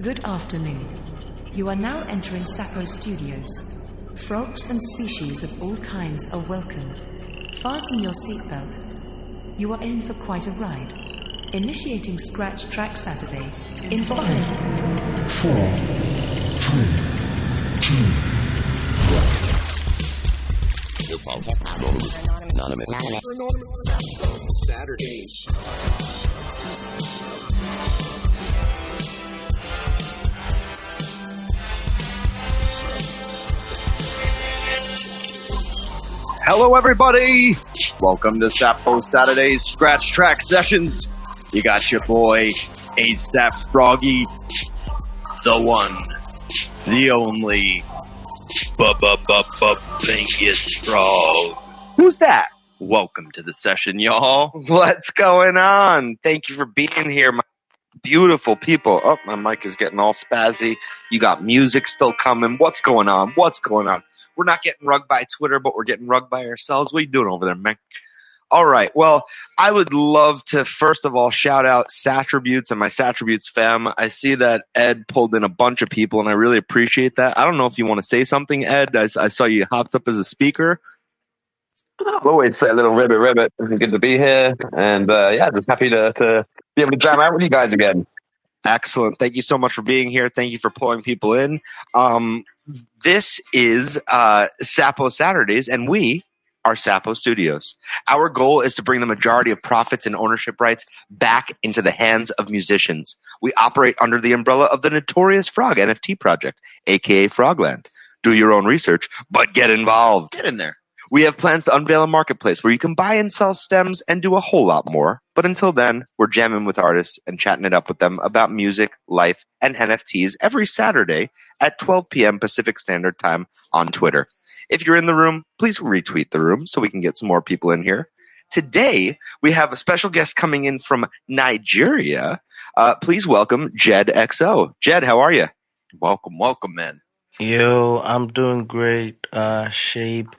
Good afternoon. You are now entering Sapo Studios. Frogs and species of all kinds are welcome. Fasten your seatbelt. You are in for quite a ride. Initiating Scratch Track Saturday in 5, 4, 3, 2, 1. Anonymous. Saturdays. Hello, everybody. Welcome to Sapo Saturday's Scratch Track Sessions. You got your boy, ASAP Froggy, the one, the only, Bingus Frog. Who's that? Welcome to the session, y'all. What's going on? Thank you for being here, my beautiful people. Oh, my mic is getting all spazzy. You got music still coming. What's going on? We're not getting rugged by Twitter, but we're getting rugged by ourselves. What are you doing over there, man? All right. Well, I would love to, first of all, shout out Satributes and my Satributes fam. I see that Ed pulled in a bunch of people, and I really appreciate that. I don't know if you want to say something, Ed. I saw you hopped up as a speaker. I'll always say a little ribbit. Good to be here. And just happy to be able to jam out with you guys again. Excellent. Thank you so much for being here. Thank you for pulling people in. This is Sapo Saturdays, and we are Sapo Studios. Our goal is to bring the majority of profits and ownership rights back into the hands of musicians. We operate under the umbrella of the Notorious Frog NFT project, aka Frogland. Do your own research, but get involved. Get in there. We have plans to unveil a marketplace where you can buy and sell stems and do a whole lot more. But until then, we're jamming with artists and chatting it up with them about music, life, and NFTs every Saturday at 12 p.m. Pacific Standard Time on Twitter. If you're in the room, please retweet the room so we can get some more people in here. Today, we have a special guest coming in from Nigeria. Please welcome JED XO. Jed, how are you? Welcome, man. Yo, I'm doing great. Shape.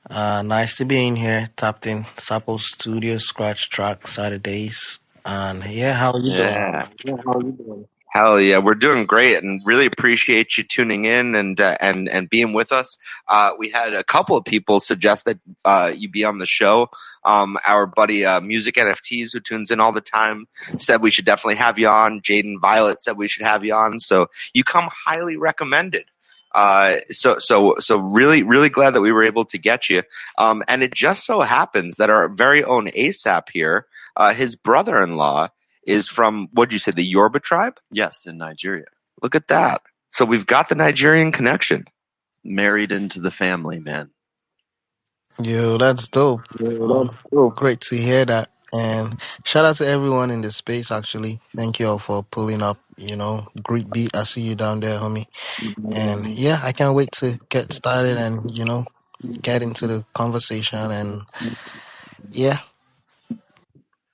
Nice to be in here. Tapped in Sapo Studio Scratch Track Saturdays. And how are you doing? Yeah, how are you doing? Hell yeah, we're doing great, and really appreciate you tuning in and being with us. We had a couple of people suggest that you be on the show. Our buddy Music NFTs, who tunes in all the time, said we should definitely have you on. Jaden Violet said we should have you on. So you come highly recommended. So really, really glad that we were able to get you. And it just so happens that our very own ASAP here, his brother-in-law is from, what'd you say, the Yoruba tribe? Yes, in Nigeria. Look at that. So we've got the Nigerian connection. Married into the family, man. Yo, that's dope. Great to hear that. And shout out to everyone in the space, actually. Thank you all for pulling up, great beat. I see you down there, homie. And I can't wait to get started and, get into the conversation. And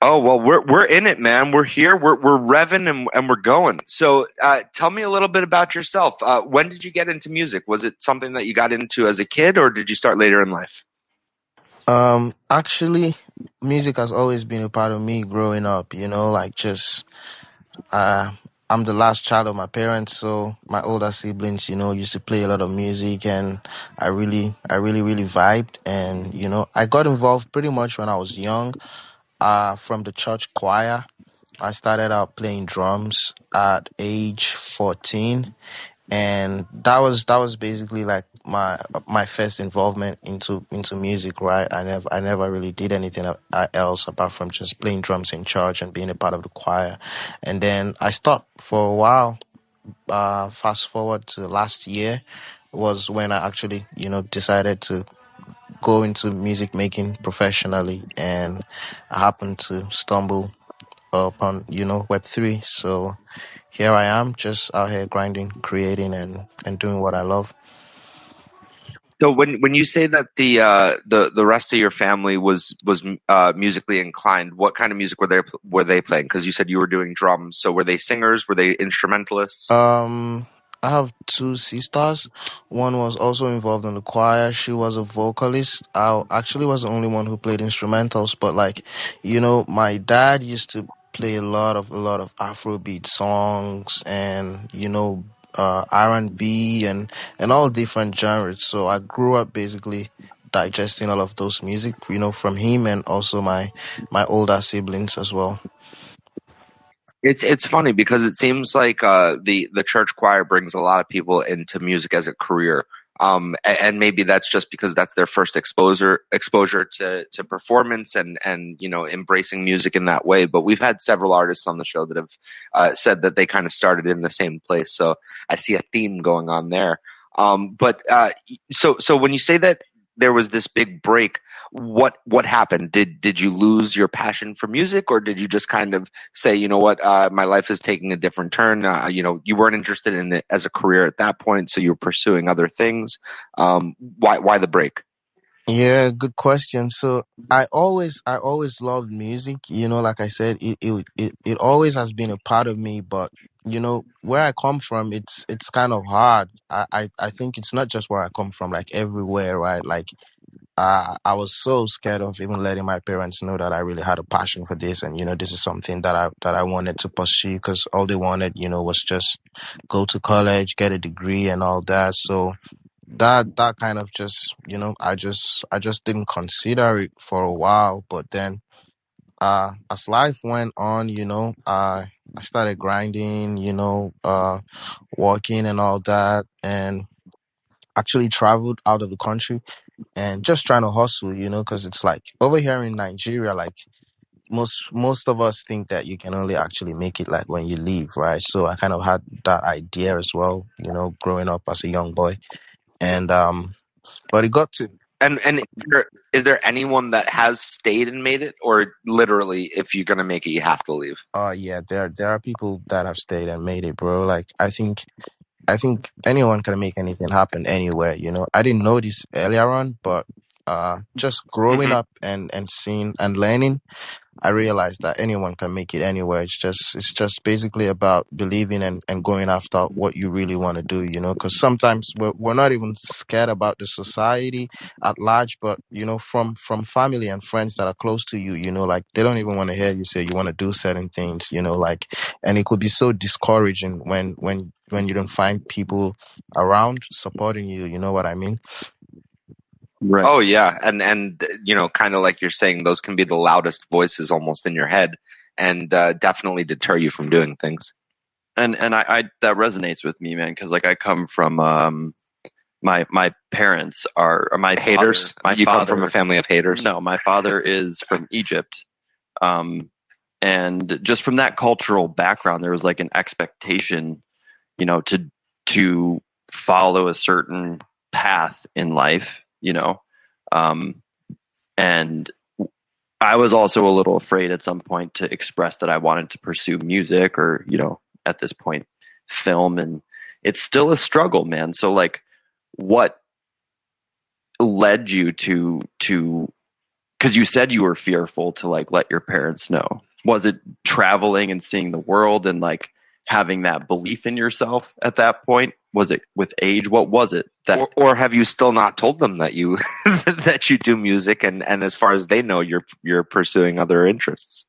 Oh, well, we're in it, man. We're here. We're revving and we're going. So tell me a little bit about yourself. When did you get into music? Was it something that you got into as a kid, or did you start later in life? Actually, music has always been a part of me growing up, I'm the last child of my parents, so my older siblings, used to play a lot of music, and I really vibed, and, I got involved pretty much when I was young, from the church choir. I started out playing drums at age 14. And that was basically like my first involvement into music, right? I never really did anything else apart from just playing drums in church and being a part of the choir. And then I stopped for a while. Fast forward to last year was when I actually, decided to go into music making professionally, and I happened to stumble upon, Web3. So here I am, just out here grinding, creating, and doing what I love. So when you say that the rest of your family was musically inclined, what kind of music were they playing? Because you said you were doing drums. So were they singers? Were they instrumentalists? I have two sisters. One was also involved in the choir. She was a vocalist. I actually was the only one who played instrumentals, but my dad used to play a lot of Afrobeat songs and R&B and all different genres. So I grew up basically digesting all of those music, from him and also my older siblings as well. It's funny because it seems like the church choir brings a lot of people into music as a career. And maybe that's just because that's their first exposure to performance and embracing music in that way. But we've had several artists on the show that have said that they kind of started in the same place. So I see a theme going on there. So when you say that there was this big break, what happened? Did you lose your passion for music, or did you just kind of say, you know what, my life is taking a different turn? You weren't interested in it as a career at that point, so you were pursuing other things. Why the break? Yeah, good question. So I always loved music. Like I said, it always has been a part of me. But where I come from, it's kind of hard. I think it's not just where I come from, like everywhere, right? Like I was so scared of even letting my parents know that I really had a passion for this, and this is something that I wanted to pursue because all they wanted, was just go to college, get a degree, and all that. So that kind of just I just didn't consider it for a while. But then as life went on, I started grinding, working and all that, and actually traveled out of the country and just trying to hustle, because it's like over here in Nigeria, like most of us think that you can only actually make it like when you leave, right? So I kind of had that idea as well, growing up as a young boy. And but it got to And is there anyone that has stayed and made it, or literally, if you're gonna make it, you have to leave? yeah, there are people that have stayed and made it, bro. Like I think anyone can make anything happen anywhere, I didn't know this earlier on, but just growing Hmm. up and seeing and learning, I realized that anyone can make it anywhere. It's just basically about believing and going after what you really want to do, because sometimes we're not even scared about the society at large, but from family and friends that are close to you, like they don't even want to hear you say you want to do certain things, like, and it could be so discouraging when you don't find people around supporting you, you know what I mean? Right. Oh yeah, and kind of like you're saying, those can be the loudest voices almost in your head, and definitely deter you from doing things. And I that resonates with me, man, because like I come from my parents are or my Haters. father, my You come from a father family of haters. no, my father is from Egypt. Um and just from that cultural background there was like an expectation, to follow a certain path in life, um and I was also a little afraid at some point to express that I wanted to pursue music or, at this point, film. And it's still a struggle, man. So, like, what led you to, because you said you were fearful to, like, let your parents know? Was it traveling and seeing the world and, like, having that belief in yourself at that point? Was it with age? What was it that, Or have you still not told them that you that you do music, and as far as they know, you're pursuing other interests?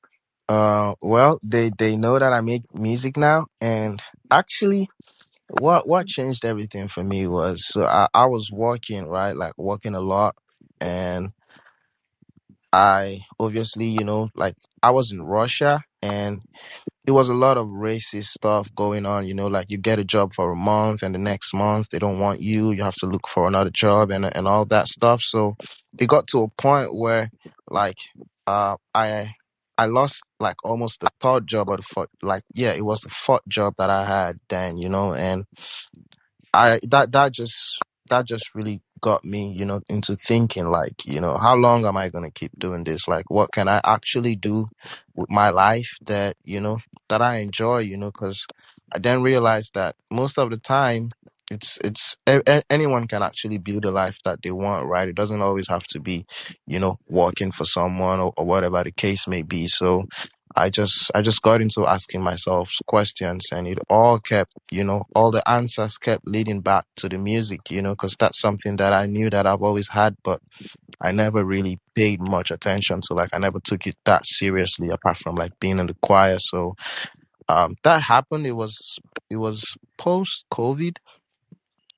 Well, they know that I make music now, and actually, what changed everything for me was, so I was working, right, like working a lot, and I obviously, like I was in Russia, and it was a lot of racist stuff going on, like you get a job for a month and the next month they don't want you, you have to look for another job and all that stuff. So it got to a point where, like, I lost like almost the third job or the fourth, like, yeah, it was the fourth job that I had then, and I that just really got me, into thinking like, how long am I gonna keep doing this? Like, what can I actually do with my life that I enjoy? Because I then realized that most of the time, anyone can actually build a life that they want, right? It doesn't always have to be, working for someone or whatever the case may be. So I just got into asking myself questions, and it all kept, all the answers kept leading back to the music, because that's something that I knew that I've always had, but I never really paid much attention to. Like, I never took it that seriously, apart from like being in the choir. So that happened. It was post COVID,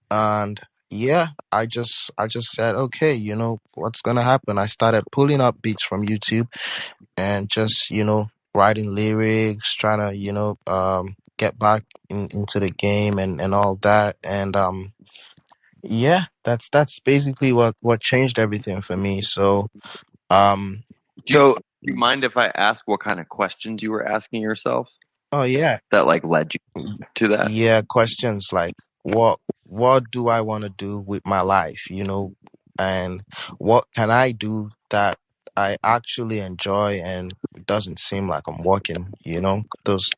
and yeah, I just said, okay, what's gonna happen? I started pulling up beats from YouTube and just, writing lyrics, trying to, get back into the game and all that. And yeah, that's basically what changed everything for me. So um So Do you mind if I ask what kind of questions you were asking yourself oh yeah, that like led you to that? yeah, questions like what do I want to do with my life, and what can I do that I actually enjoy and it doesn't seem like I'm working, those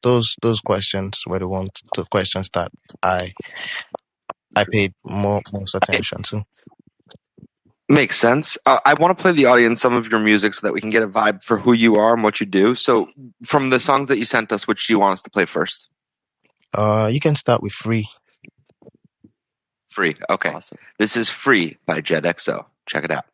questions were the questions that I I paid most attention to. makes sense. I want to play the audience some of your music so that we can get a vibe for who you are and what you do. So, from the songs that you sent us, which do you want us to play first? You can start with Free. Free. Okay. Awesome. This is Free by JED XO. Check it out.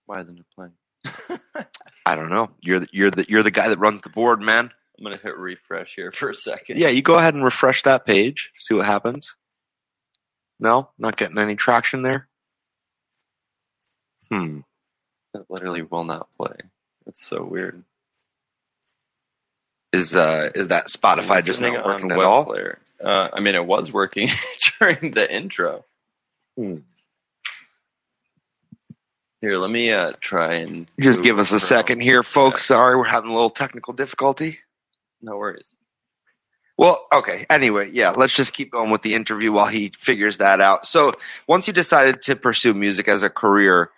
Why isn't it playing? I don't know. You're the guy that runs the board, man. I'm gonna hit refresh here for a second. Yeah, you go ahead and refresh that page. See what happens. No, not getting any traction there. It literally will not play. It's so weird. Is that Spotify just Listening not on working at web all? player. I mean, it was working during the intro. Here, let me try and Just give us a second here, folks. Yeah. Sorry, we're having a little technical difficulty. No worries. Well, okay. Anyway, yeah, let's just keep going with the interview while he figures that out. So, once you decided to pursue music as a career,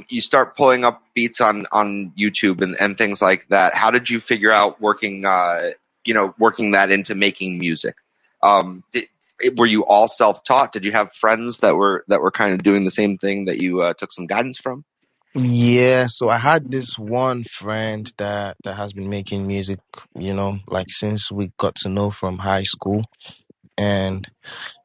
you start pulling up beats on YouTube and things like that. How did you figure out working that into making music? Were you all self-taught? Did you have friends that were kind of doing the same thing that you took some guidance from? Yeah, so I had this one friend that has been making music, like since we got to know from high school. And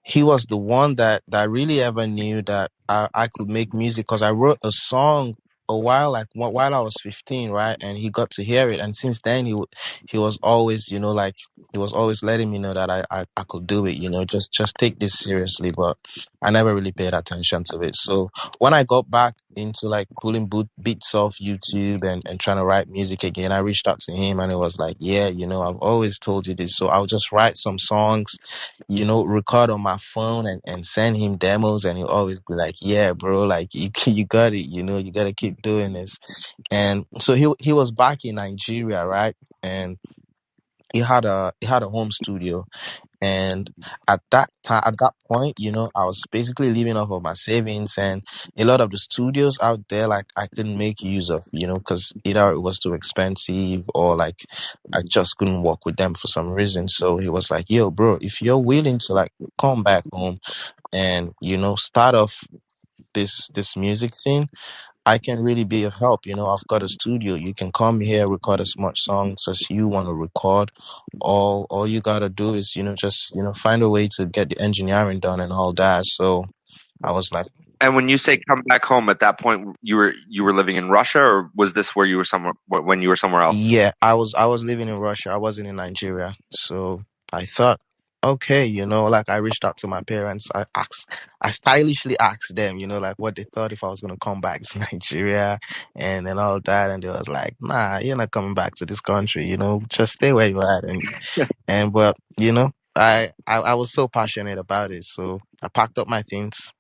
he was the one that really ever knew that I could make music, because I wrote a song a while, like while I was 15, right? And he got to hear it, and since then he was always, like, he was always letting me know that I could do it, just take this seriously. But I never really paid attention to it. So when I got back into like pulling beats off YouTube and trying to write music again, I reached out to him, and it was like, yeah, I've always told you this. So I'll just write some songs, record on my phone and send him demos, and he'll always be like, yeah, bro, like you got it, you got to keep doing this. And so he was back in Nigeria, right? And he had a home studio. And at that point, I was basically living off of my savings, and a lot of the studios out there, like, I couldn't make use of, because either it was too expensive, or like I just couldn't work with them for some reason. So he was like, yo, bro, if you're willing to like come back home and, start off this music thing, I can really be of help. I've got a studio. You can come here, record as much songs as you want to record. All you gotta do is, just, find a way to get the engineering done and all that. So I was like, And when you say come back home, at that point you were living in Russia, or was this where you were somewhere when you were somewhere else? yeah, I was living in Russia. I wasn't in Nigeria. So I thought, okay, like, I reached out to my parents. I stylishly asked them, like, what they thought if I was gonna come back to Nigeria and all that, and they was like, nah, you're not coming back to this country. Just stay where you're at. And but I was so passionate about it, so I packed up my things,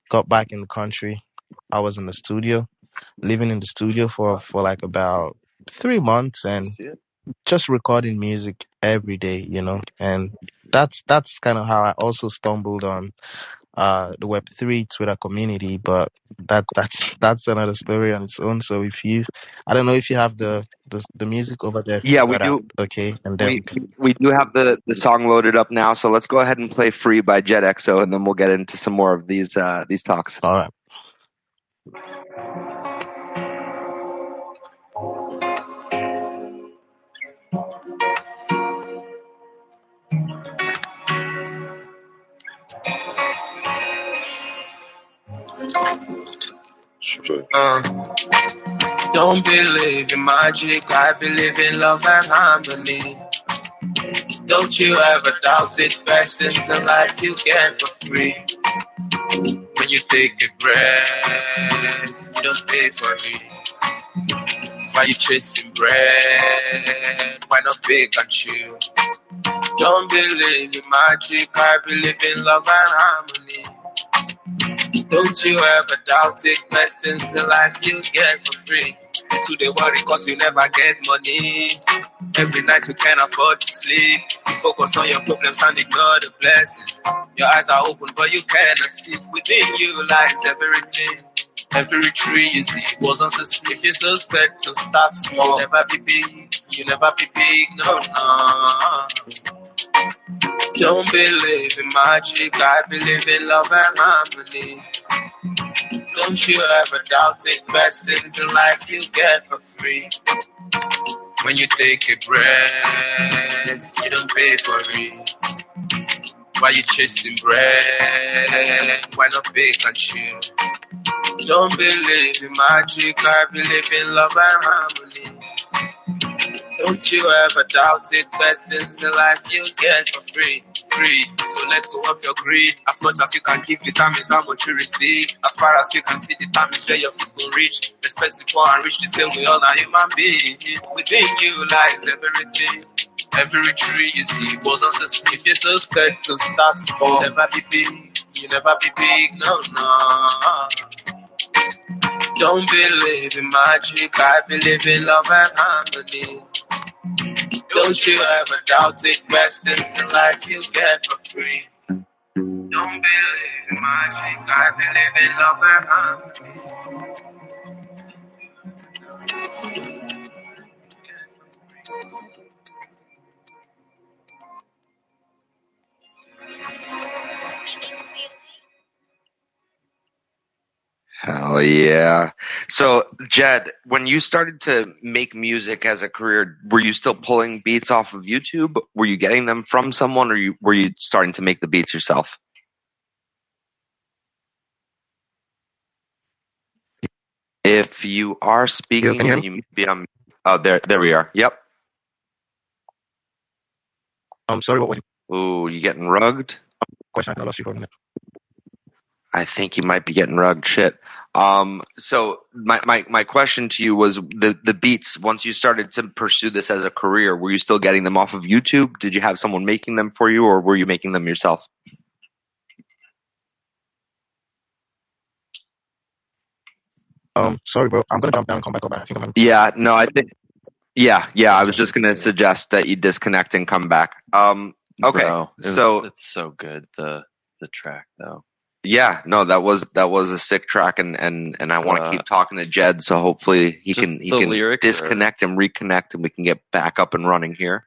got back in the country. I was in the studio, living in the studio for like about 3 months, and just recording music every day, and that's kind of how I also stumbled the Web3 Twitter community, but that's another story on its own. So I don't know if you have the music over there. Yeah, we Figure it out, do. okay, and then We do have the song loaded up now, so let's go ahead and play "Free" by JED XO, and then we'll get into some more of these talks. all right. Don't believe in magic, I believe in love and harmony. Don't you ever doubt it, best things in life you get for free. When you take a breath, you don't pay for it. Why you chasing bread? Why not bake and chill? Don't believe in magic, I believe in love and harmony. Don't you ever doubt it, best things in life you get for free. To the worry cause you never get money. Every night you can't afford to sleep. You focus on your problems and ignore the blessings. Your eyes are open but you cannot see. Within you lies everything. Every tree you see wasn't so see. If you're so scared to start small, you never be big. You never be big, no. Don't believe in magic, I believe in love and harmony. Don't you ever doubt it, best things in life you get for free. When you take a breath, you don't pay for it. Why you chasing bread? Why not bake and chill? Don't believe in magic, I believe in love and harmony. Don't you ever doubt it, best things in life you get for free. So let go of your greed. As much as you can give determines how much you receive. As far as you can see determines where your feet will reach. Respect the poor and rich the same way all are human beings. Within you lies everything. Every tree you see wasn't so see. If you're so scared to start small, never be big. You never be big, no. Don't believe in magic, I believe in love and harmony. Don't you ever doubt it, best things in life you get for free. Don't believe in magic, I believe in love and harmony. Hell yeah. So, Jed, when you started to make music as a career, were you still pulling beats off of YouTube? Were you getting them from someone, or were you starting to make the beats yourself? If you are speaking, Can you hear me? you may be on. Oh, there we are. Yep. Sorry, what was your Ooh, you getting rugged? question? I lost you for a minute. I think you might be getting rugged. Shit. So my question to you was the beats. Once you started to pursue this as a career, were you still getting them off of YouTube? Did you have someone making them for you, or were you making them yourself? Sorry, bro. I'm gonna jump down and come back up. I think I'm. Yeah. No, I think. Yeah. I was just gonna suggest that you disconnect and come back. Okay. Bro, it's so good, the track though. Yeah, no, that was a sick track, and I want to keep talking to Jed, so hopefully he can disconnect and reconnect, and we can get back up and running here.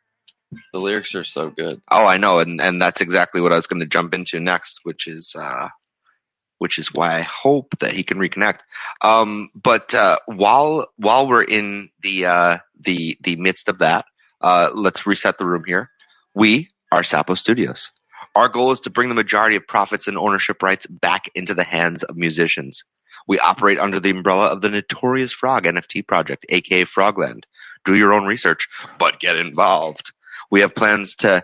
The lyrics are so good. Oh, I know, and that's exactly what I was going to jump into next, which is why I hope that he can reconnect. But while we're in the midst of that, let's reset the room here. We are Sapo Studios. Our goal is to bring the majority of profits and ownership rights back into the hands of musicians. We operate under the umbrella of the Notorious Frog NFT project, aka Frogland. Do your own research, but get involved. We have plans to...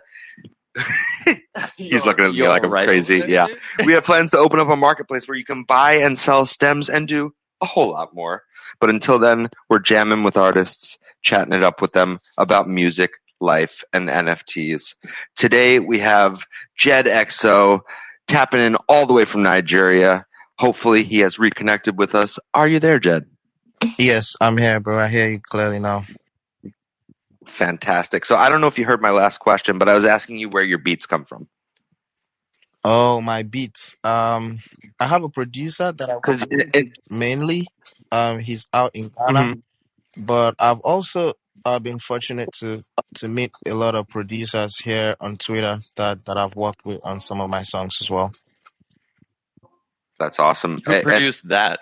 He's looking at me like I'm crazy. Yeah. We have plans to open up a marketplace where you can buy and sell stems and do a whole lot more. But until then, we're jamming with artists, chatting it up with them about music, life, and NFTs. Today we have JED XO tapping in all the way from Nigeria. Hopefully he has reconnected with us. Are you there, Jed? Yes, I'm here, bro. I hear you clearly now. Fantastic. So I don't know if you heard my last question, but I was asking you where your beats come from. Oh, my beats. I have a producer that I work Because with mainly. He's out in Ghana, mhm. but I've also been fortunate to meet a lot of producers here on Twitter that I've worked with on some of my songs as well. That's awesome. Who produced that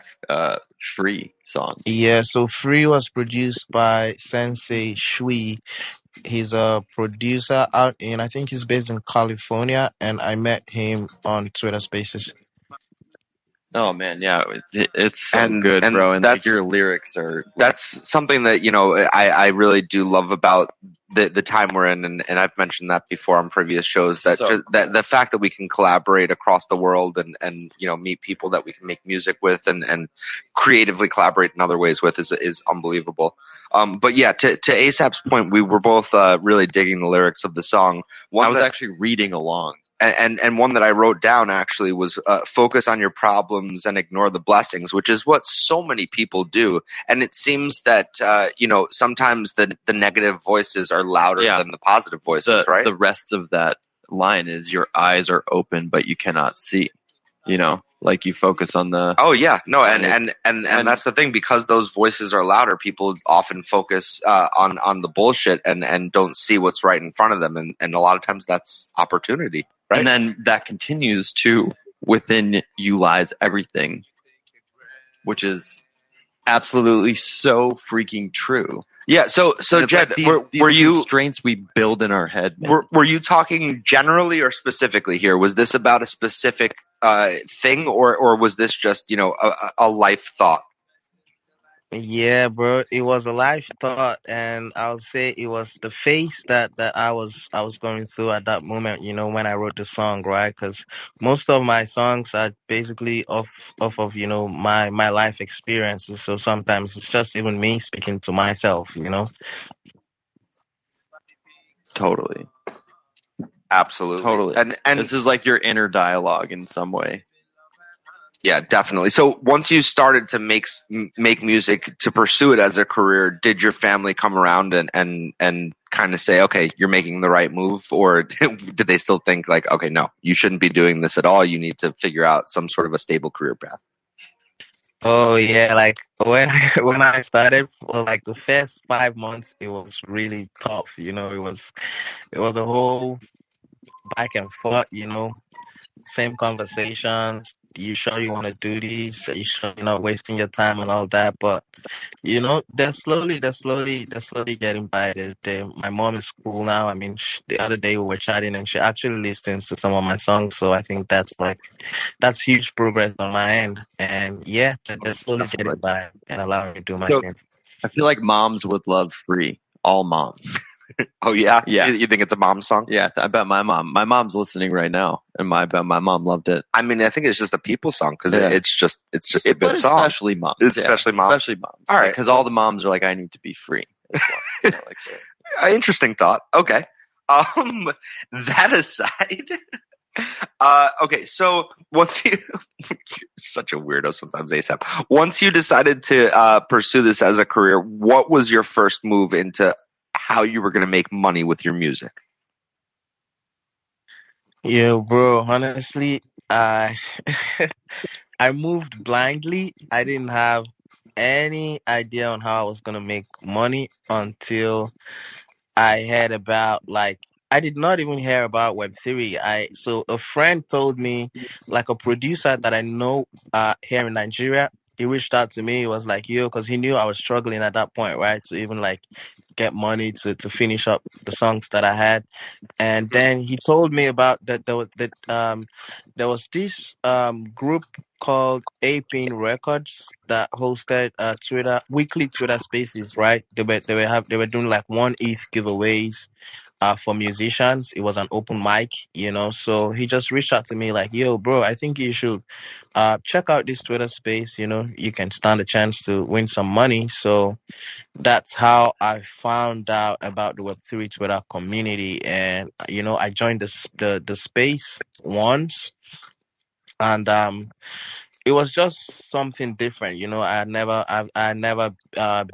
free song? Yeah, so Free was produced by Sensei Shui. He's a producer out in, I think he's based in California, and I met him on Twitter Spaces. Oh man, yeah, it's so and good, and bro. And like that's your lyrics are like, that's something that I really do love about the time we're in, and I've mentioned that before on previous shows, that So just that the fact that we can collaborate across the world and meet people that we can make music with and creatively collaborate in other ways with is unbelievable. But yeah, to ASAP's point, we were both really digging the lyrics of the song. I was actually reading along. And one that I wrote down actually was focus on your problems and ignore the blessings, which is what so many people do. And it seems that sometimes the negative voices are louder Yeah. than the positive voices, right? The rest of that line is your eyes are open, but you cannot see. Like you focus on the. Oh yeah, no, And and that's the thing, because those voices are louder. People often focus on the bullshit and don't see what's right in front of them, and a lot of times that's opportunity, right? And then that continues to within you lies everything, which is absolutely so freaking true. Yeah, so Jed, these were you constraints we build in our head, man. were you talking generally or specifically here? Was this about a specific thing, or was this just a life thought? Yeah, bro, it was a life thought, and I'll say it was the phase that I was going through at that moment. When I wrote the song, right? Because most of my songs are basically off of my life experiences. So sometimes it's just even me speaking to myself. Totally. Absolutely. And this is like your inner dialogue in some way. Yeah, definitely. So once you started to make music to pursue it as a career, did your family come around and kind of say, okay, you're making the right move? Or did they still think like, okay, no, you shouldn't be doing this at all. You need to figure out some sort of a stable career path? Oh yeah, like when I started, for like the first 5 months, it was really tough. It was a whole back and forth. Same conversations. You sure you want to do this? Are you sure you're not wasting your time and all that? But they're slowly getting by. My mom is cool now. I mean, the other day we were chatting and she actually listens to some of my songs. So I think that's huge progress on my end. And yeah, they're slowly getting by and allowing me to do my thing. I feel like moms would love Free. All moms. Oh yeah, Yeah. You think it's a mom song? Yeah, I bet my mom's listening right now, and I bet my mom loved it. I mean, I think it's just a people song because Yeah. it's just a good But song. especially moms. Especially moms. Especially moms. All right. Because all the moms are like, I need to be free. As well. Interesting thought. Okay. That aside, okay. So once you're such a weirdo sometimes, ASAP. Once you decided to pursue this as a career, what was your first move into how you were going to make money with your music? Yeah, bro, honestly, I I moved blindly. I didn't have any idea on how I was gonna make money until I heard about, like, I did not even hear about Web3. So a friend told me, like, a producer that I know here in Nigeria. He reached out to me. He was like, yo, because he knew I was struggling at that point, right? To even like get money to finish up the songs that I had. And then he told me about that there was this group called Apin Records that hosted Twitter weekly Twitter Spaces, right? They were doing like 1 ETH giveaways for musicians. It was an open mic. So he just reached out to me like, yo, bro, I think you should check out this Twitter space. You can stand a chance to win some money. So that's how I found out about the Web3 Twitter community, and I joined the space once, and it was just something different. I had never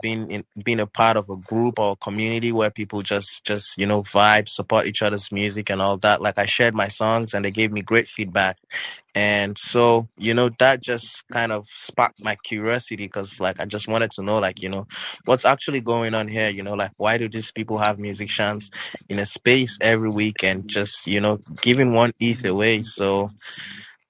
been a part of a group or community where people just vibe, support each other's music and all that. Like I shared my songs and they gave me great feedback. And so, that just kind of sparked my curiosity because, like, I just wanted to know, like, what's actually going on here? Like, why do these people have musicians in a space every week and just, giving one ETH away? So,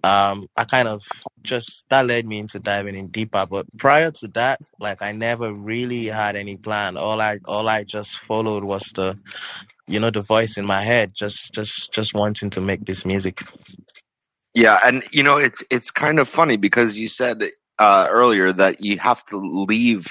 I kind of just that led me into diving in deeper. But prior to that, like, I never really had any plan. All I just followed was the voice in my head, just wanting to make this music. Yeah, and it's kind of funny because you said earlier that you have to leave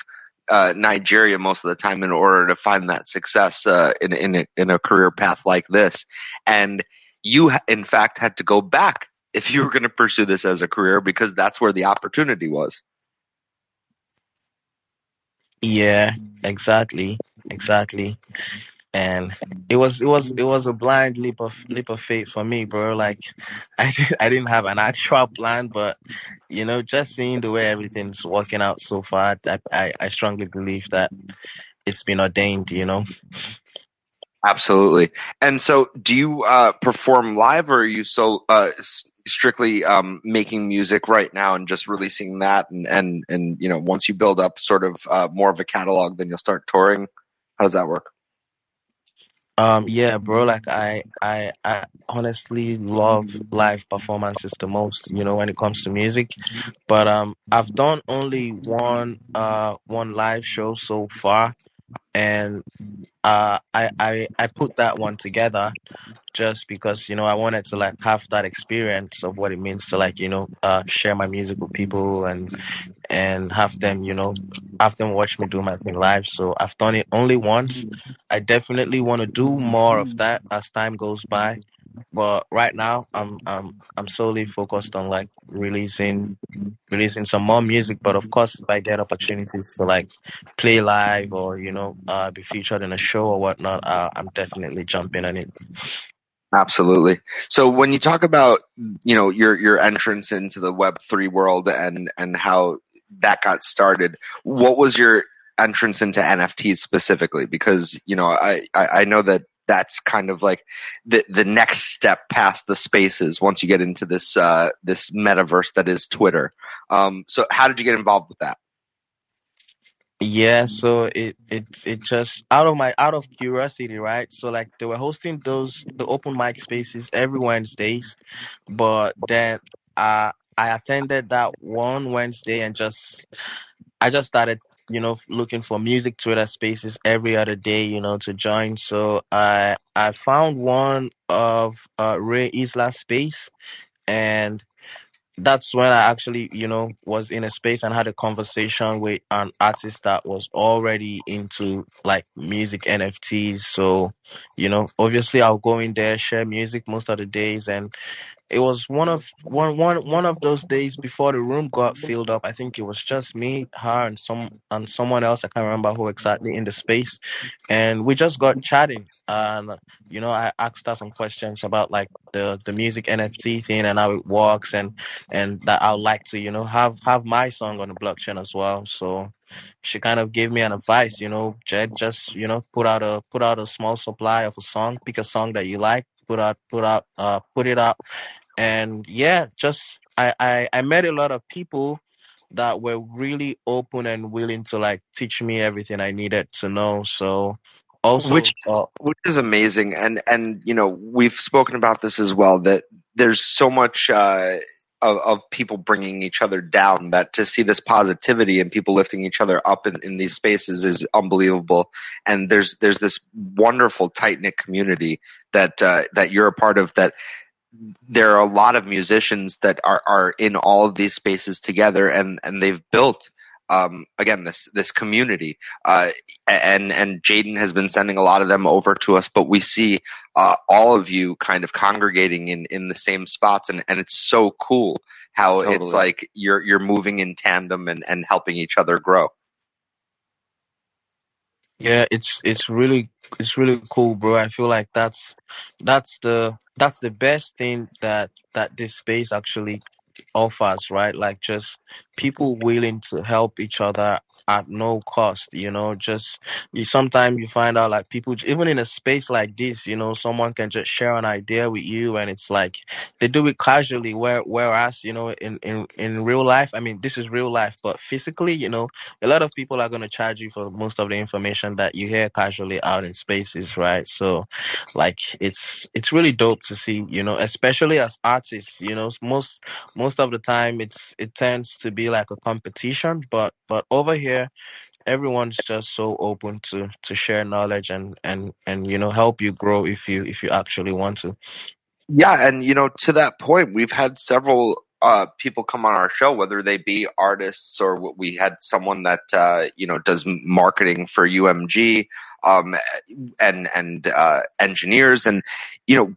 Nigeria most of the time in order to find that success in a career path like this, and you in fact had to go back if you were going to pursue this as a career because that's where the opportunity was. Yeah, exactly. And it was a blind leap of faith for me, bro. Like, I didn't have an actual plan, but just seeing the way everything's working out so far, I strongly believe that it's been ordained. Absolutely. And so, do you perform live, or are you strictly making music right now and just releasing that? And once you build up sort of more of a catalog, then you'll start touring. How does that work? Yeah, bro, like I honestly love live performances the most, when it comes to music. But I've done only one live show so far, and I put that one together just because I wanted to like have that experience of what it means to like share my music with people and have them watch me do my thing live. So I've done it only once. I definitely want to do more of that as time goes by. But right now I'm solely focused on like releasing some more music. But of course, if I get opportunities to like play live or be featured in a show or whatnot, I'm definitely jumping on it. Absolutely. So when you talk about your entrance into the Web3 world and how that got started, what was your entrance into NFTs specifically? Because I know that that's kind of like the next step past the spaces once you get into this metaverse that is Twitter. So how did you get involved with that? Yeah, so it just out of curiosity, right? So like they were hosting the open mic spaces every Wednesdays, but then I attended that one Wednesday and I just started looking for music Twitter spaces every other day, to join. So I found one of Ray Isla space, and that's when I actually, was in a space and had a conversation with an artist that was already into like music NFTs. So, obviously I'll go in there, share music most of the days, and it was one of those days before the room got filled up. I think it was just me, her, and someone else. I can't remember who exactly in the space, and we just got chatting. And I asked her some questions about like the music NFT thing and how it works, and that I would like to have my song on the blockchain as well. So she kind of gave me an advice, Jed, just put out a small supply of a song, pick a song that you like, put it out, and yeah, just I met a lot of people that were really open and willing to like teach me everything I needed to know. So which also, which is amazing, and we've spoken about this as well, that there's so much of people bringing each other down, that to see this positivity and people lifting each other up in these spaces is unbelievable. And there's this wonderful tight knit community that you're a part of, that there are a lot of musicians that are in all of these spaces together, and they've built again this community, and Jaden has been sending a lot of them over to us, but we see all of you kind of congregating in the same spots, and it's so cool how it's Totally. like you're moving in tandem and helping each other grow. yeah, it's really cool, bro. I feel like that's the best thing that this space actually offers, right? Like just people willing to help each other at no cost, just sometimes you find out like people even in a space like this, someone can just share an idea with you and it's like they do it casually whereas, in real life, I mean this is real life, but physically, a lot of people are gonna charge you for most of the information that you hear casually out in spaces, right? So like it's really dope to see, especially as artists, most of the time it tends to be like a competition, but over here everyone's just so open to share knowledge and help you grow if you actually want to. Yeah, and to that point, we've had several people come on our show, whether they be artists or we had someone that does marketing for UMG, and engineers, and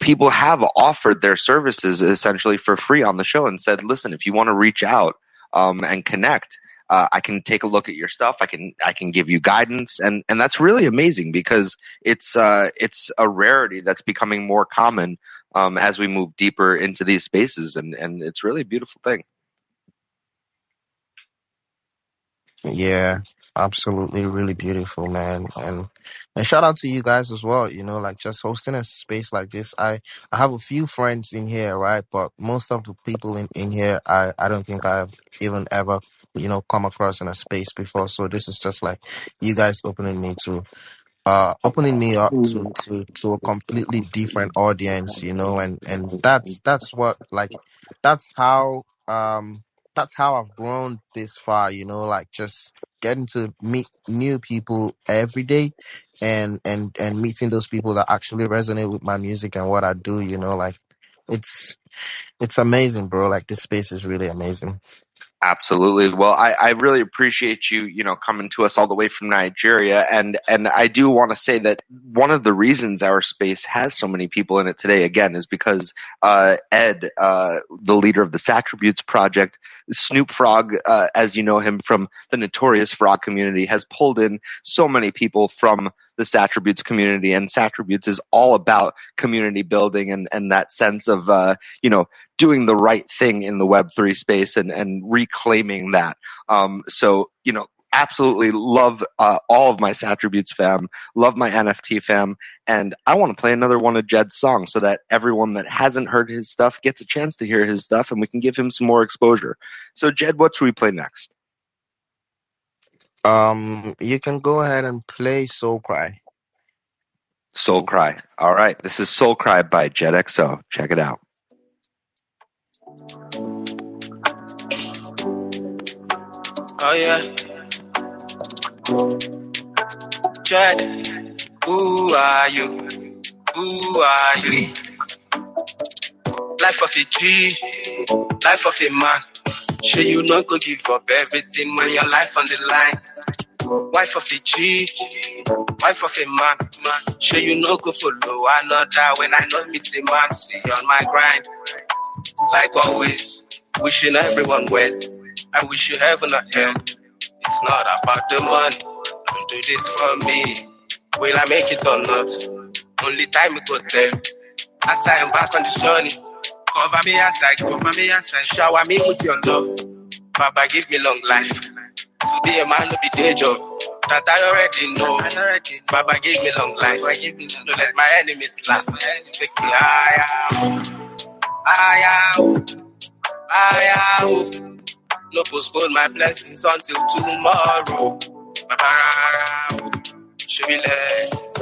people have offered their services essentially for free on the show and said, listen, if you want to reach out and connect. I can take a look at your stuff. I can give you guidance, and that's really amazing because it's a rarity that's becoming more common as we move deeper into these spaces, and it's really a beautiful thing. Yeah, absolutely, really beautiful, man. And shout out to you guys as well, like just hosting a space like this. I have a few friends in here, right? But most of the people in here I don't think I've even ever, come across in a space before. So this is just like you guys opening me up to a completely different audience, and that's what, like, that's how that's how I've grown this far, like just getting to meet new people every day, and meeting those people that actually resonate with my music and what I do, like it's it's amazing, bro. Like this space is really amazing. Absolutely. Well, I really appreciate you, coming to us all the way from Nigeria. And I do want to say that one of the reasons our space has so many people in it today, again, is because Ed, the leader of the Satributes Project, Snoop Frog, as you know him from the notorious Frog community, has pulled in so many people from the Satributes community. And Satributes is all about community building and that sense of, doing the right thing in the Web3 space and reclaiming that. So, absolutely love all of my Satributes fam, love my NFT fam, and I want to play another one of Jed's songs so that everyone that hasn't heard his stuff gets a chance to hear his stuff and we can give him some more exposure. So, Jed, what should we play next? You can go ahead and play Soul Cry. Soul Cry. All right. This is Soul Cry by JED XO. Check it out. Oh yeah. Jed, who are you? Who are you? Life of a G, life of a man. Sure you not go give up everything when your life on the line. Wife of a G, wife of a man. Sure you no go follow another when I know meet the man. Stay on my grind. Like always, wishing everyone well. I wish you heaven or hell. It's not about the money. Don't do this for me. Will I make it or not? Only time will go tell. As I embark on this journey, cover me as I go. Shower me with your love. Baba, give me long life. To be a man will be day job. That I already know. Baba, give me long life. Don't let my enemies laugh. Take me higher. Higher. No postpone my blessings until tomorrow. Baba, show me let.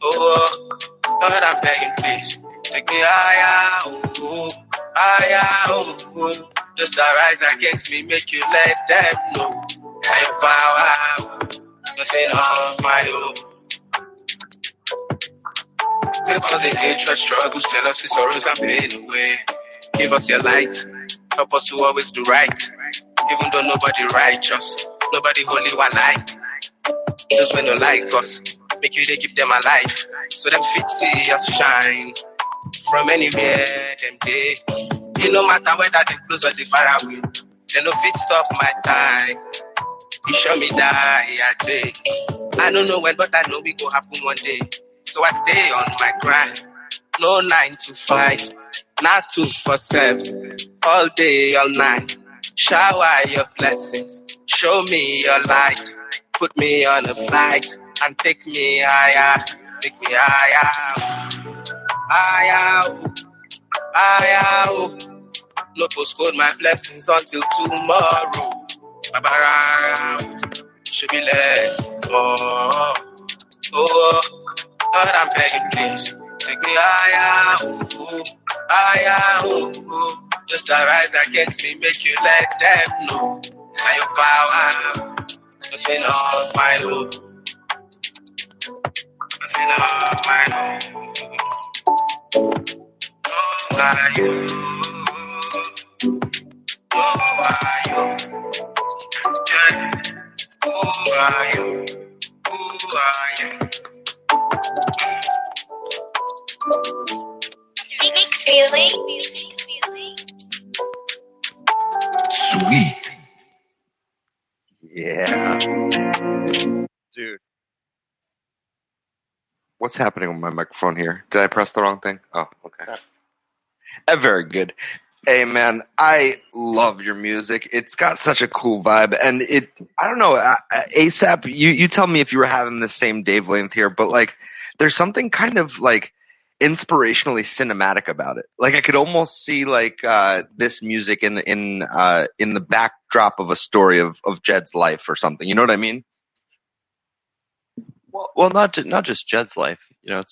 Lord, I'm begging, please. Take me higher. Higher. Just arise against me, make you let them know. I power. Nothing of my own. Take all the hatred, struggles, jealousy, sorrows, and pain away. Give us your light. Help us to always do right. Even though nobody righteous, nobody holy one like. Those when don't like us, make you they give them a life. So them fit see us shine. From anywhere, them day. It no matter whether they close or they far away. They no fit stop my time. You show me die a day. I don't know when, but I know we go happen one day. So I stay on my grind. No 9 to 5, not 2 for 7. All day, all night. Shower your blessings. Show me your light. Put me on a flight and take me higher. Take me higher. Higher. Higher. No postpone my blessings until tomorrow. Babara. Should be let. Oh. God, I'm begging, please. Take me higher, higher, just arise against me, make you let them know. Now your power, nothing of my own. Nothing of my own. No, are you? No, are you? Yeah. Who are you? Who are you? Remix really? Sweet. Yeah. Dude. What's happening with my microphone here? Did I press the wrong thing? Oh, okay. Very good. Hey, man, I love your music. It's got such a cool vibe. And I don't know, ASAP, you tell me if you were having the same wavelength here, but like, there's something kind of like inspirationally cinematic about it. Like, I could almost see like this music in the backdrop of a story of Jed's life or something. You know what I mean? Well, not just Jed's life. You know,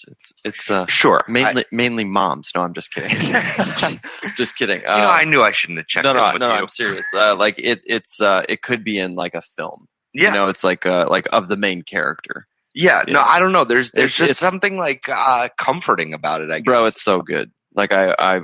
it's Sure. mainly moms. No, I'm just kidding. Just kidding. I knew I shouldn't have checked in with you. I'm serious. Like it could be in like a film. Yeah. You know, it's like of the main character. Yeah. No, I don't know. There's just it's something like comforting about it, I guess. Bro, it's so good. Like I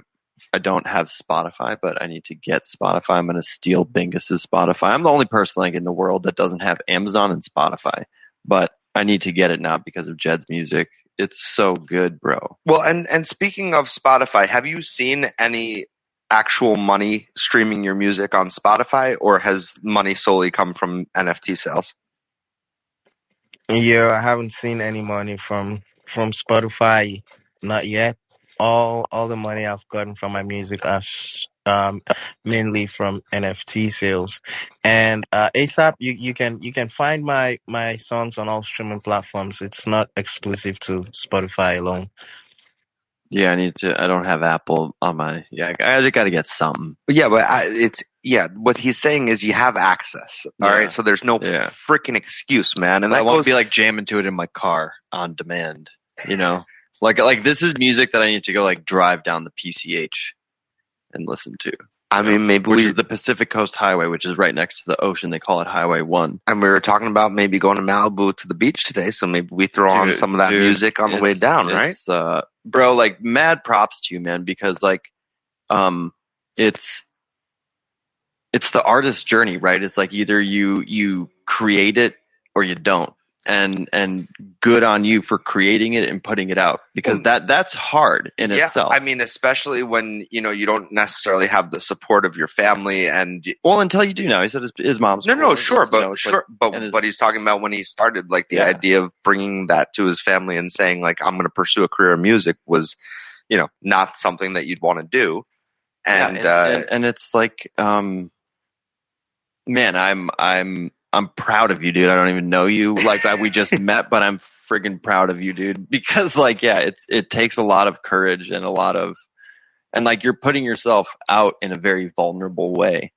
don't have Spotify, but I need to get Spotify. I'm gonna steal Bingus's Spotify. I'm the only person like in the world that doesn't have Amazon and Spotify, but I need to get it now because of Jed's music. It's so good, bro. Well, and speaking of Spotify, have you seen any actual money streaming your music on Spotify, or has money solely come from NFT sales? Yeah, I haven't seen any money from Spotify, not yet. All the money I've gotten from my music are mainly from NFT sales. And ASAP, you can find my songs on all streaming platforms. It's not exclusive to Spotify alone. Yeah, I don't have Apple on my. Yeah, I just got to get something. Yeah, but what he's saying is you have access. All right, so there's no freaking excuse, man. And I that won't goes be like jamming to it in my car on demand. You know, like this is music that I need to go like drive down the PCH and listen to. I mean, maybe which is the Pacific Coast Highway, which is right next to the ocean. They call it Highway 1. And we were talking about maybe going to Malibu to the beach today, so maybe we throw on some of that music on the way down, right? Bro, like mad props to you, man, because like it's the artist's journey, right? It's like either you create it or you don't. And good on you for creating it and putting it out, because that's hard in itself. I mean, especially when you don't necessarily have the support of your family, and until you do now. He said his mom's sure, but he's talking about when he started, like the idea of bringing that to his family and saying like, I'm going to pursue a career in music was, not something that you'd want to do, and it's like, man, I'm proud of you, dude. I don't even know you like that. We just met, but I'm friggin' proud of you, dude. Because like, it takes a lot of courage and like you're putting yourself out in a very vulnerable way,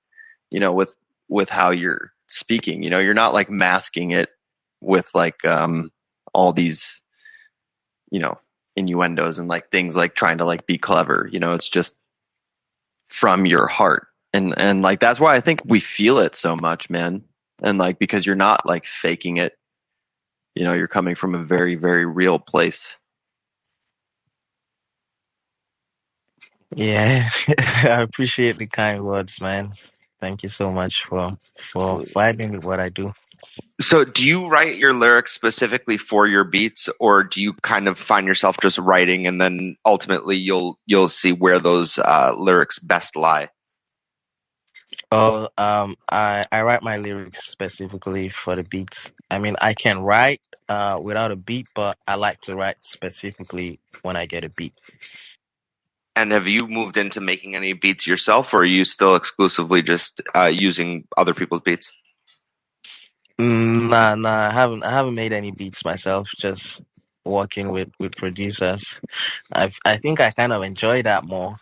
with how you're speaking. You're not like masking it with like all these, innuendos and like things like trying to like be clever. It's just from your heart, and like that's why I think we feel it so much, man. And like, because you're not like faking it, you're coming from a very, very real place. Yeah, I appreciate the kind words, man. Thank you so much for vibing with what I do. So do you write your lyrics specifically for your beats, or do you kind of find yourself just writing and then ultimately you'll see where those lyrics best lie? Oh, I write my lyrics specifically for the beats. I mean, I can write without a beat, but I like to write specifically when I get a beat. And have you moved into making any beats yourself, or are you still exclusively just using other people's beats? Nah, I haven't made any beats myself, just working with producers. I think I kind of enjoy that more.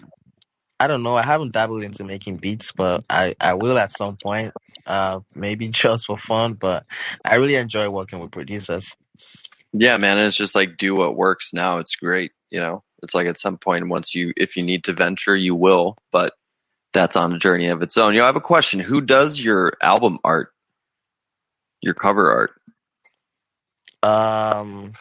I don't know, I haven't dabbled into making beats, but I will at some point. Maybe just for fun, but I really enjoy working with producers. Yeah, man, and it's just like do what works now. It's great, you know. It's like at some point, if you need to venture, you will, but that's on a journey of its own. You know, I have a question. Who does your album art, your cover art? Um,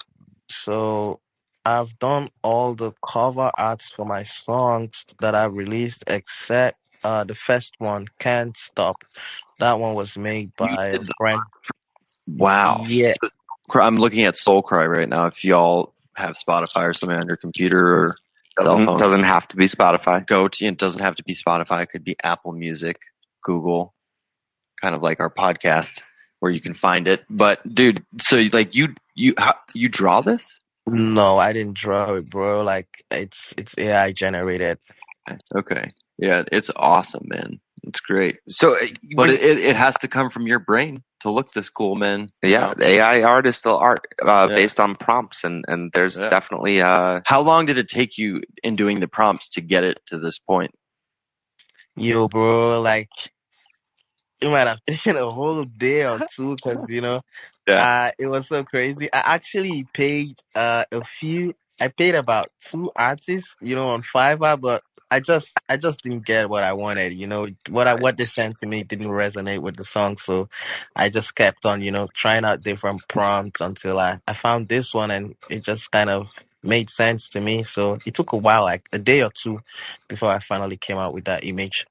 so I've done all the cover arts for my songs that I've released except the first one, Can't Stop. That one was made You by a did the, friend. wow. Yeah. I'm looking at Soulcry right now. If y'all have Spotify or something on your computer or cell Doesn't phone, doesn't have to be Spotify. go to, it doesn't have to be Spotify. It could be Apple Music, Google, kind of like our podcast where you can find it. But dude, so like you draw this? No, I didn't draw it, bro. Like it's AI generated. Okay. Yeah, it's awesome, man. It's great. So, But it has to come from your brain to look this cool, man. You yeah, know? AI art is still art Yeah. based on prompts, and there's Yeah. definitely How long did it take you in doing the prompts to get it to this point? Yo, bro, like it might have taken a whole day or two because Yeah. it was so crazy. I actually paid I paid about two artists, on Fiverr, but I just didn't get what I wanted, what they sent to me didn't resonate with the song, so I just kept on, trying out different prompts until I found this one and it just kind of made sense to me. So it took a while, like a day or two before I finally came out with that image.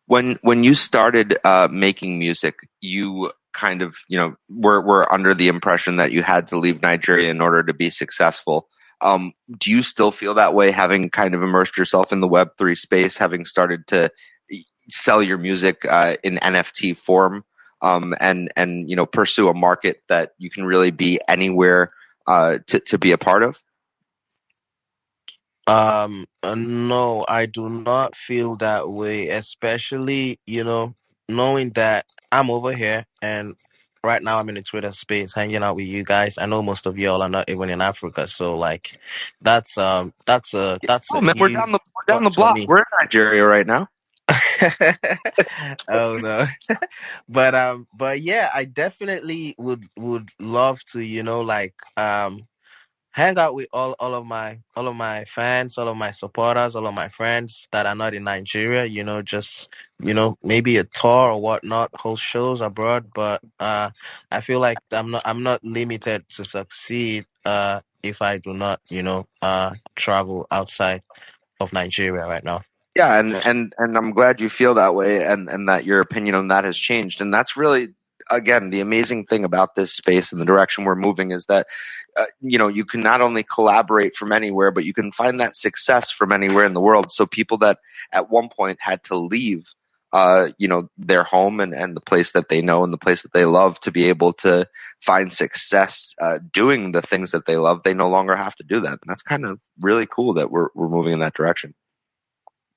when you started making music, you kind of were under the impression that you had to leave Nigeria in order to be successful. Do you still feel that way, having kind of immersed yourself in the Web3 space, having started to sell your music in NFT form, and pursue a market that you can really be anywhere to be a part of? No, I do not feel that way, especially, knowing that I'm over here and right now I'm in the Twitter space hanging out with you guys. I know most of y'all are not even in Africa, so like that's Oh a man, huge we're down the plus for block. me. We're in Nigeria right now. Oh no. But yeah, I definitely would love to, hang out with all of my fans, all of my supporters, all of my friends that are not in Nigeria, just maybe a tour or whatnot, host shows abroad. But I feel like I'm not limited to succeed if I do not, travel outside of Nigeria right now. Yeah, and I'm glad you feel that way, and that your opinion on that has changed. And that's really, again, the amazing thing about this space and the direction we're moving is that you can not only collaborate from anywhere, but you can find that success from anywhere in the world. So people that at one point had to leave their home and the place that they know and the place that they love to be able to find success doing the things that they love, they no longer have to do that. And that's kind of really cool that we're moving in that direction.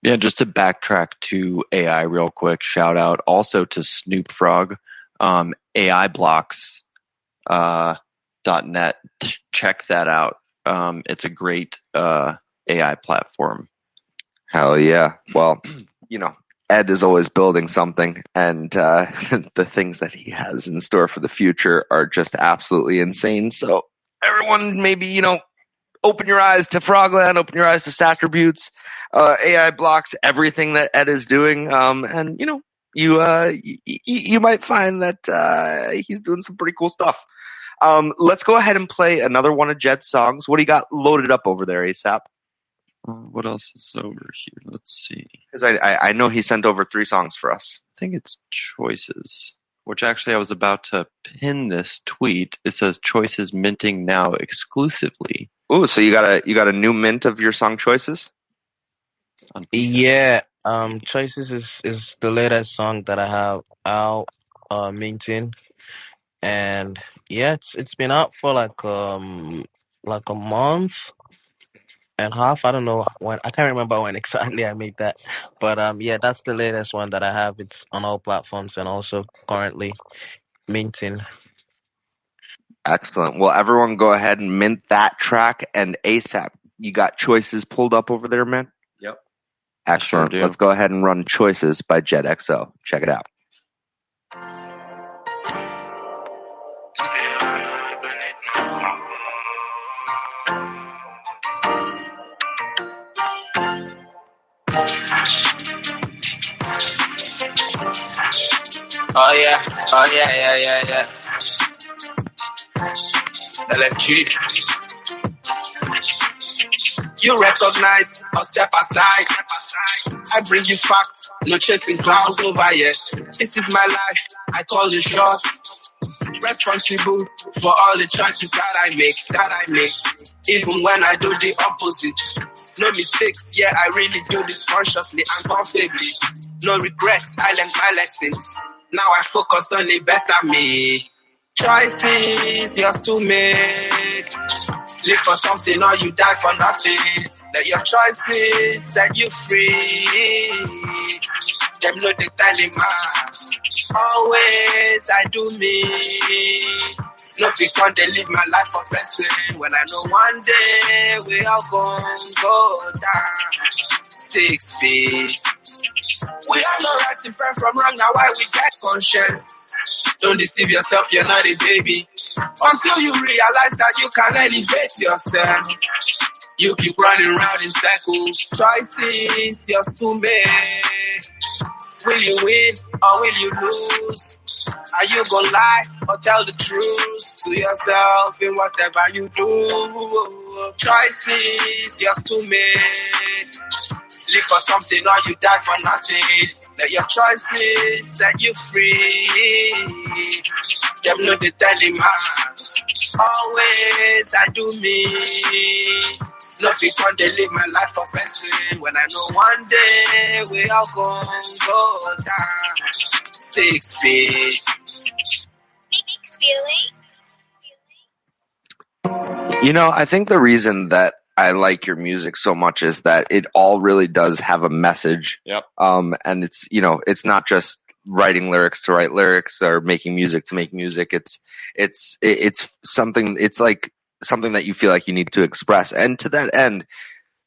Yeah, just to backtrack to AI real quick, shout out also to Snoop Frog, AI blocks .net. Check that out. It's a great AI platform. Hell yeah. Well, Ed is always building something, and the things that he has in store for the future are just absolutely insane. So everyone, maybe, open your eyes to Frogland, open your eyes to Sattributes, AI blocks, everything that Ed is doing. And, you might find that he's doing some pretty cool stuff. Let's go ahead and play another one of Jed's songs. What do you got loaded up over there, ASAP? What else is over here? Let's see. Because I know he sent over 3 songs for us. I think it's Choices, which actually I was about to pin this tweet. It says Choices minting now exclusively. Ooh, so you got a new mint of your song choices? On PC. Yeah, Choices is the latest song that I have out, minting, and yeah, it's been out for like a month and a half. I don't know when. I can't remember when exactly I made that, but yeah, that's the latest one that I have. It's on all platforms and also currently minting. Excellent. Well, everyone go ahead and mint that track and ASAP. You got Choices pulled up over there, man? Yep. Excellent. Sure do. Let's go ahead and run Choices by JED XO. Check it out. Oh yeah, yeah. LFG. You recognize or step aside. I bring you facts, no chasing clouds over here. This is my life, I call the shots. Responsible for all the choices that I make. Even when I do the opposite. No mistakes, yeah, I really do this consciously and comfortably. No regrets, I learned my lessons. Now I focus on a better me. Choices, yours to make. Live for something or you die for nothing. Let your choices set you free. Them know they telling man. Always I do me. No fi can't they live my life for blessing. When I know one day we all gon' go down 6 feet. We are not right in front from wrong, now why we get conscience. Don't deceive yourself, you're not a baby. Until you realize that you can elevate yourself. You keep running around in circles. Choices, yours to make. Will you win or will you lose? Are you gonna lie or tell the truth to yourself in whatever you do? Choices, yours to make. Live for something or you die for nothing. Let your choices set you free. Them know they telling man. Always I do me. Nothing can they live my life for person. When I know one day we all gonna go down 6 feet. Mixed feeling. You know, I think the reason that I like your music so much is that it all really does have a message. Yep. And it's, you know, it's not just writing lyrics to write lyrics or making music to make music. It's something, it's like something that you feel like you need to express. And to that end,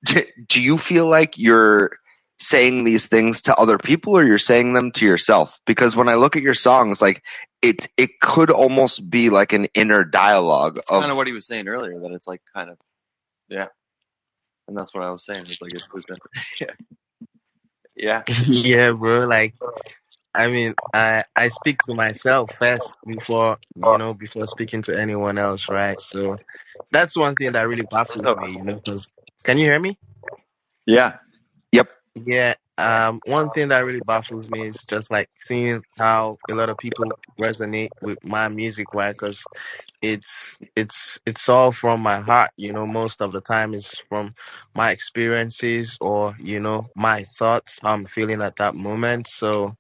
do you feel like you're saying these things to other people or you're saying them to yourself? Because when I look at your songs, like it could almost be like an inner dialogue. It's kind of what he was saying earlier, that it's like kind of, yeah. And that's what I was saying. It's like it was yeah. Yeah. Yeah, bro. Like, I mean, I speak to myself first before before speaking to anyone else, right? So that's one thing that really baffles me, because can you hear me? Yeah. Yep. Yeah. One thing that really baffles me is just like seeing how a lot of people resonate with my music, right? Because it's all from my heart, most of the time it's from my experiences or my thoughts, how I'm feeling at that moment. So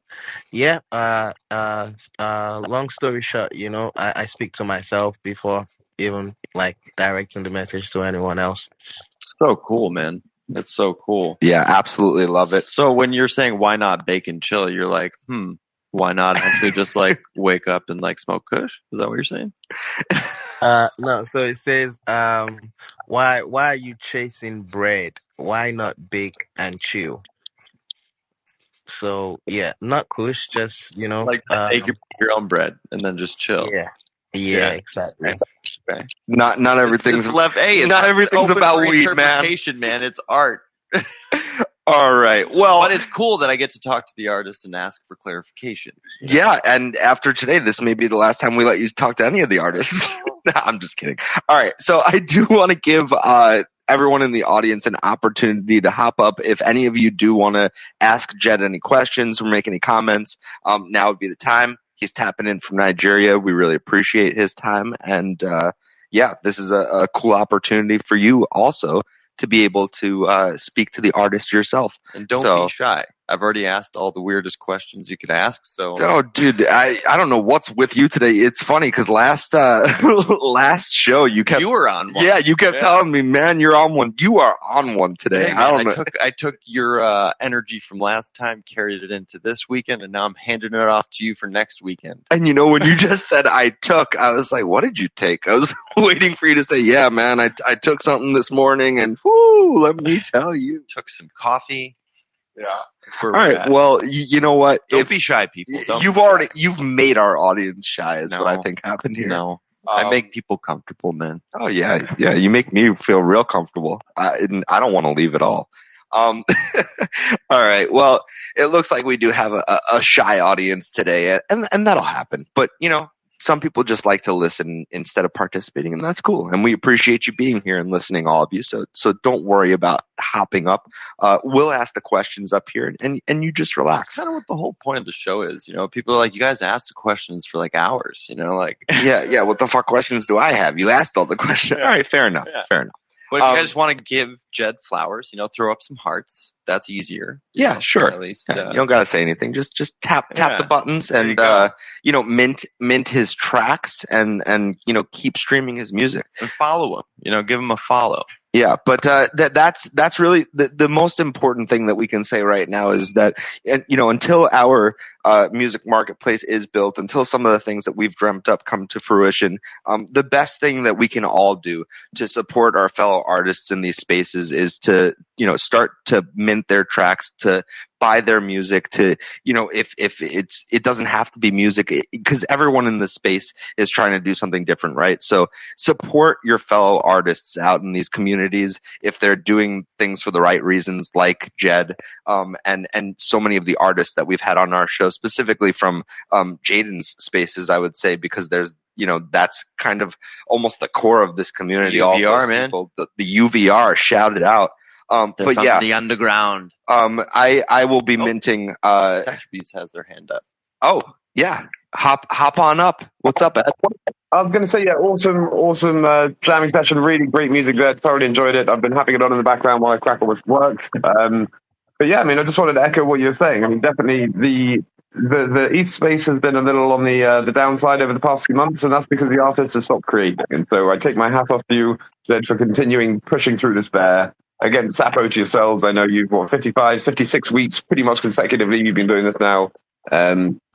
yeah, long story short, I speak to myself before even like directing the message to anyone else. So cool, man. It's so cool. Yeah, absolutely love it. So when you're saying why not bake and chill, you're like, why not actually just like wake up and like smoke kush? Is that what you're saying? No, so it says, why are you chasing bread? Why not bake and chill? So yeah, not kush, just like make your own bread and then just chill. Yeah, exactly. Okay. Not everything's it's left. Hey, not everything's about weed, man. Man, it's art. All right. Well, but it's cool that I get to talk to the artist and ask for clarification. Yeah, and after today, this may be the last time we let you talk to any of the artists. Nah, I'm just kidding. All right, so I do want to give everyone in the audience an opportunity to hop up. If any of you do want to ask Jed any questions or make any comments, now would be the time. He's tapping in from Nigeria. We really appreciate his time, and yeah, this is a cool opportunity for you also to be able to speak to the artist yourself. And don't be shy. I've already asked all the weirdest questions you could ask. So, Oh, dude, I don't know what's with you today. It's funny because last last show you kept you were on one. you kept telling me, man, you're on one. You are on one today. Hey, man, I don't know. I took your energy from last time, carried it into this weekend, and now I'm handing it off to you for next weekend. And you know, when you just said I was like, what did you take? I was waiting for you to say, yeah, man, I took something this morning, and whoo, let me tell you. Took some coffee. Yeah. That's where All we're right. at. Well, you know what? Don't be shy, people. You've made our audience shy is No. what I think happened here. No. I make people comfortable, man. Oh yeah. You make me feel real comfortable. I don't want to leave at all. All right. Well, it looks like we do have a shy audience today, and that'll happen. But you know, some people just like to listen instead of participating, and that's cool. And we appreciate you being here and listening, all of you. So don't worry about hopping up. We'll ask the questions up here, and you just relax. That's kind of what the whole point of the show is. You know, people are like, you guys ask the questions for like hours. You know, like yeah. What the fuck questions do I have? You asked all the questions. All right, fair enough. Yeah. Fair enough. But if you guys want to give Jed flowers, you know, throw up some hearts. That's easier. Yeah, know, sure. At least you don't gotta say anything. Just tap the buttons and you know, mint his tracks and you know, keep streaming his music and follow him. You know, give him a follow. Yeah, but that's really the most important thing that we can say right now is that, you know, until our music marketplace is built, until some of the things that we've dreamt up come to fruition, the best thing that we can all do to support our fellow artists in these spaces is to, you know, start to mint their tracks, to buy their music, to, you know, if it doesn't have to be music, because everyone in this space is trying to do something different, right? So support your fellow artists out in these communities if they're doing things for the right reasons, like Jed, and so many of the artists that we've had on our show, specifically from Jaden's spaces, I would say, because there's, you know, that's kind of almost the core of this community. UVR, all those man. people, the UVR, shout it out. But yeah, the underground. I will be minting. Attributes has their hand up. Oh yeah, hop on up. What's up, Ed? I was going to say, yeah, awesome jamming session. Really great music there. Thoroughly enjoyed it. I've been having it on in the background while I crack on with work. But yeah, I mean, I just wanted to echo what you were saying. I mean, definitely the East space has been a little on the downside over the past few months, and that's because the artists have stopped creating. And so I take my hat off to you, Jed, for continuing pushing through this bear. Again, Sapo to yourselves. I know you've 55, 56 weeks pretty much consecutively. You've been doing this now.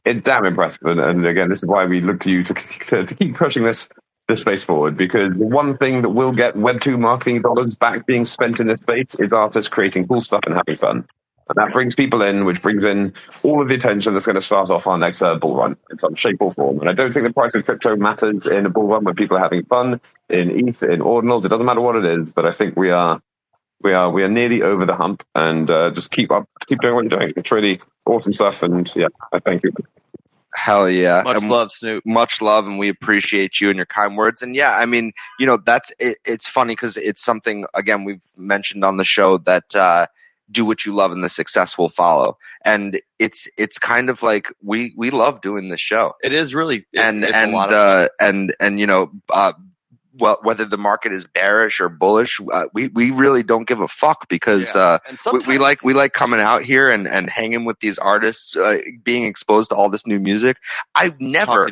It's damn impressive. And again, this is why we look to you to keep pushing this space forward, because the one thing that will get Web2 marketing dollars back being spent in this space is artists creating cool stuff and having fun. And that brings people in, which brings in all of the attention that's going to start off our next bull run in some shape or form. And I don't think the price of crypto matters in a bull run when people are having fun, in ETH, in ordinals. It doesn't matter what it is, but I think we are nearly over the hump, and just keep doing what you're doing. It's really awesome stuff, and yeah, I thank you. Hell yeah. Much love, Snoop. Much love, and we appreciate you and your kind words. And yeah, I mean, you know, that's it. It's funny because it's something, again, we've mentioned on the show that do what you love and the success will follow. And it's kind of like we love doing this show. It is really, and a lot of and you know, well, whether the market is bearish or bullish, we really don't give a fuck, because we like coming out here and hanging with these artists, being exposed to all this new music. I never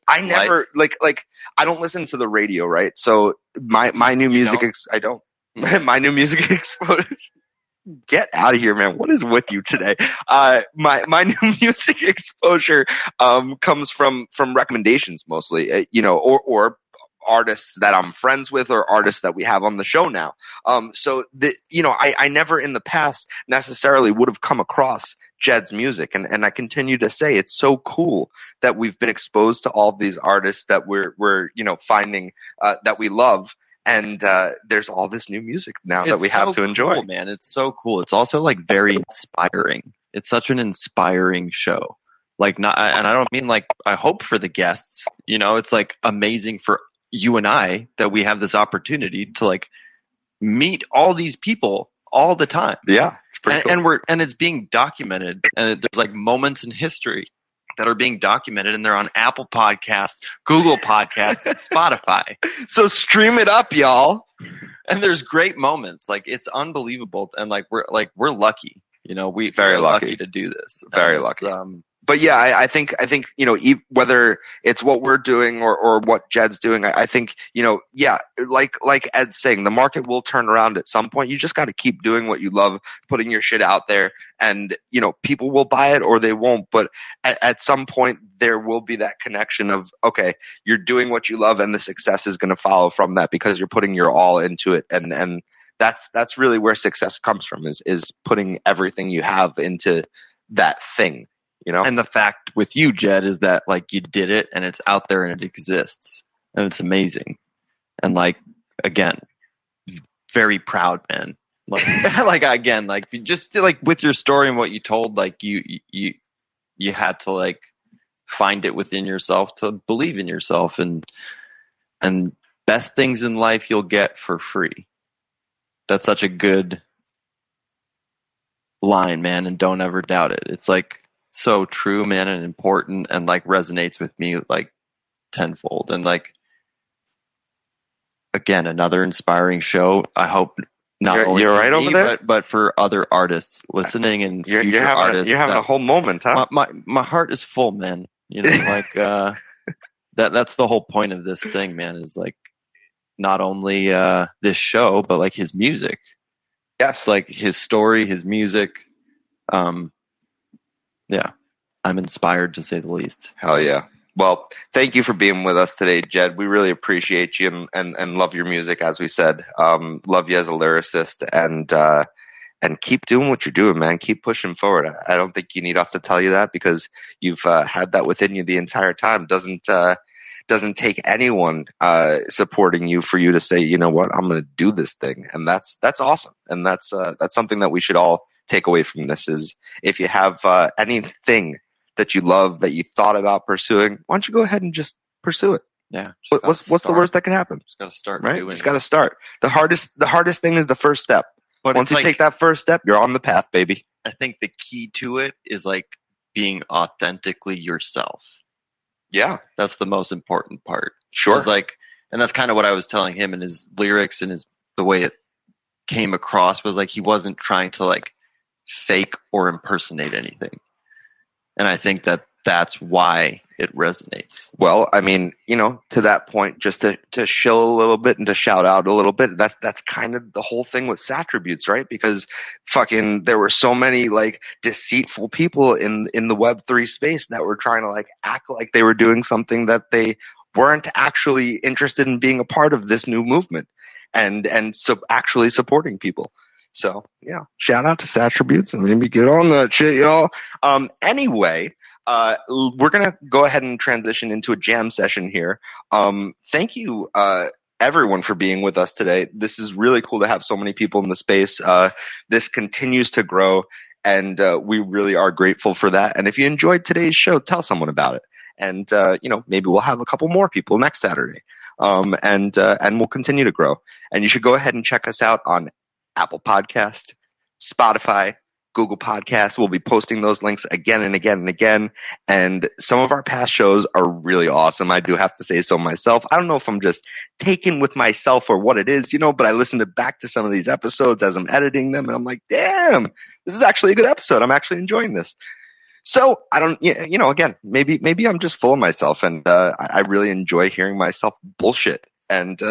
I don't listen to the radio, right? So my new music I don't. My new music exposure. Get out of here, man. What is with you today? My new music exposure comes from recommendations mostly, you know, or artists that I'm friends with or artists that we have on the show now. So you know, I never in the past necessarily would have come across Jed's music, and I continue to say it's so cool that we've been exposed to all these artists that we're you know, finding that we love. And there's all this new music now that we have to enjoy. Cool, man. It's so cool. It's also like very inspiring. It's such an inspiring show. Like, not, and I don't mean like I hope for the guests. You know, it's like amazing for you and I that we have this opportunity to like meet all these people all the time. Yeah, it's pretty cool. And it's being documented, and there's like moments in history that are being documented, and they're on Apple Podcasts, Google Podcasts, and Spotify. So stream it up, y'all. And there's great moments. Like, it's unbelievable. And like we're lucky. You know, we Very are lucky. lucky to do this. Very And it's, lucky. But yeah, I think you know, whether it's what we're doing or what Jed's doing, I think, you know, yeah, like Ed's saying, the market will turn around at some point. You just got to keep doing what you love, putting your shit out there, and you know, people will buy it or they won't. But at some point, there will be that connection of, okay, you're doing what you love, and the success is going to follow from that because you're putting your all into it, and that's really where success comes from, is putting everything you have into that thing. You know? and the fact with you, Jed, is that like you did it and it's out there and it exists and it's amazing. And like, again, very proud, man. Like, like again, like just like with your story and what you told, like you had to like find it within yourself to believe in yourself, and best things in life you'll get for free. That's such a good line, man, and don't ever doubt it. It's like so true, man, and important, and like resonates with me like tenfold. And like, again, another inspiring show. I hope not only you're for right me, over there, but for other artists listening and you're future having artists. you're having a whole moment, huh? My heart is full, man. You know, like that's the whole point of this thing, man. Is like not only this show, but like his music. Yes, like his story, his music. Yeah, I'm inspired to say the least. Hell yeah. Well, thank you for being with us today, Jed. We really appreciate you and love your music, as we said. Love you as a lyricist, and keep doing what you're doing, man. Keep pushing forward. I don't think you need us to tell you that, because you've had that within you the entire time. Doesn't take anyone supporting you for you to say, you know what, I'm going to do this thing, and that's awesome, and that's something that we should all take away from this. Is if you have anything that you love that you thought about pursuing, why don't you go ahead and just pursue it? Yeah. What's the worst that can happen? Just got to start right? doing Just it. got to start. The hardest thing is the first step. But once you like, take that first step, you're on the path, baby. I think the key to it is like being authentically yourself. Yeah, that's the most important part. Sure. It's like, and that's kind of what I was telling him in his lyrics and the way it came across was like he wasn't trying to like fake or impersonate anything. And I think that's why it resonates. Well, I mean, you know, to that point, just to shill a little bit and to shout out a little bit, that's kind of the whole thing with Satributes, right? Because fucking there were so many like deceitful people in the Web3 space that were trying to like act like they were doing something that they weren't actually interested in being a part of this new movement and so actually supporting people. So yeah, shout out to Satributes and maybe get on that shit, y'all. Anyway, we're gonna go ahead and transition into a jam session here. Thank you, everyone, for being with us today. This is really cool to have so many people in the space. This continues to grow, and we really are grateful for that. And if you enjoyed today's show, tell someone about it. And you know, maybe we'll have a couple more people next Saturday. And we'll continue to grow. And you should go ahead and check us out on Apple Podcast, Spotify, Google Podcasts. We'll be posting those links again and again and again. And some of our past shows are really awesome. I do have to say so myself. I don't know if I'm just taken with myself or what it is, you know, but I listened back to some of these episodes as I'm editing them, and I'm like, damn, this is actually a good episode. I'm actually enjoying this. So I don't, you know, again, maybe I'm just full of myself, and I really enjoy hearing myself bullshit. And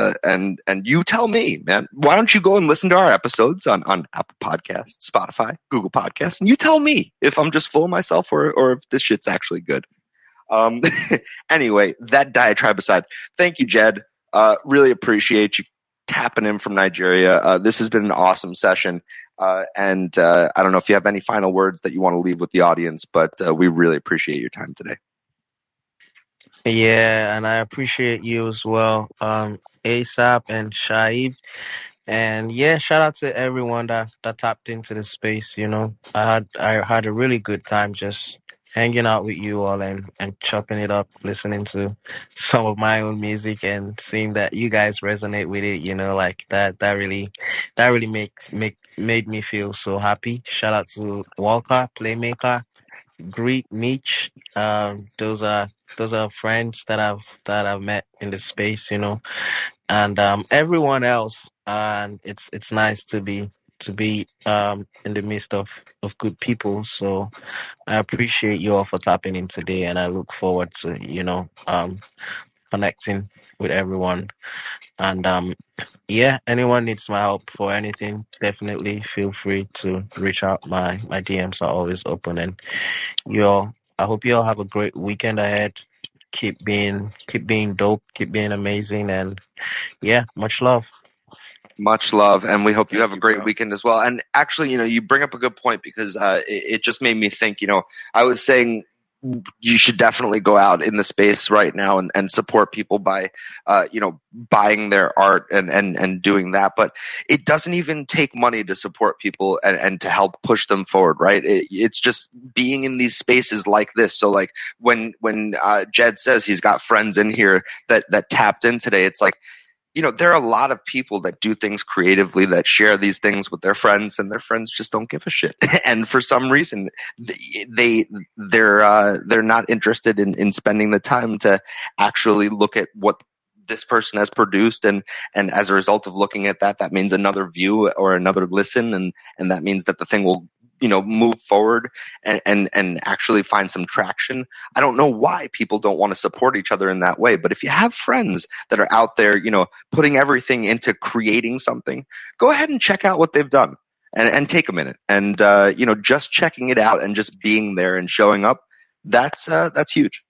you tell me, man, why don't you go and listen to our episodes on Apple Podcasts, Spotify, Google Podcasts, and you tell me if I'm just full of myself or if this shit's actually good. Anyway, that diatribe aside, thank you, Jed. Really appreciate you tapping in from Nigeria. This has been an awesome session. And I don't know if you have any final words that you want to leave with the audience, but we really appreciate your time today. Yeah, and I appreciate you as well, ASAP and Shaib. And yeah, shout out to everyone that tapped into the space. You know, I had a really good time just hanging out with you all and chopping it up, listening to some of my own music and seeing that you guys resonate with it. You know, like that really made me feel so happy. Shout out to Walker, Playmaker, Greet, Meech. Those are friends that I've met in the space. You know, and everyone else. And it's nice to be to be in the midst of good people. So I appreciate you all for tapping in today, and I look forward to connecting with everyone. And yeah, anyone needs my help for anything, definitely feel free to reach out. My DMs are always open, and you all, I hope you all have a great weekend ahead. Keep being dope, keep being amazing, and yeah, much love. Much love, and we hope you Thank have a you, great bro. weekend as well. And actually, you bring up a good point because it just made me think. I was saying you should definitely go out in the space right now and support people by, buying their art and doing that. But it doesn't even take money to support people and to help push them forward, right? It's just being in these spaces like this. So like when Jed says he's got friends in here that tapped in today, it's like, there are a lot of people that do things creatively that share these things with their friends, and their friends just don't give a shit. And for some reason, they're not interested in spending the time to actually look at what this person has produced, and as a result of looking at that means another view or another listen, and that means that the thing will move forward and actually find some traction. I don't know why people don't want to support each other in that way, but if you have friends that are out there, putting everything into creating something, go ahead and check out what they've done and take a minute. And, just checking it out and just being there and showing up, that's huge.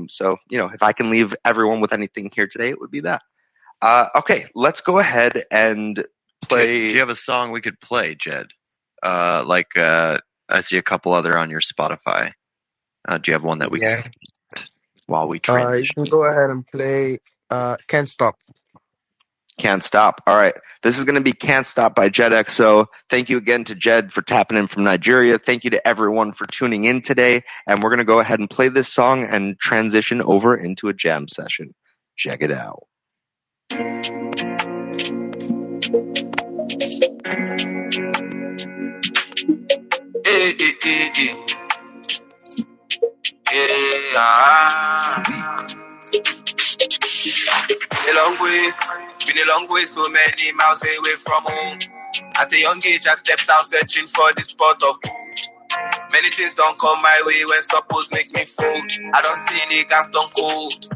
So, if I can leave everyone with anything here today, it would be that. Okay, let's go ahead and play. Do you have a song we could play, Jed? I see a couple other on your Spotify. Do you have one that we Yeah. can while we You transition? can go ahead and play Can't Stop. Can't Stop. All right. This is going to be Can't Stop by JED XO. Thank you again to Jed for tapping in from Nigeria. Thank you to everyone for tuning in today. And we're going to go ahead and play this song and transition over into a jam session. Check it out. Hey, hey, hey, hey. Yeah. A long way, been a long way, so many miles away from home. At a young age, I stepped out searching for the spot of gold. Many things don't come my way when suppose make me fold. I don't see any gas stone cold.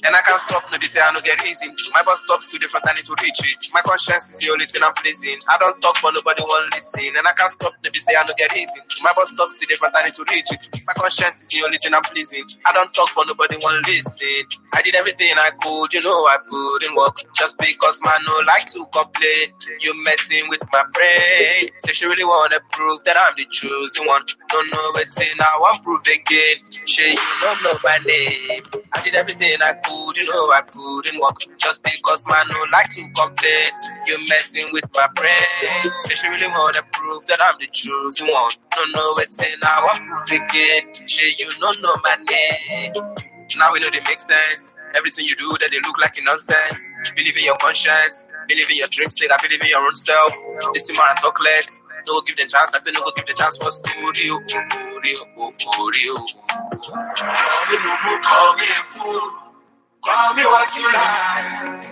And I can't stop, no, they say I no get reason. My bus stops to the front, I need to reach it. My conscience is the only thing I'm pleasing. I don't talk, but nobody won't listen. And I can't stop, no, they say I no get reason. My bus stops to the front, I need to reach it. My conscience is the only thing I'm pleasing. I don't talk, but nobody won't listen. I did everything I could, I put in work. Just because man no like to complain. You messing with my brain. Say she really wanna prove that I'm the chosen one. Don't know it till now, I'm proof again. She, you don't know my name. I did everything I could, I put in work. Just because man no like to complain. You messing with my brain. Say she really wanna prove that I'm the chosen one. Don't know it till now, I'm proof again. She, you don't know my name. Now we know they make sense. Everything you do that they look like a nonsense. Believe in your conscience. Believe in your dreams, nigga. Believe in your own self. This time I talk less. No go give the chance. I say no go give the chance for studio. Call me a fool. Call me what you like.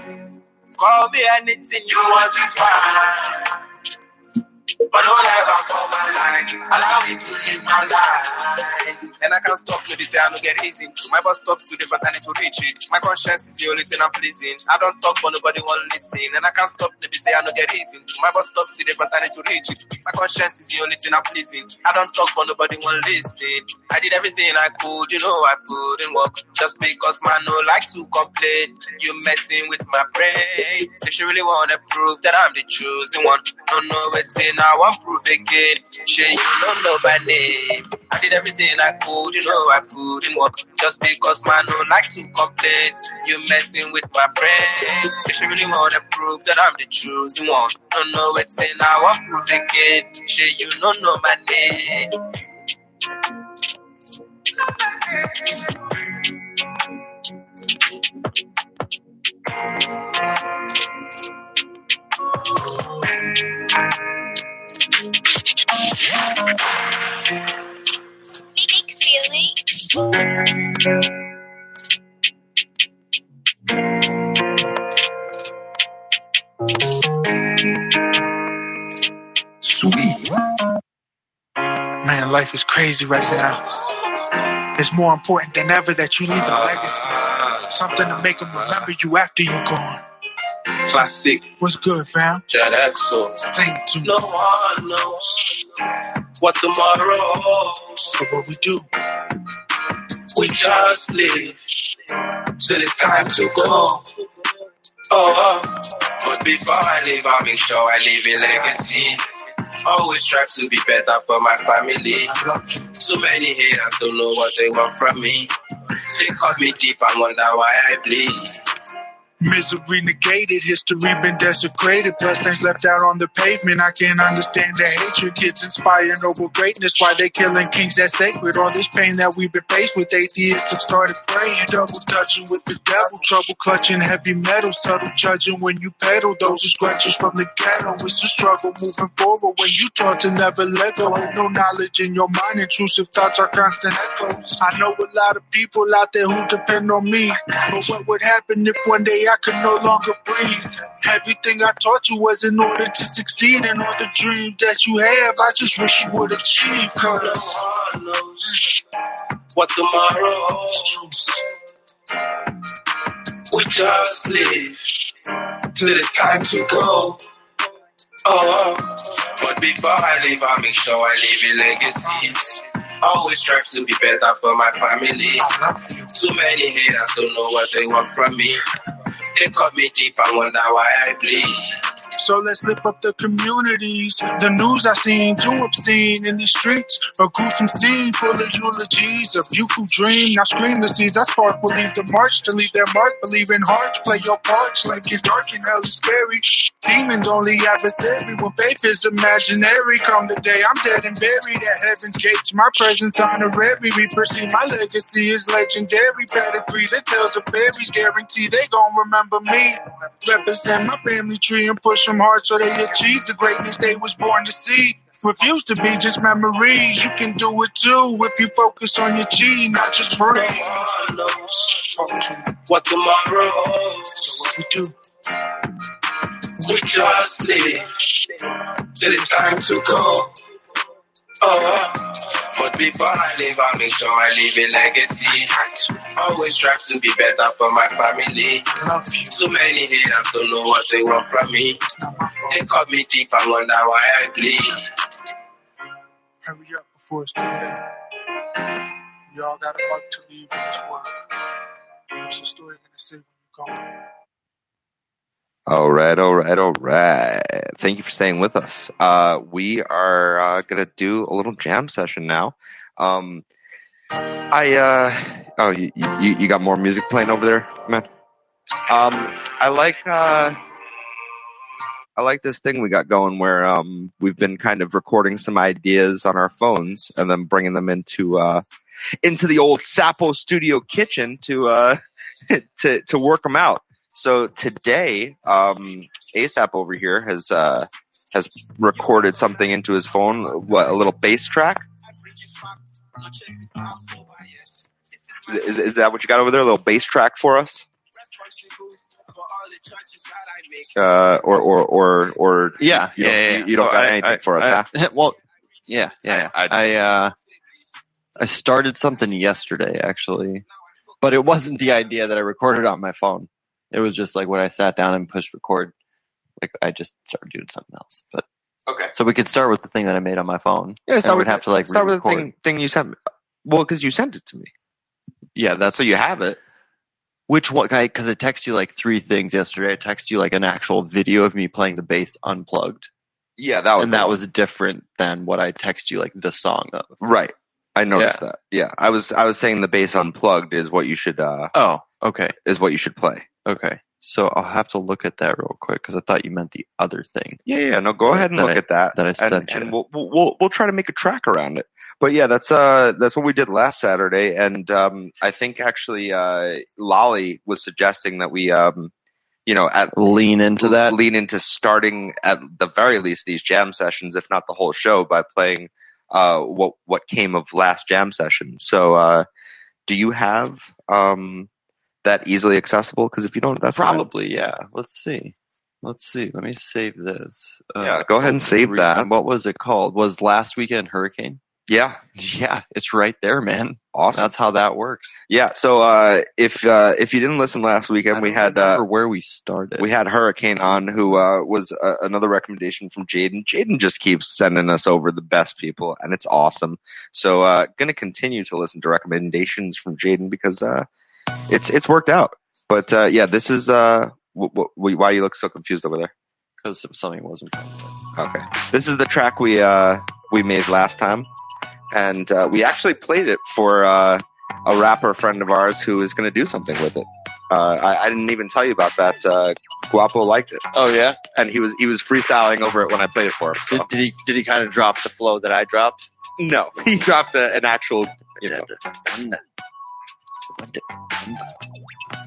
Call me anything you want is fine. But don't ever call my line. Allow me to live my life. And I can't stop, no, they say I don't get easy. My bus stops to the front, I need to reach it. My conscience is the only thing I'm pleasing. I don't talk, but nobody won't listen. And I can't stop, no, they say I don't get easy. My bus stops to the front, I need to reach it. My conscience is the only thing I'm pleasing. I don't talk, but nobody won't listen. I did everything I could, I put in work. Just because man no like to complain. You messing with my brain. Say she really wanna prove that I'm the chosen one. Don't know it till now, I'm proof again. She, you don't know my name. I did everything I could, I put in work. Just because man no like to complain. You messing with my brain. Say she really wanna prove that I'm the chosen one. Don't know it till now, I'm proof again. She, you don't know my name. Mixed feelings. life is crazy right now. It's more important than ever that you leave a legacy. Something to make them remember you after you're gone. Classic. What's good, fam? JED XO. Sing to me. No one knows what tomorrow holds. So what we do? We just live till it's time to go. Oh, but before I leave, I'll make sure I leave a legacy. Always strive to be better for my family. I love you. Too many haters don't know what they want from me. They cut me deep and wonder why I bleed. Misery negated, history been desecrated, bloodstains left out on the pavement. I can't understand the hatred. Kids inspire noble greatness. Why they killing kings that's sacred? All this pain that we've been faced with, atheists have started praying. Double dutching with the devil, trouble clutching heavy metal, subtle judging when you pedal. Those are scratches from the ghetto. It's a struggle moving forward when you taught to never let go. No knowledge in your mind, intrusive thoughts are constant echoes. I know a lot of people out there who depend on me, but what would happen if one day I could no longer breathe? Everything I taught you was in order to succeed, and all the dreams that you have, I just wish you would achieve. Cause no one knows what tomorrow holds. We just live till it's time to go. Oh, but before I leave, I'll make sure I leave a legacy. Always strive to be better for my family. Too many haters don't know what they want from me. They cut me deep and wonder why I bleed. so let's lift up the communities. The news I've seen too obscene in these streets. A gruesome scene full of eulogies, a youthful dream. Now scream the seeds that spark will leave the march to leave their mark. Believe in hearts, play your parts like it's dark and hell is scary. Demons only adversary when faith is imaginary. Come the day I'm dead and buried at heaven's gates. My presence honorary. We perceive my legacy is legendary. Pedigree, the tales of fairies guarantee they gon' remember me. Represent my family tree and push them hard so they achieve the greatness they was born to see. Refuse to be just memories. You can do it too if you focus on your chi, not just breathe. No one knows what tomorrow holds. So what we do? We just live till it's time to go. Oh, but before I leave, I'll make sure I leave a legacy. Always strive to be better for my family. Love you. Too many haters don't know what they want from me. It's not my fault. They cut me deep and wonder why I bleed. Hurry up before it's too late. We all got a buck to leave in this world. What's the story gonna say when you're gone? All right. Thank you for staying with us. We are gonna do a little jam session now. You got more music playing over there, man. I like this thing we got going where we've been kind of recording some ideas on our phones and then bringing them into the old Sapo studio kitchen to work them out. So today, ASAP over here has recorded something into his phone. What, a little bass track? Is that what you got over there? A little bass track for us? Or Yeah. You don't got anything for us, huh? Well, yeah. I started something yesterday actually, but it wasn't the idea that I recorded on my phone. It was just like when I sat down and pushed record, like I just started doing something else. But Okay. so we could start with the thing that I made on my phone. Yeah, and we'd have to like start with re-record. the thing you sent me. Well, because you sent it to me, Yeah, that's so you have it. which one guy? Because I texted you like 3 things yesterday. I texted you like an actual video of me playing the bass unplugged, Yeah, that was and that was different than what I texted you like the song of. right. I noticed that. Yeah, I was saying the bass unplugged is what you should Oh, okay. play. Okay, so I'll have to look at that real quick because I thought you meant the other thing. Yeah. No, go ahead and That look I- at that. that I sent and you. we'll try to make a track around it. But yeah, that's what we did last Saturday, and I think actually Lolly was suggesting that we Lean into that. lean into starting at the very least these jam sessions, if not the whole show, by playing what came of last jam session. So do you have that easily accessible? Because if you don't, that's fine. Probably, yeah. Let's see. Let me save this. Yeah, go ahead and save that. What was it called? Was Last Weekend Hurricane? Yeah. Yeah, it's right there, man. Awesome. That's how that works. Yeah. So if you didn't listen last weekend, we had where we started. We had Hurricane on, who was another recommendation from Jaden. Jaden just keeps sending us over the best people, and it's awesome. So going to continue to listen to recommendations from Jaden because it's worked out. But yeah, this is why you look so confused over there. Because something wasn't. Okay. This is the track we made last time, and we actually played it for a rapper friend of ours who is going to do something with it. I didn't even tell you about that. Guapo liked it. Oh yeah, and he was freestyling over it when I played it for him. So. Did he kind of drop the flow that I dropped? No, he dropped an actual.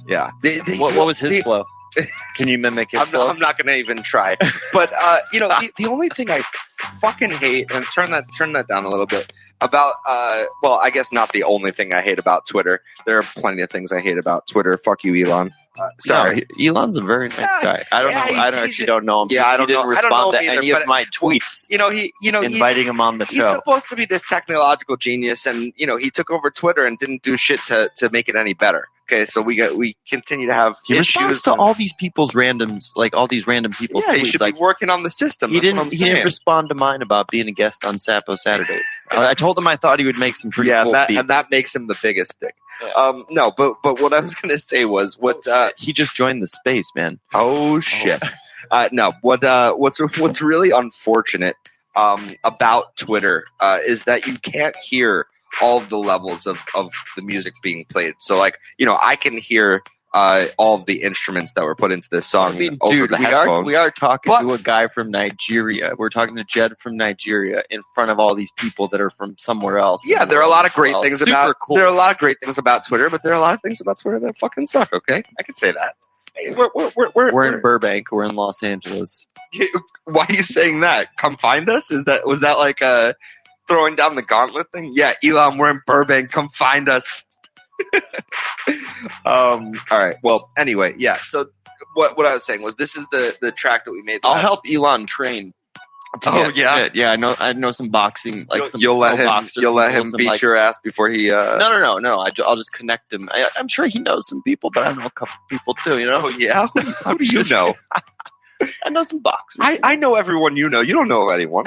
Yeah. What was his flow? Can you mimic his flow? I'm not going to even try. But the only thing I fucking hate, and turn that down a little bit, about well, I guess not the only thing I hate about Twitter. There are plenty of things I hate about Twitter. Fuck you, Elon. Sorry, no, Elon's a very nice guy. I don't know. I actually don't know him. Yeah, I don't didn't know. respond to either, any of my tweets. Inviting him on the show. He's supposed to be this technological genius, and he took over Twitter and didn't do shit to make it any better. Okay, so we continue to have he issues. Responds to all these people's randoms, like all these random people's tweets. He should be working on the system. He didn't respond to mine about being a guest on Sapo Saturdays. I told him I thought he would make some pretty cool beats. And that makes him the biggest dick. Yeah. No, but what I was gonna say was he just joined the space, man. Oh shit. No, what's really unfortunate about Twitter is that you can't hear all of the levels of the music being played. So I can hear all of the instruments that were put into this song over the headphones. We are talking to a guy from Nigeria. We're talking to Jed from Nigeria in front of all these people that are from somewhere else. Yeah, there are a lot of great things about cool. There are a lot of great things about Twitter, but there are a lot of things about Twitter that fucking suck, okay? I can say that. Hey, we're in Burbank. We're in Los Angeles. Why are you saying that? Come find us? Was that like a throwing down the gauntlet thing? Yeah, Elon, we're in Burbank. Come find us. All right. Well, anyway, yeah. So what I was saying was this is the track that we made. I'll help Elon train. Yeah. I know some boxing. You'll let him beat your ass before he. No. I'll just connect him. I'm sure he knows some people, but I know a couple people too. Oh yeah. How do you know? I know some boxers. I know everyone you know. You don't know anyone.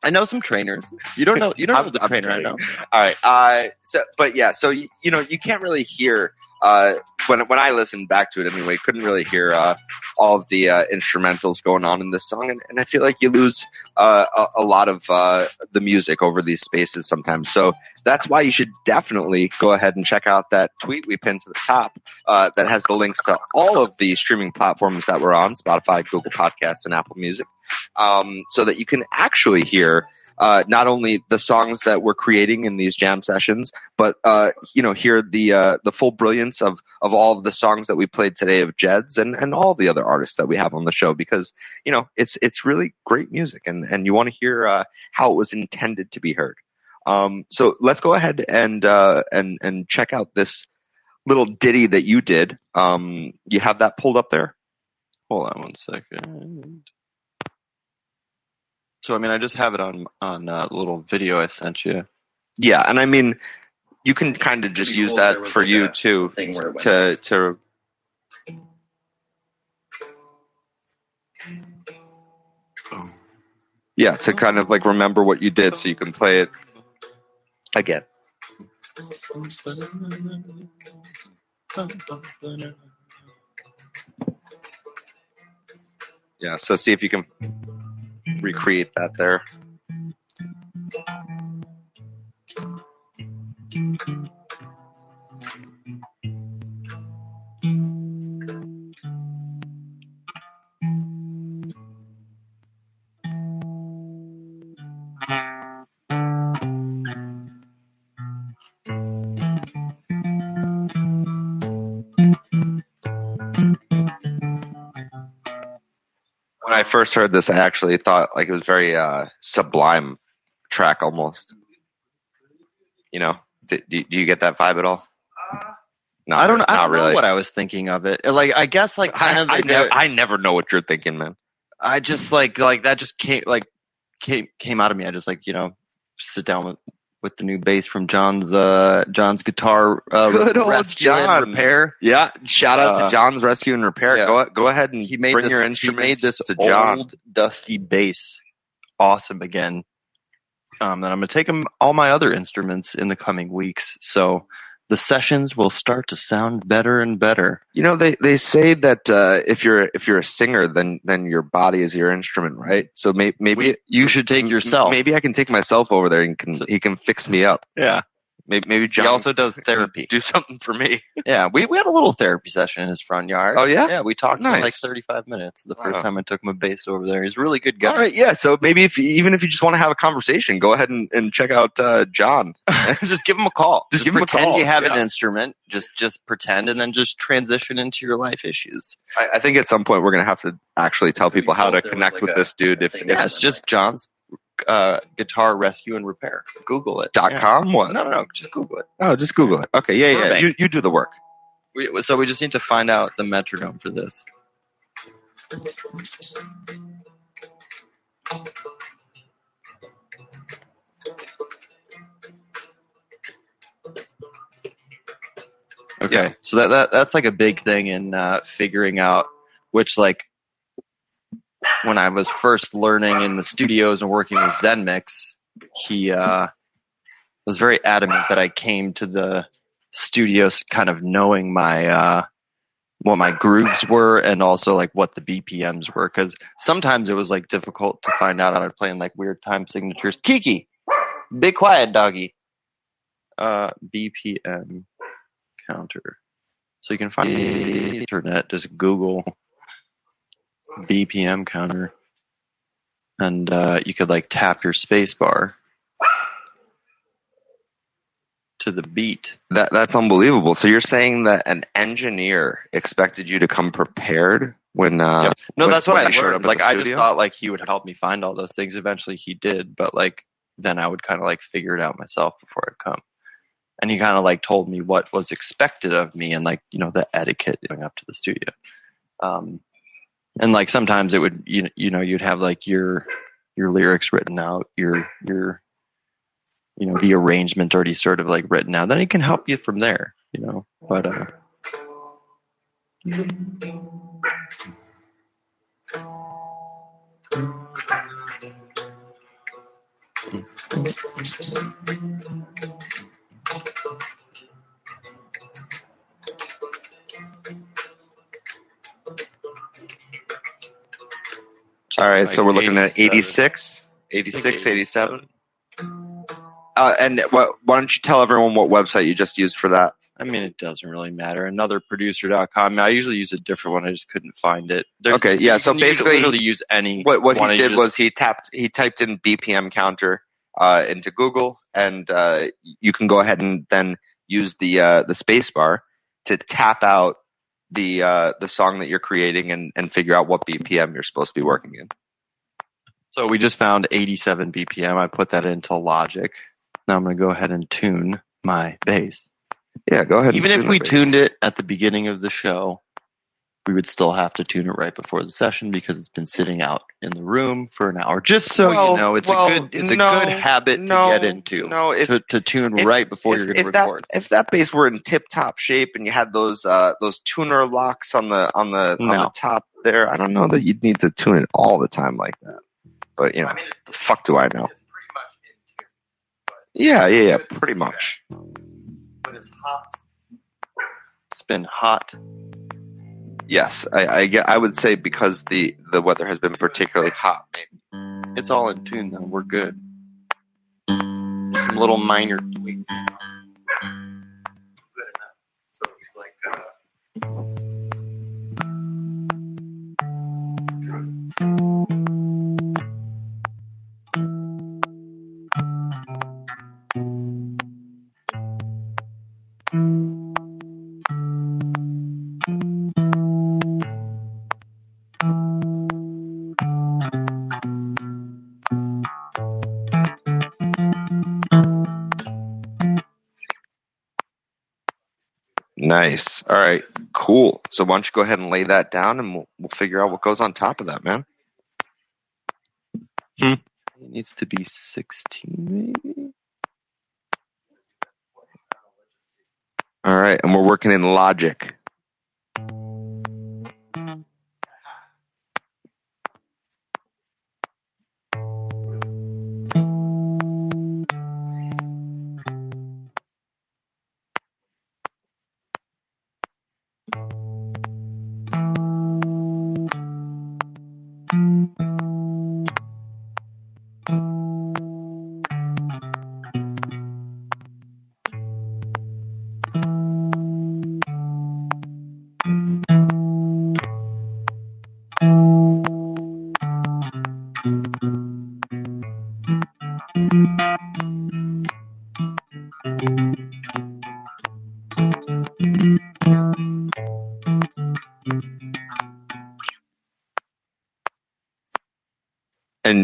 I know some trainers. You don't know. You don't know the trainer I know. All right. So you can't really hear when I listened back to it anyway. Couldn't really hear all of the instrumentals going on in this song, and I feel like you lose a lot of the music over these spaces sometimes. So that's why you should definitely go ahead and check out that tweet we pinned to the top that has the links to all of the streaming platforms that we're on: Spotify, Google Podcasts, and Apple Music. So that you can actually hear not only the songs that we're creating in these jam sessions, but hear the full brilliance of all of the songs that we played today of Jed's and all the other artists that we have on the show, because it's really great music and you want to hear how it was intended to be heard. So let's go ahead and check out this little ditty that you did. You have that pulled up there? Hold on one second. So, I just have it on the little video I sent you. Yeah, and you can kind of just use that for you too to yeah, to kind of remember what you did so you can play it again. Yeah, so see if you can recreate that there. When I first heard this, I actually thought it was very sublime track almost. Do you get that vibe at all? No, I don't really know what I was thinking of it. I guess I never know what you're thinking, man. I just that just came out of me. I just sit down with the new bass from John's guitar. Good old Rescue and John. Repair. Yeah, shout out to John's Rescue and Repair. Yeah. Go ahead and bring your instruments He made this to John. old dusty bass awesome again. And I'm going to take all my other instruments in the coming weeks. So the sessions will start to sound better and better. You know, they say that if you're a singer, then your body is your instrument, right? So maybe you should take yourself. Maybe I can take myself over there and he can fix me up. Yeah. Maybe John he also does therapy. Do something for me. Yeah, we had a little therapy session in his front yard. Oh, yeah? Yeah, we talked for like 35 minutes the first time I took my bass over there. He's a really good guy. All right, yeah, so maybe even if you just want to have a conversation, go ahead and check out John. Just give him a call. Just give him a call. Pretend you have an instrument. Just pretend, and then just transition into your life issues. I think at some point we're going to have to actually tell people how to connect with this dude. It's just John's Guitar Rescue and Repair. Google it. .com? What? No. Just Google it. Oh, just Google it. Okay, yeah. You do the work. So we just need to find out the metronome for this. Okay, so that's like a big thing in figuring out which, like, when I was first learning in the studios and working with ZenMix, he was very adamant that I came to the studios kind of knowing my what my grooves were and also like what the BPMs were, because sometimes it was like difficult to find out. I was playing like weird time signatures. Kiki, be quiet, doggy. BPM counter. So you can find the internet. Just Google BPM counter, and you could like tap your space bar to the beat. That's unbelievable. So you're saying that an engineer expected you to come prepared when No, that's what I showed learned. up at Like the I just studio? thought like he would help me find all those things. Eventually he did, but like then I would kind of like figure it out myself before I'd come. And he kind of like told me what was expected of me and like, you know, the etiquette going up to the studio. And like sometimes it would, you know, you'd have like your lyrics written out, your you know, the arrangement already sort of like written out. Then it can help you from there, you know. But All right, so like we're looking at 86. 87. And why don't you tell everyone what website you just used for that? I mean, it doesn't really matter. Anotherproducer.com. I usually use a different one. I just couldn't find it. Okay, yeah. So You can basically, literally use any. what one. he did You was he typed in BPM counter into Google, and you can go ahead and then use the space bar to tap out the song that you're creating and figure out what BPM you're supposed to be working in. So we just found 87 BPM. I put that into Logic. Now I'm going to go ahead and tune my bass. Yeah, go ahead. Even if we tuned it at the beginning of the show, we would still have to tune it right before the session because it's been sitting out in the room for an hour. Just so you know, it's a good habit to get into. No, to tune right before you're going to record. If that bass were in tip top shape and you had those tuner locks on the top there, I don't know that you'd need to tune it all the time like that. But you know, the fuck do I know? It's pretty much in tune. Yeah, pretty much. But it's hot. It's been hot. Yes, I would say because the weather has been particularly hot. Maybe it's all in tune though. We're good. Just some little minor tweaks. Good enough. So it's like Nice. All right, cool. So why don't you go ahead and lay that down, and we'll figure out what goes on top of that, man. It needs to be 16, maybe. All right, and we're working in Logic.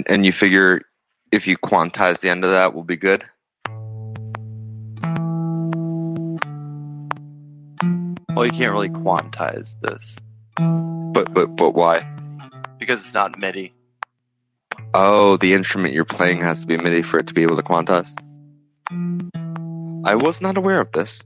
And you figure if you quantize the end of that, will be good. Well, you can't really quantize this But why? because it's not MIDI. Oh, the instrument you're playing has to be MIDI for it to be able to quantize. I was not aware of this.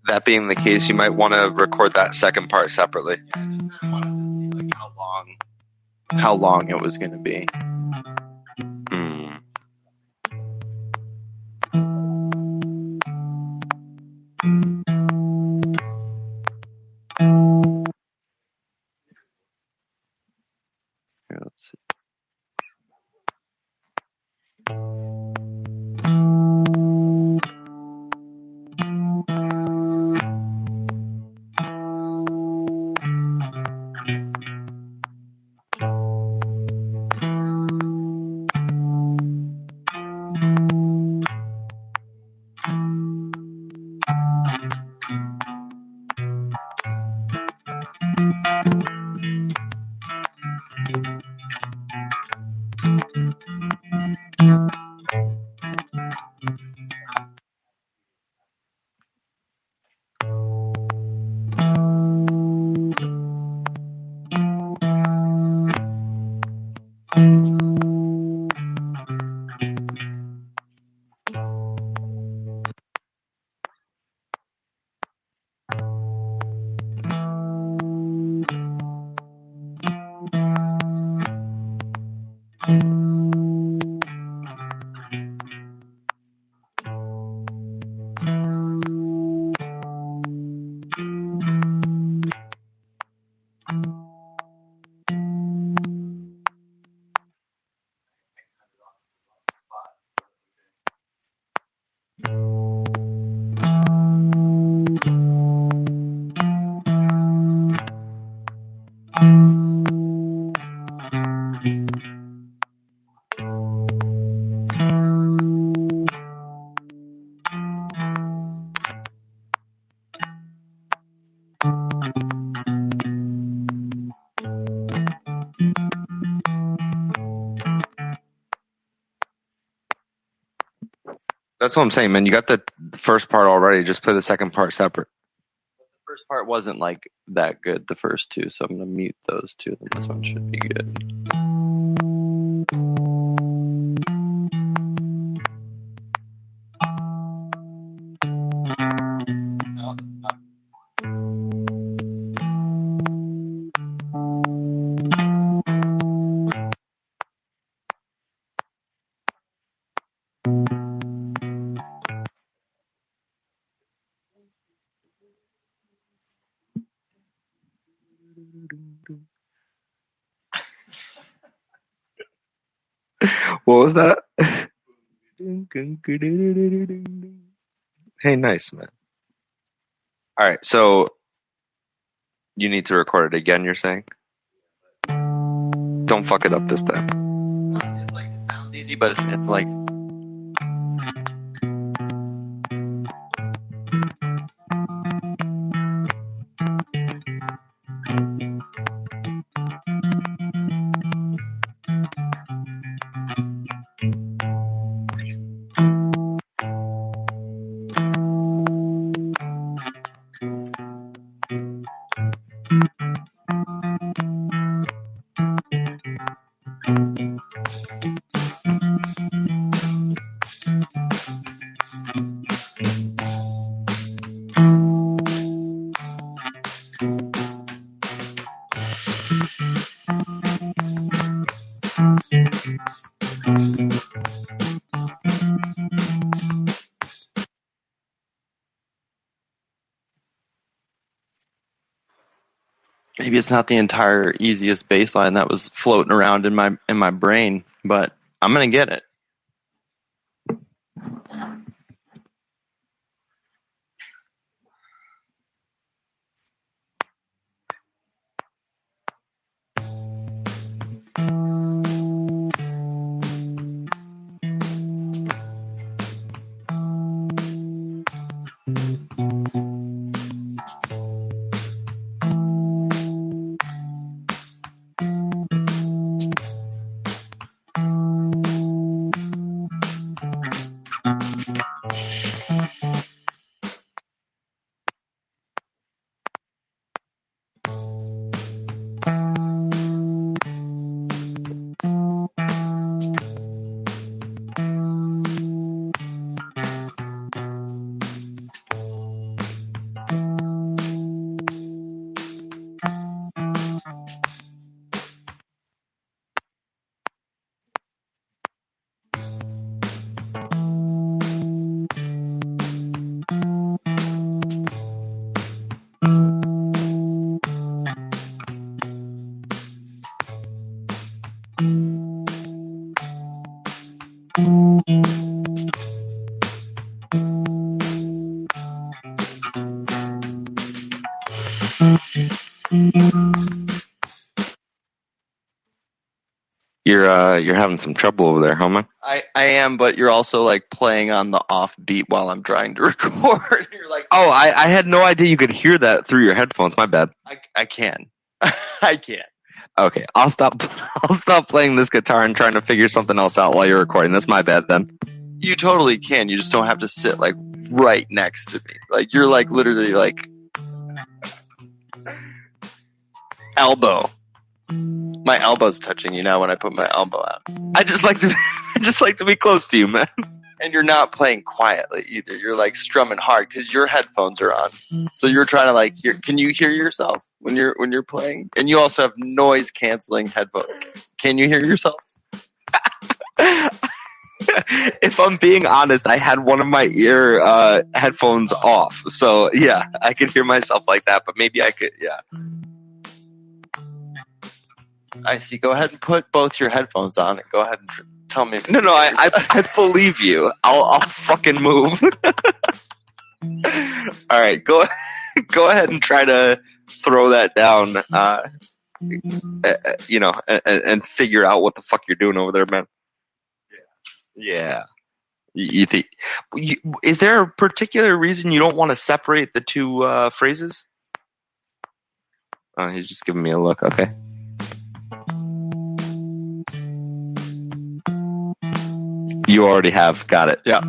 That being the case, you might want to record that second part separately. Like how long it was going to be. Here, let's see. That's what I'm saying, man. You got the first part already. Just play the second part separate. The first part wasn't like that good, the first two, so I'm going to mute those two, then this one should be good. No, that's not. What was that? Hey, nice, man. All right, so you need to record it again, you're saying? Don't fuck it up this time. It's like, it sounds easy, but it's like. maybe it's not the entire easiest bass line that was floating around in my brain, but I'm gonna get it. You're having some trouble over there, huh, man? I am, but you're also like playing on the off beat while I'm trying to record. You're like, Oh, I had no idea you could hear that through your headphones. My bad. I can. I can. Okay, I'll stop. I'll stop playing this guitar and trying to figure something else out while you're recording. That's my bad then. You totally can. You just don't have to sit like right next to me. Like you're like literally like elbow. My elbow's touching you now when I put my elbow out. I just like to be close to you, man. And you're not playing quietly either. You're like strumming hard because your headphones are on. So you're trying to like hear. Can you hear yourself when you're playing? And you also have noise canceling headphones. Can you hear yourself? If I'm being honest, I had one of my ear headphones off. So yeah, I could hear myself like that. But maybe I could. Yeah. I see. Go ahead and put both your headphones on and go ahead and tell me. No, I believe you. I'll fucking move. All right, go ahead and try to throw that down. And figure out what the fuck you're doing over there, man. Yeah. You think? Is there a particular reason you don't want to separate the two phrases? Oh, he's just giving me a look. Okay. You already have. Got it. Yeah.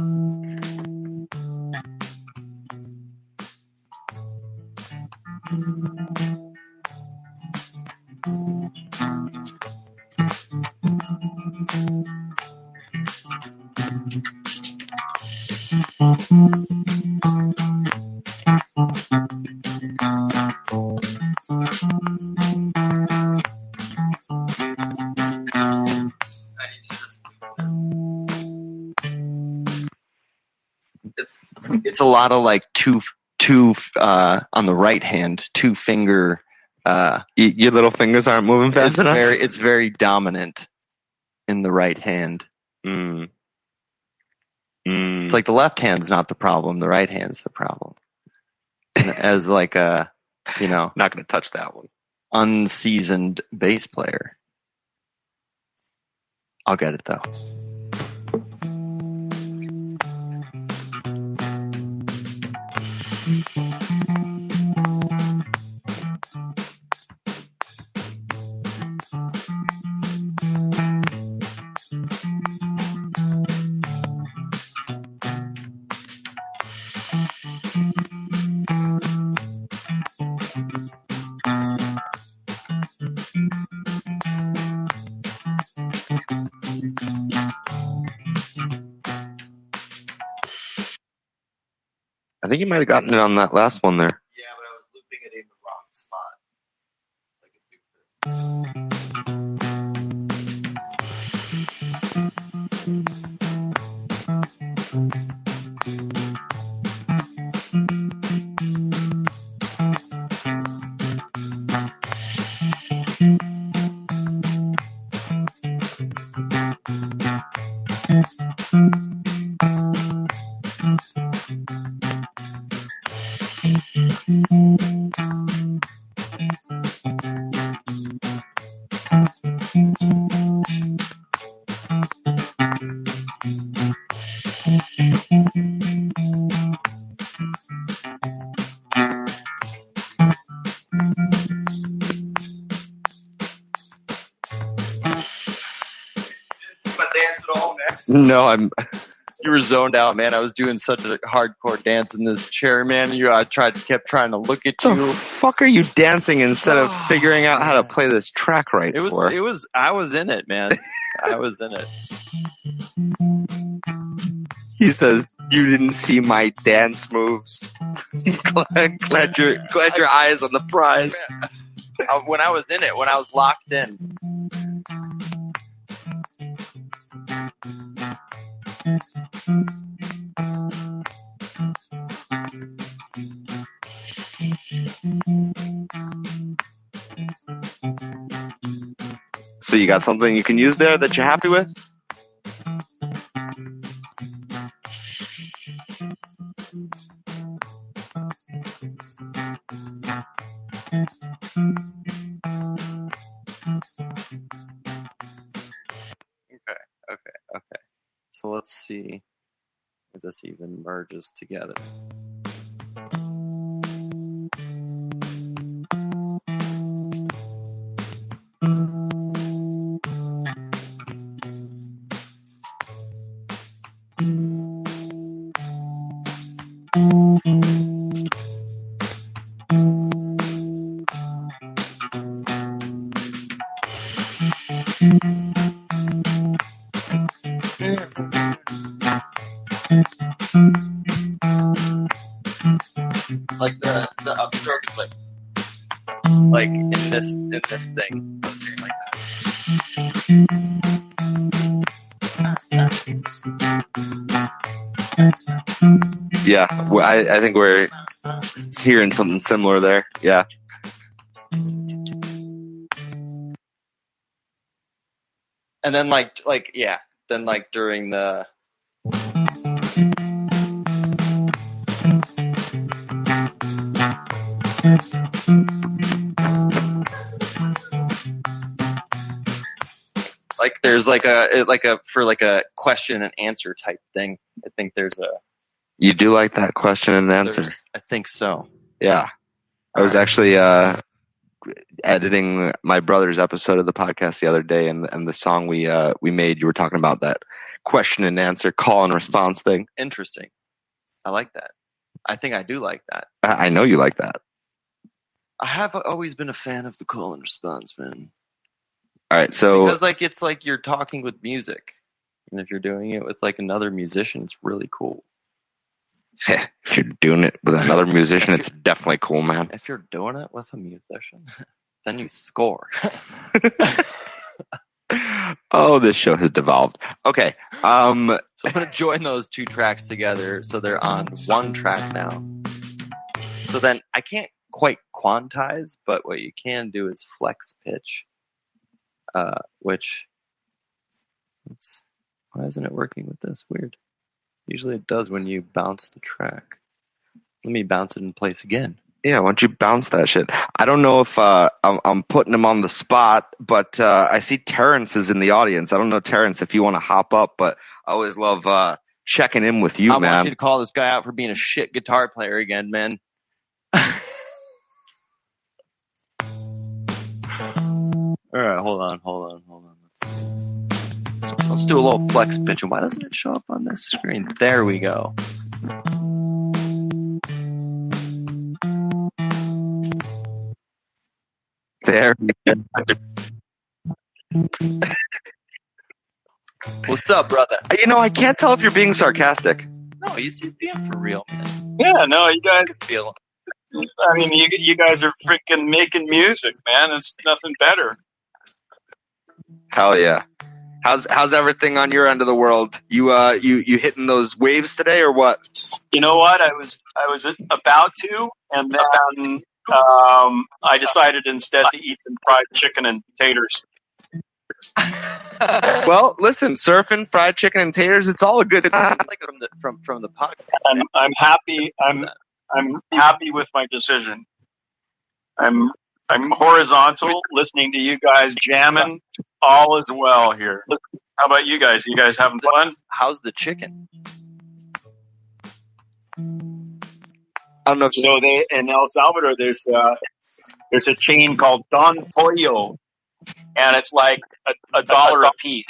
It's a lot of like two on the right hand, 2 finger. Your little fingers aren't moving fast enough. It's very dominant in the right hand. It's like the left hand's not the problem, the right hand's the problem. And as like a, not going to touch that one. Unseasoned bass player. I'll get it though. I think you might have gotten it on that last one there. Yeah, but I was looping it in the wrong spot. No, You were zoned out, man. I was doing such a hardcore dance in this chair, man. Kept trying to look at the you. fuck are you dancing instead of figuring out how to play this track right? I was in it, man. I was in it. He says, "You didn't see my dance moves." glad your eyes on the prize. When I was in it, when I was locked in. So you got something you can use there that you're happy with? Okay. So let's see if this even merges together. Like the upstroke is like in this thing. Like that. Yeah, I think we're hearing something similar there. Yeah. And then then during the there's a question and answer type thing. I think there's a. You do like that question and answer? I think so. Yeah. I was actually editing my brother's episode of the podcast the other day, and the song we made, you were talking about that question and answer, call and response thing. Interesting. I like that. I think I do like that. I know you like that. I have always been a fan of the call and response, man. All right, so because it's like you're talking with music, and if you're doing it with another musician, it's really cool. If you're doing it with another musician, it's definitely cool, man. If you're doing it with a musician, then you score. Oh, this show has devolved. Okay. So I'm going to join those two tracks together so they're on one track now. So then I can't quite quantize, but what you can do is flex pitch, which... Why isn't it working with this? Weird. Usually it does when you bounce the track. Let me bounce it in place again. Yeah, why don't you bounce that shit? I don't know if I'm putting him on the spot, but I see Terrence is in the audience. I don't know, Terrence, if you want to hop up, but I always love checking in with you, man. I want you to call this guy out for being a shit guitar player again, man. All right, hold on. Let's do a little flex pitch. Why doesn't it show up on this screen? There we go. There. What's up, brother? I can't tell if you're being sarcastic. No, he's being for real, man. Yeah, no, you guys feel. I mean, you guys are freaking making music, man. It's nothing better. Hell yeah. How's everything on your end of the world? You hitting those waves today or what? You know what? I was about to, and then I decided instead to eat some fried chicken and taters. Well, listen, surfing, fried chicken, and taters, it's all a good Like from the podcast. I'm happy. I'm happy with my decision. I'm horizontal, listening to you guys jamming. All is well here. How about you guys? You guys having fun? How's the chicken? I don't know. So they in El Salvador, there's a chain called Don Pollo, and it's like a dollar a piece.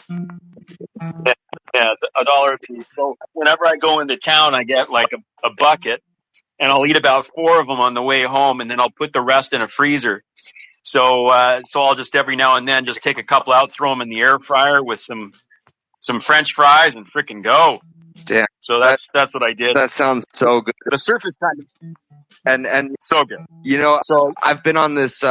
Yeah, $1 a piece. So whenever I go into town, I get like a bucket, and I'll eat about 4 of them on the way home, and then I'll put the rest in a freezer. So I'll just every now and then just take a couple out, throw them in the air fryer with some French fries, and frickin' go. Damn. So that's what I did. That sounds so good. The surf is kind of And so good. You know, So I've been on this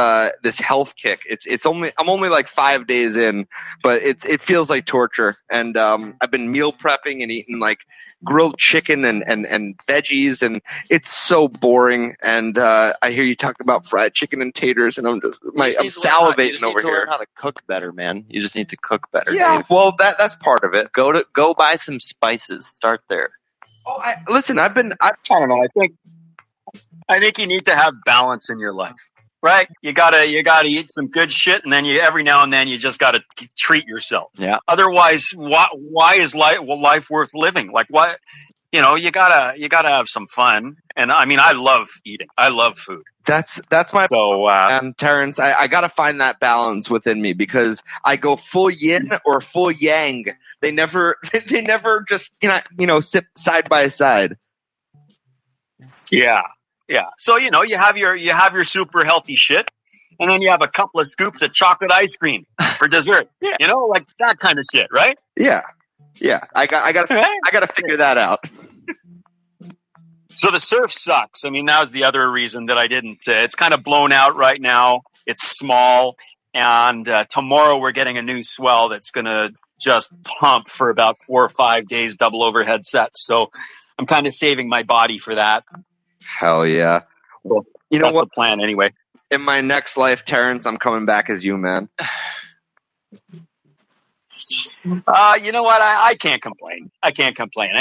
health kick. I'm only like 5 days in, but it feels like torture. And I've been meal prepping and eating like grilled chicken and veggies, and it's so boring. And I hear you talk about fried chicken and taters, and I'm salivating over here. Learn how to cook better, man. You just need to cook better. Yeah, Dave. well that's part of it. Go buy some spices. Start there. Oh, listen, I don't know. I think you need to have balance in your life, right? You gotta eat some good shit, and then every now and then you just gotta treat yourself. Yeah. Otherwise, why is life worth living? Like, why? You know, you gotta have some fun. And I mean, I love eating. I love food. That's my Terrence. I gotta find that balance within me, because I go full yin or full yang. They never just sit side by side. Yeah. Yeah. So, you have your super healthy shit, and then you have a couple of scoops of chocolate ice cream for dessert. Yeah. Like that kind of shit, right? Yeah. Yeah. I gotta figure that out. So the surf sucks. I mean, that was the other reason that I didn't. It's kind of blown out right now. It's small, and tomorrow we're getting a new swell that's gonna just pump for about 4 or 5 days, double overhead sets. So I'm kind of saving my body for that. Hell yeah. Well, you know that's what? the plan anyway. In my next life, Terrence, I'm coming back as you, man. You know what? I can't complain. I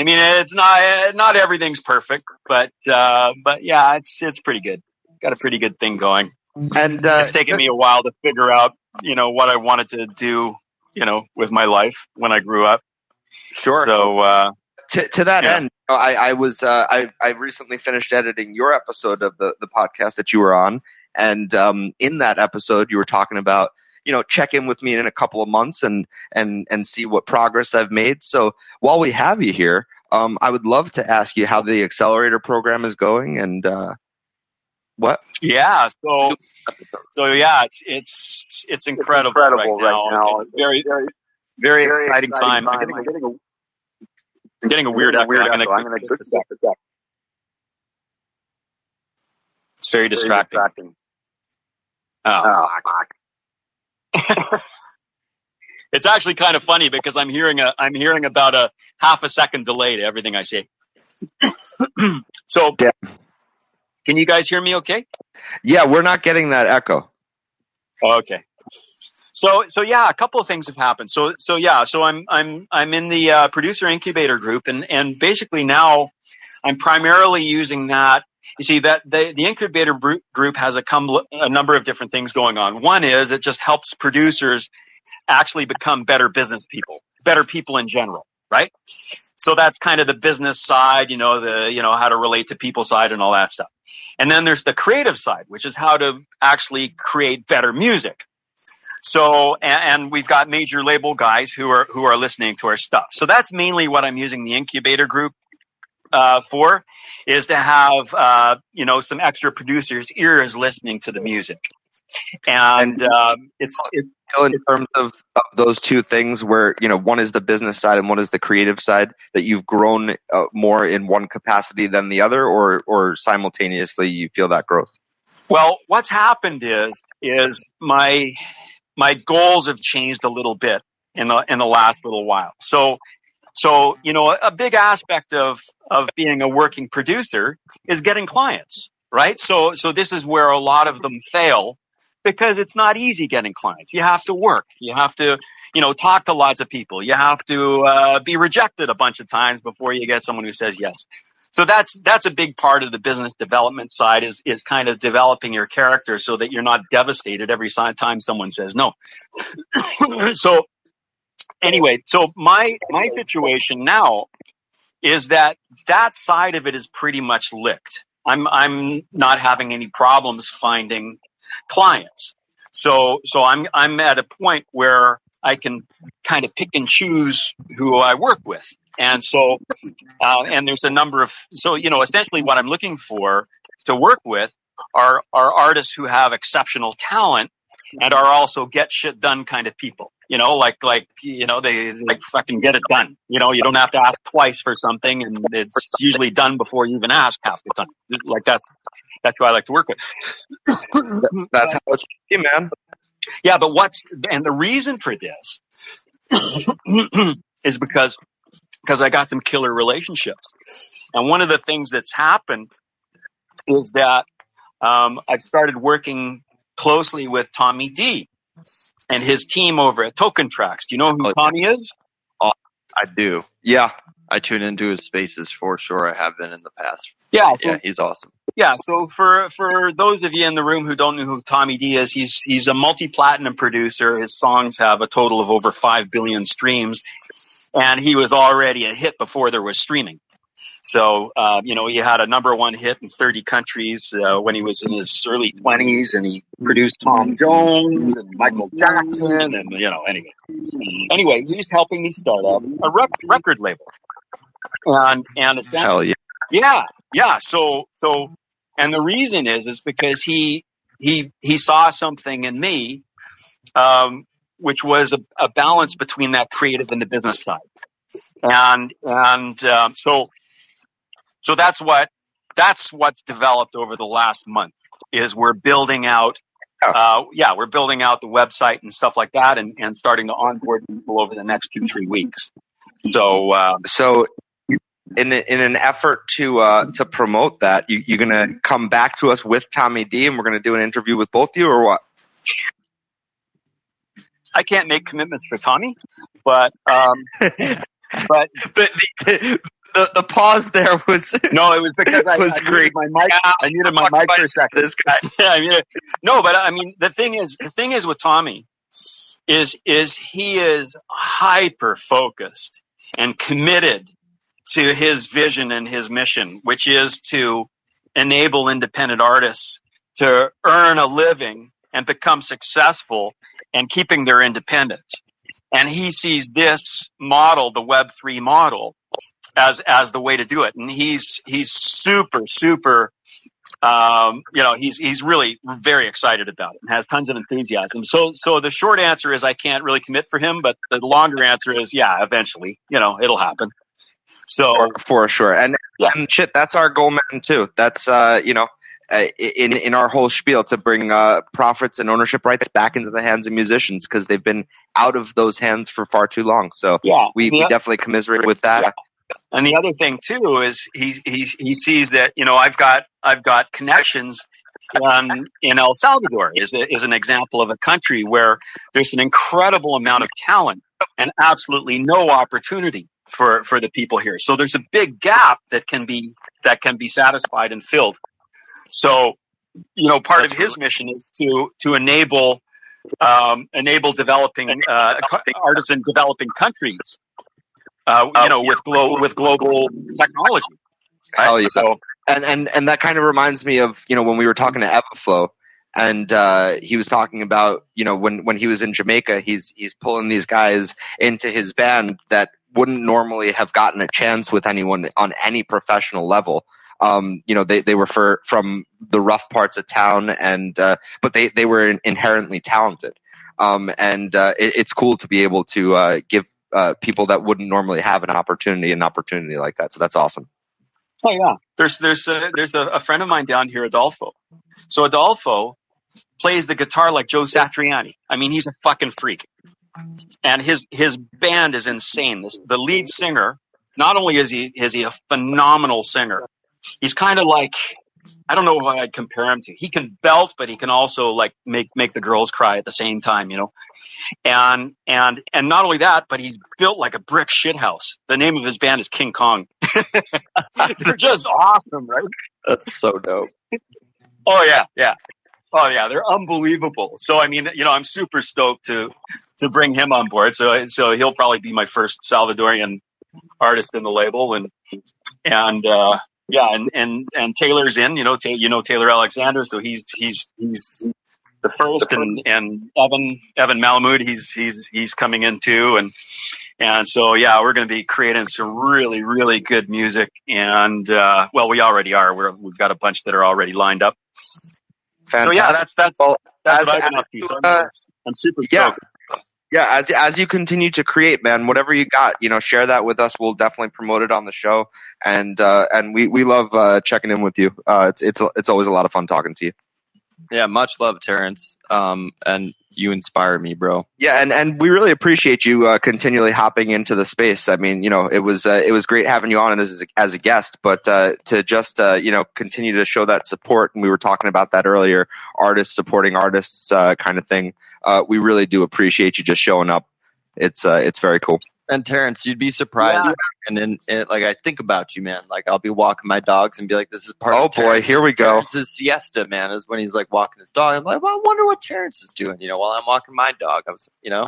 mean, it's not everything's perfect, but yeah, it's pretty good. Got a pretty good thing going. And it's taken me a while to figure out, what I wanted to do, with my life when I grew up. Sure. So, to that end, I recently finished editing your episode of the podcast that you were on, and in that episode, you were talking about, check in with me in a couple of months and see what progress I've made. So while we have you here, I would love to ask you how the accelerator program is going and what? Yeah. So yeah, it's incredible right now. It's very, very, very exciting time. I'm getting a weird echo. I'm gonna It's very distracting. Oh, fuck. It's actually kind of funny because I'm hearing about a half a second delay to everything I say. So, can you guys hear me okay? Yeah, we're not getting that echo. Okay. So yeah, a couple of things have happened. So I'm in the producer incubator group, and basically now I'm primarily using that. You see that the incubator group has a number of different things going on. One is it just helps producers actually become better business people, better people in general, right? So that's kind of the business side, how to relate to people side and all that stuff. And then there's the creative side, which is how to actually create better music. So, and we've got major label guys who are listening to our stuff. So that's mainly what I'm using the incubator group for, is to have some extra producers' ears listening to the music. And it's in terms of those two things, where one is the business side and one is the creative side, that you've grown more in one capacity than the other, or simultaneously you feel that growth? Well, what's happened is my goals have changed a little bit in the last little while. So a big aspect of being a working producer is getting clients. right? So this is where a lot of them fail because it's not easy getting clients. You have to work. You have to, talk to lots of people. You have to be rejected a bunch of times before you get someone who says yes. So that's a big part of the business development side is kind of developing your character so that you're not devastated every time someone says no. So anyway, so my situation now is that side of it is pretty much licked. I'm not having any problems finding clients. So I'm at a point where I can kind of pick and choose who I work with. And so, and there's a number of, essentially what I'm looking for to work with are artists who have exceptional talent and are also get shit done kind of people. They fucking get it done. You don't have to ask twice for something, and it's usually done before you even ask half the time. Like that's who I like to work with. That's how it should be, man. Yeah, but the reason for this is because I got some killer relationships. And one of the things that's happened is that I've started working closely with Tommy D and his team over at Token Tracks. Do you know who Tommy is? Oh, I do. Yeah. I tune into his spaces for sure. I have been in the past. Yeah, he's awesome. Yeah, so for those of you in the room who don't know who Tommy D is, he's a multi-platinum producer. His songs have a total of over 5 billion streams, and he was already a hit before there was streaming. So, he had a number one hit in 30 countries when he was in his early 20s, and he produced Tom Jones and Michael Jackson, and, Anyway, he's helping me start up a record label. And hell yeah. Yeah. So, and the reason is because he saw something in me, which was a balance between that creative and the business side. So that's what's developed over the last month is we're building out, we're building out the website and stuff like that and starting to onboard people over the next 2-3 weeks. So in an effort to promote that, you're going to come back to us with Tommy D and we're going to do an interview with both of you, or what? I can't make commitments for Tommy, but the pause there was no, it was because I muted my mic. I muted my mic for a second. This guy. Yeah, no, but I mean the thing is with Tommy is he is hyper focused and committed to his vision and his mission, which is to enable independent artists to earn a living and become successful and keeping their independence. And he sees this model, the Web3 model, as the way to do it. And he's super, he's really very excited about it and has tons of enthusiasm. So the short answer is I can't really commit for him, but the longer answer is, yeah, eventually, it'll happen. So for sure. And shit, that's our goal, man, too. That's, in our whole spiel to bring profits and ownership rights back into the hands of musicians because they've been out of those hands for far too long. So we definitely commiserate with that. Yeah. And the other thing too is he sees that I've got connections in El Salvador is an example of a country where there's an incredible amount of talent and absolutely no opportunity for the people here. So there's a big gap that can be satisfied and filled. So, part of his mission is to enable developing artists in developing countries, with global technology. Right? Hell yeah. So, and that kind of reminds me of when we were talking to Everflow, and he was talking about when he was in Jamaica, he's pulling these guys into his band that wouldn't normally have gotten a chance with anyone on any professional level. They were from the rough parts of town, and but they were inherently talented. It's cool to be able to give people that wouldn't normally have an opportunity like that. So that's awesome. Oh yeah, there's a friend of mine down here, Adolfo. So Adolfo plays the guitar like Joe Satriani. I mean, he's a fucking freak, and his band is insane. The lead singer, not only is he a phenomenal singer, he's kind of like I don't know who I'd compare him to. He can belt, but he can also like make the girls cry at the same time, And not only that, but he's built like a brick shithouse. The name of his band is King Kong. They're just awesome, right? That's so dope. Oh yeah. Oh yeah, they're unbelievable. So I mean, I'm super stoked to bring him on board. So he'll probably be my first Salvadorian artist in the label, and Taylor's in. Taylor Alexander. So he's the first, and Evan Malamud. He's coming in too, and so yeah, we're going to be creating some really really good music, and we already are. We've got a bunch that are already lined up. Fantastic. So yeah, that's what I've been up to. So I'm super stoked. Yeah, as you continue to create, man, whatever you got, share that with us. We'll definitely promote it on the show, and we love checking in with you. It's always a lot of fun talking to you. Yeah, much love, Terrence. And you inspire me, bro. Yeah, and we really appreciate you continually hopping into the space. I mean, it was great having you on as a guest, but to just continue to show that support, and we were talking about that earlier, artists supporting artists kind of thing. We really do appreciate you just showing up. It's very cool. And Terrence, you'd be surprised. Yeah. And then, like, I think about you, man. Like, I'll be walking my dogs and be like, "This is part of Terrence's, here we go." Terrence's siesta, man, is when he's like walking his dog. I'm like, well, I wonder what Terrence is doing, while I'm walking my dog.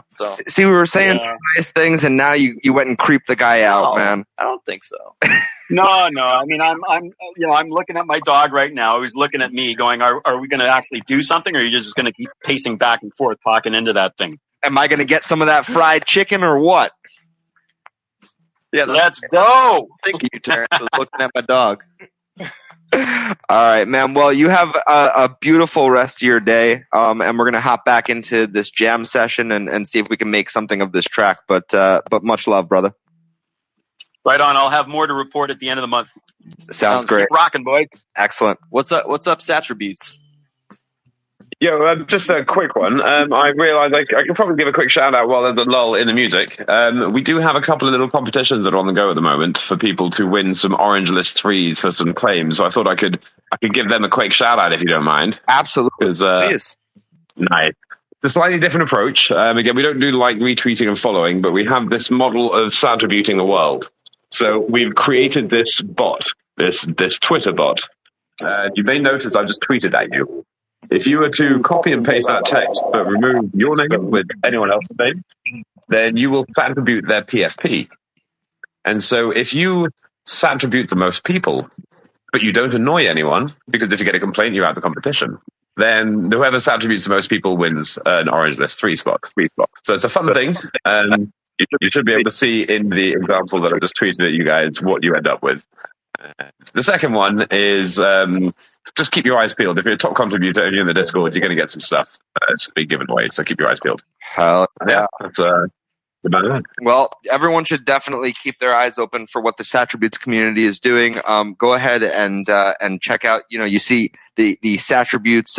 So. See, we were saying nice things, and now you went and creeped the guy out, man. I don't think so. No. I mean, I'm looking at my dog right now. He's looking at me, going, "Are we going to actually do something, or are you just going to keep pacing back and forth, talking into that thing? Am I going to get some of that fried chicken, or what?" Yeah, let's go. Thank you, Terrence. I was looking at my dog. All right, man. Well, you have a beautiful rest of your day, and we're gonna hop back into this jam session and see if we can make something of this track. But much love, brother. Right on. I'll have more to report at the end of the month. Sounds great. Keep rocking, boy. Excellent. What's up, Sattributes? Yeah, just a quick one. I realised I can probably give a quick shout out while there's a lull in the music. We do have a couple of little competitions that are on the go at the moment for people to win some Orange List 3s for some claims. So I thought I could give them a quick shout out if you don't mind. Absolutely. Please. Nice. It's a slightly different approach. Again, we don't do like retweeting and following, but we have this model of attributing the world. So we've created this bot, this Twitter bot. You may notice I've just tweeted at you. If you were to copy and paste that text, but remove your name with anyone else's name, then you will attribute their PFP. And so if you attribute the most people, but you don't annoy anyone, because if you get a complaint, you're out of the competition, then whoever attributes the most people wins an Orange List 3 spot. So it's a fun thing. You should be able to see in the example that I just tweeted at you guys what you end up with. The second one is just keep your eyes peeled. If you're a top contributor and you're in the Discord, you're going to get some stuff to be given away. So keep your eyes peeled. Hell yeah. That's about it. Well, everyone should definitely keep their eyes open for what the Sattributes community is doing. Go ahead and check out. You see the Sattributes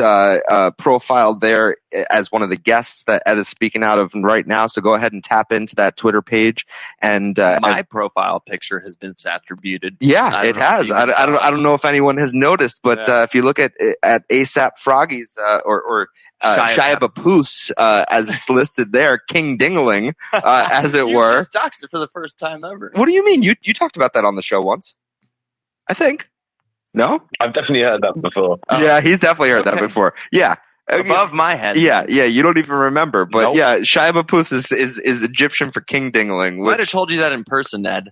profile there as one of the guests that Ed is speaking out of right now. So go ahead and tap into that Twitter page. And my profile picture has been Sattributed. Yeah, it has. I don't know if anyone has noticed, but if you look at ASAP Froggy's or Shia Papoose, as it's listed there, King Dingling, as it were. You just doxed it for the first time ever. What do you mean? You talked about that on the show once, I think. No? I've definitely heard that before. Yeah, he's definitely heard that before. Yeah. Above my head. Yeah, you don't even remember. But nope. Yeah, Shia Papoose is Egyptian for King Dingling. Might have told you that in person, Ed.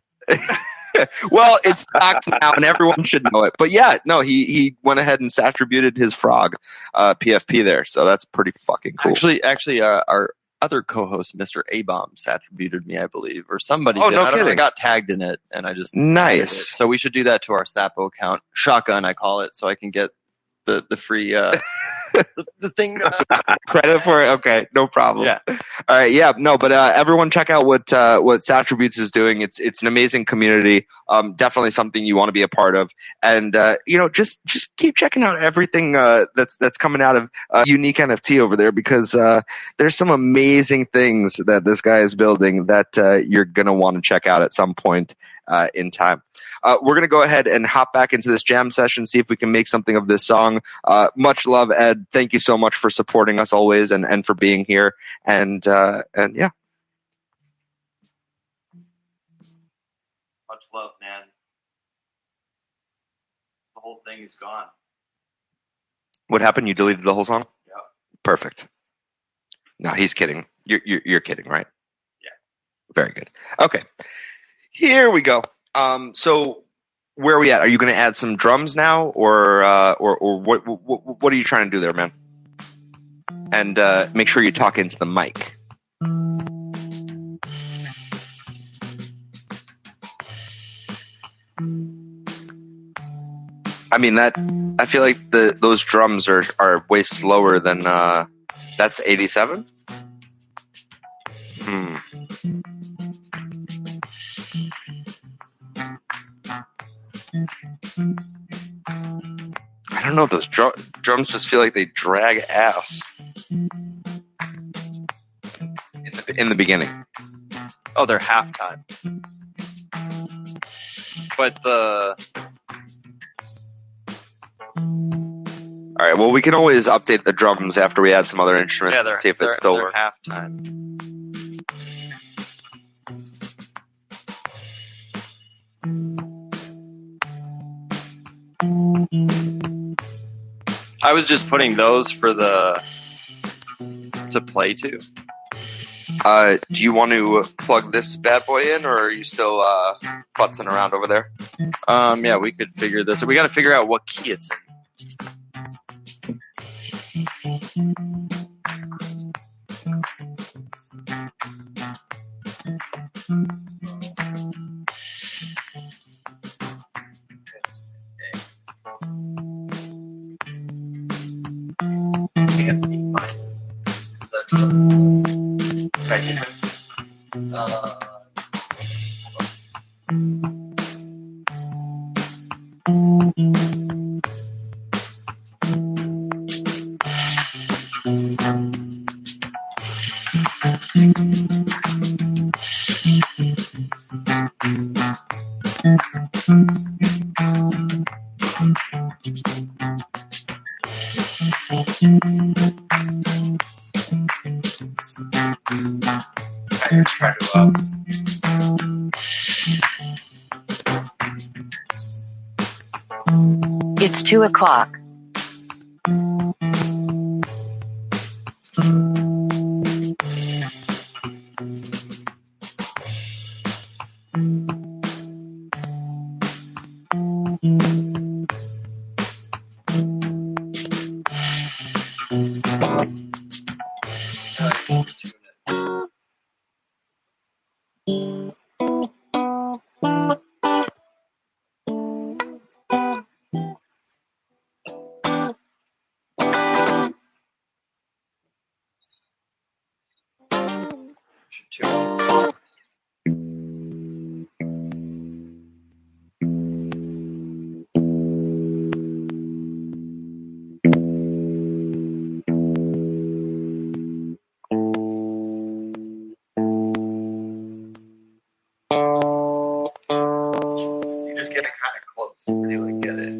Well, it's doxed now, and everyone should know it. But yeah, no, he went ahead and attributed his frog PFP there, so that's pretty fucking cool. Actually, our other co-host, Mr. A-Bomb, attributed me, I believe, or somebody did. No kidding. I got tagged in it, and I just nice. So we should do that to our Sapo account. Shotgun, I call it, so I can get the free the thing credit for it. Okay, no problem. Yeah. All right. Yeah. No, but everyone check out what Sattributes is doing. It's an amazing community. Definitely something you want to be a part of. And just keep checking out everything that's coming out of Unique NFT over there, because there's some amazing things that this guy is building that you're gonna want to check out at some point in time. we're going to go ahead and hop back into this jam session, see if we can make something of this song. Much love, Ed. Thank you so much for supporting us always and for being here. And yeah. Much love, man. The whole thing is gone. What happened? You deleted the whole song? Yeah. Perfect. No, he's kidding. You're kidding, right? Yeah. Very good. Okay. Here we go. So where are we at? Are you going to add some drums now, or what are you trying to do there, man? And make sure you talk into the mic. I mean I feel like those drums are way slower than that's 87. I don't know. Those drums just feel like they drag ass in the beginning. Oh, they're halftime. But all right. Well, we can always update the drums after we add some other instruments. yeah, and see if it's still they're working. halftime. I was just putting those to play to. Do you want to plug this bad boy in, or are you still futzing around over there? Yeah, we could figure this. We got to figure out what key it's in. It's 2:00. You're just getting kind of close to really get it.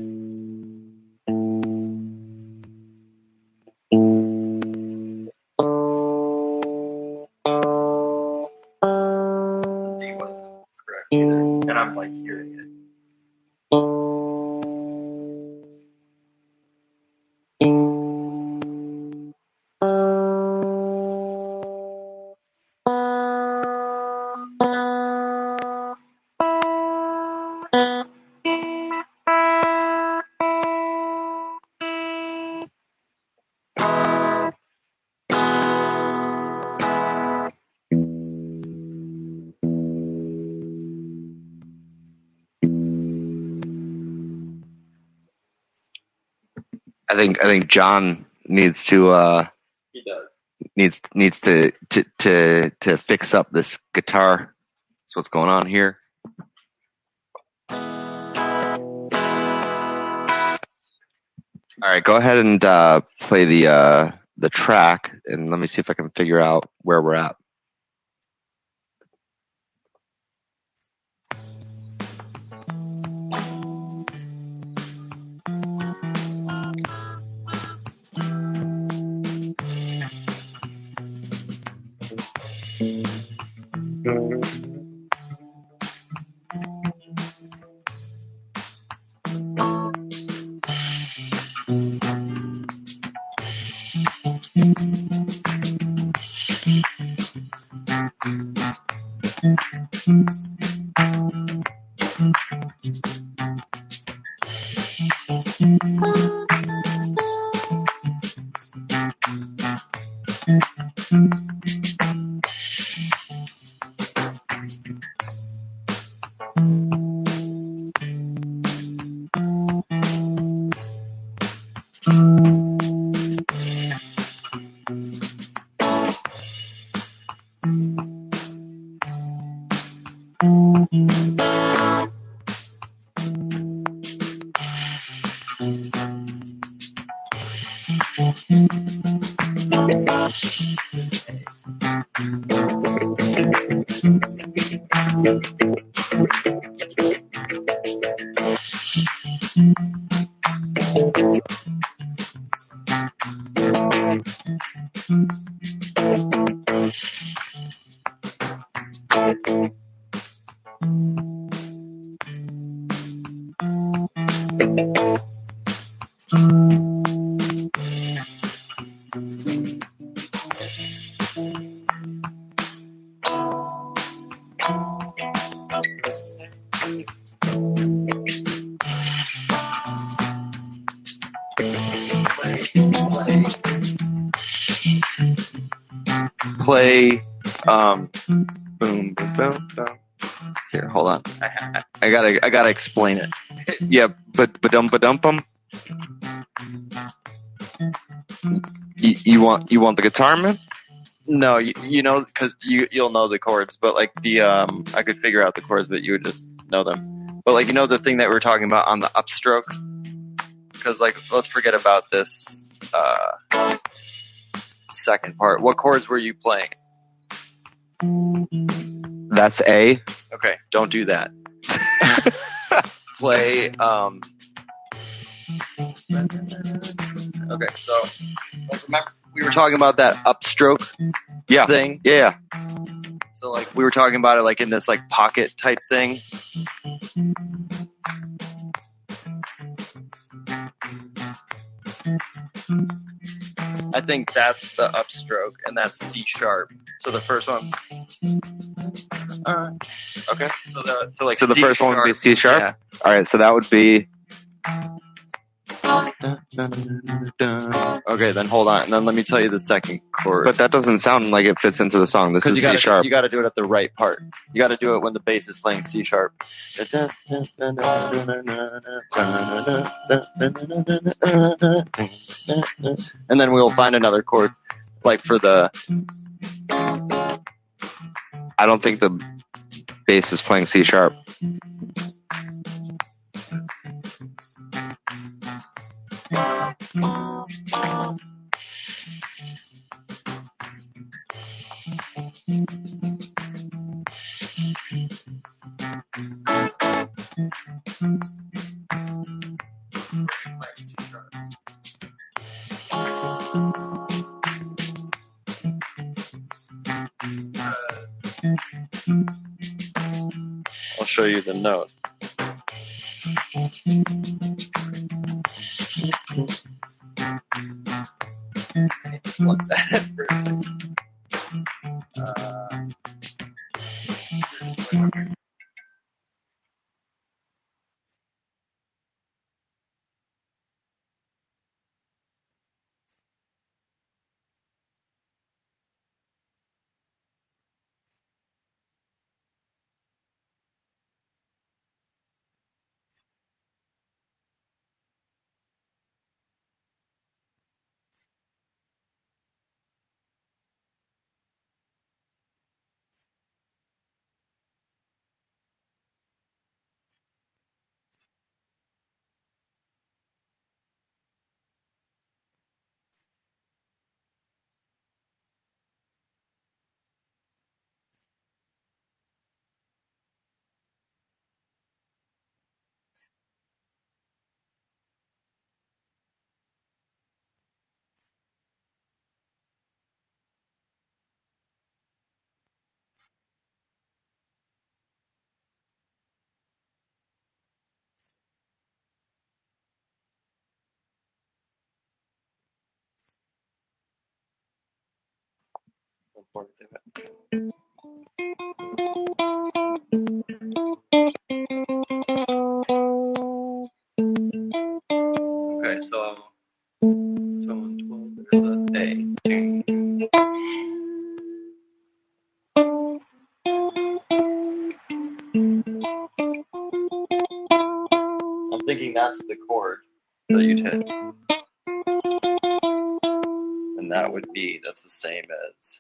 D wasn't correct either, and I'm like hearing it. I think John needs to He does. needs to fix up this guitar. That's what's going on here. All right, go ahead and play the track, and let me see if I can figure out where we're at. Play boom boom boom boom. Here, hold on. I gotta explain it. Yeah, but ba-dum. You want the guitar, man? No, you know, because you'll know the chords, but like the I could figure out the chords, but you would just know them. But like, you know, the thing that we're talking about on the upstroke, because like, let's forget about this second part. What chords were you playing? That's A. Okay, don't do that. Play okay, so like, remember we were talking about that upstroke thing? Yeah. So like we were talking about it like in this like pocket type thing. I think that's the upstroke and that's C sharp. So the first one. Okay. So the C first one would be C sharp. Yeah. All right, so that would be. Okay, then hold on, and then let me tell you the second chord. But that doesn't sound like it fits into the song. This is C sharp. You got to do it at the right part. You got to do it when the bass is playing C sharp. And then we'll find another chord, like for the. I don't think the bass is playing C sharp. I'll show you the note. Okay, so 12, there's the A. I'm thinking that's the chord that you'd hit. And that would be, that's the same as.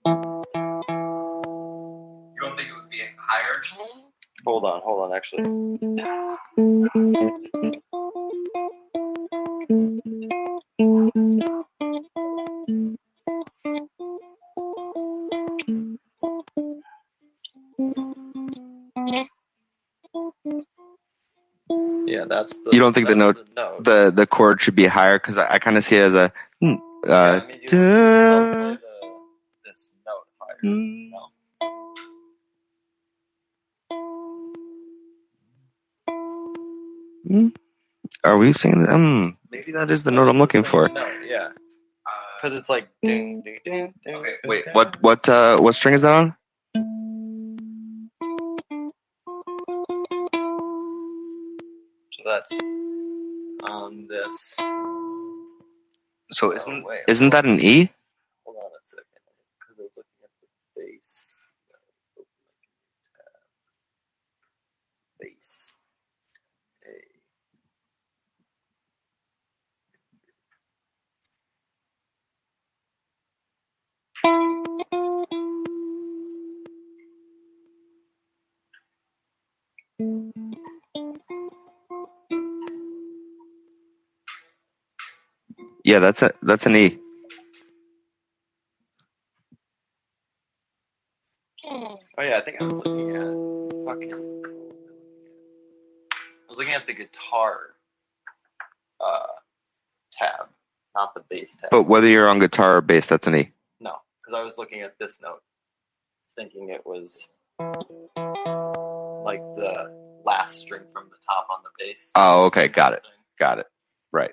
You don't think it would be higher? Hold on, actually. Yeah, that's the. You don't think the note, note. the chord should be higher? Because I kind of see it as a. Yeah, I mean, you don't play this note higher. No. Are we singing? Maybe that is the note I'm looking for. No, yeah. Because it's like. Ding, ding, ding, ding, Okay, wait. What string is that on? So that's on this. So isn't that an E? Hold on a second. Because I was looking at the bass. Bass. A. Yeah, that's an E. Oh yeah, I think I was looking at the guitar tab, not the bass tab. But whether you're on guitar or bass, that's an E. No, because I was looking at this note, thinking it was like the last string from the top on the bass. Oh, okay, got it. Right.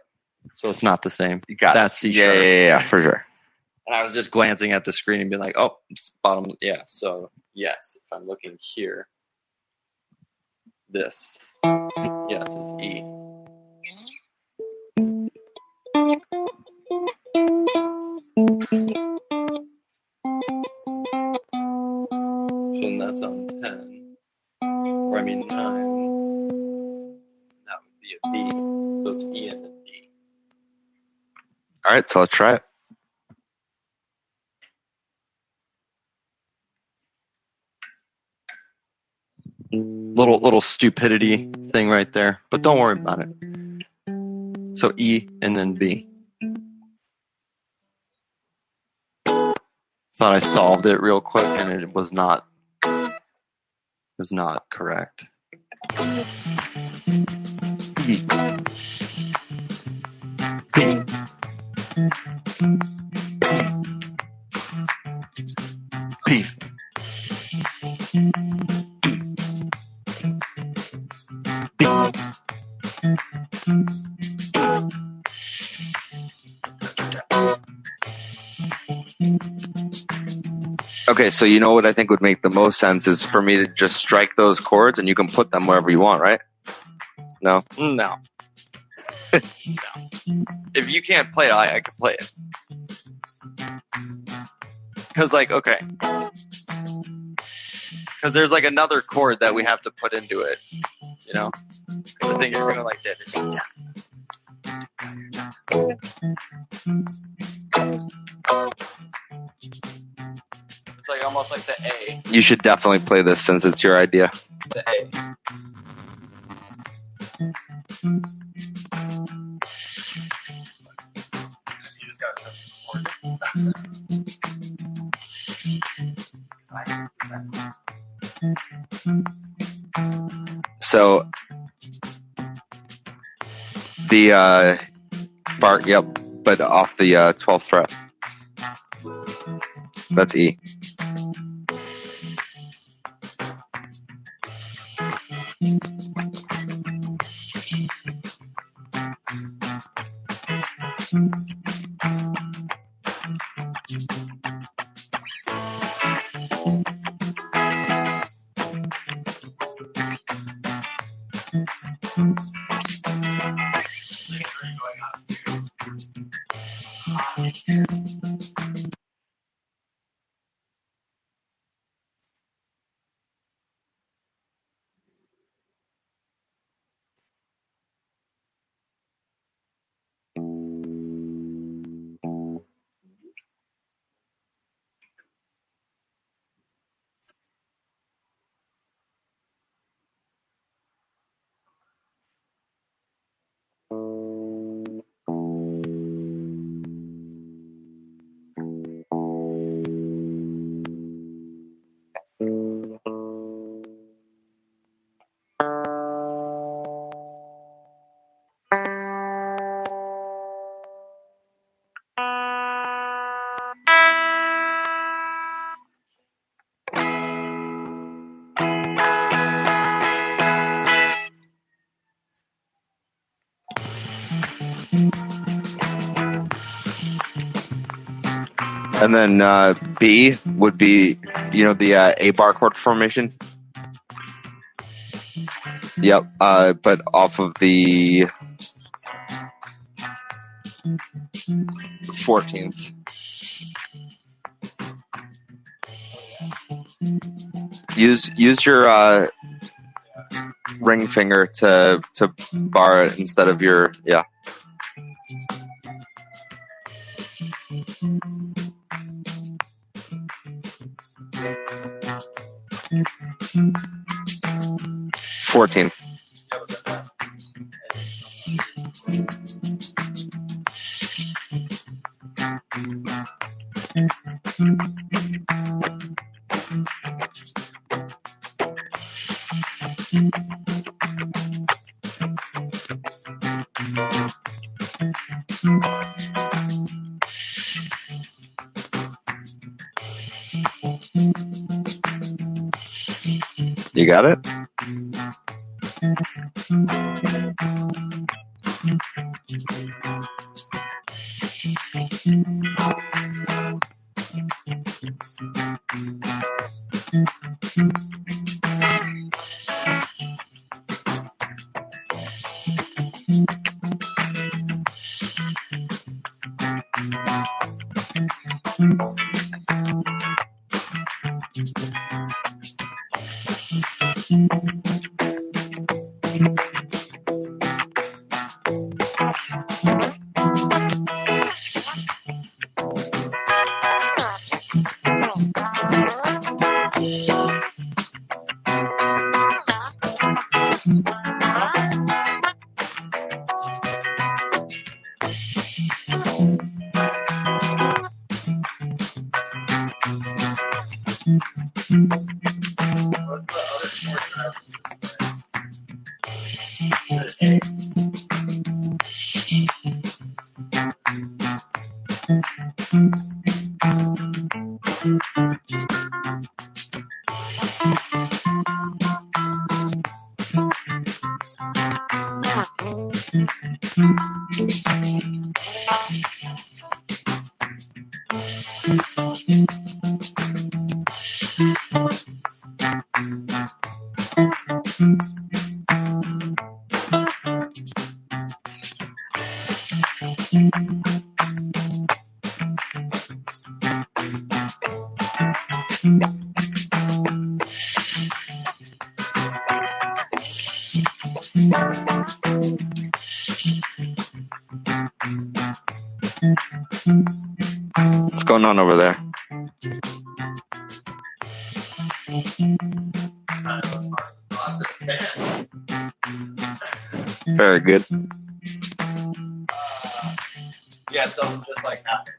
So it's not the same. You got That's it. C sharp. Yeah, for sure. And I was just glancing at the screen and being like, oh, it's bottom. Yeah. So yes, if I'm looking here, this, yes, is E. So then that's on 10, or I mean 9. That would be a B. So it's E and then D. All right, so let's try it. Little stupidity thing right there, but don't worry about it. So E and then B. Thought I solved it real quick, and it was not correct. E. B. Beef. Okay, so you know what I think would make the most sense is for me to just strike those chords and you can put them wherever you want, right? No? No. No. If you can't play it, I can play it. Because, like, okay. Because there's, like, another chord that we have to put into it. You know? Because I think you're going to like that. It's like almost like the A. You should definitely play this since it's your idea. The A. You just gotta So the bar, yep, but off the 12th fret. That's E. And then B would be, the A bar chord formation. Yep. But off of the 14th. Use your ring finger to bar it instead of your 14th. You got it? What's going on over there? Very good. Yeah, so just like happening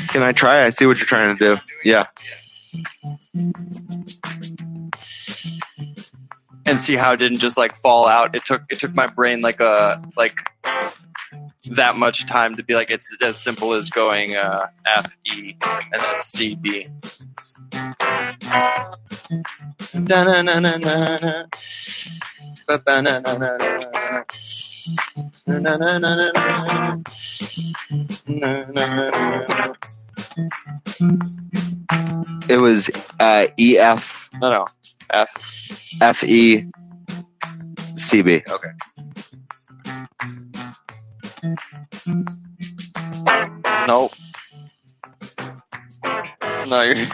Can I try? I see what you're trying to do. Yeah. And see how it didn't just like fall out. It took my brain like that much time to be like, it's as simple as going F E and then C B. It was E F. No, F. F E C B. Okay. Nope. No, you're.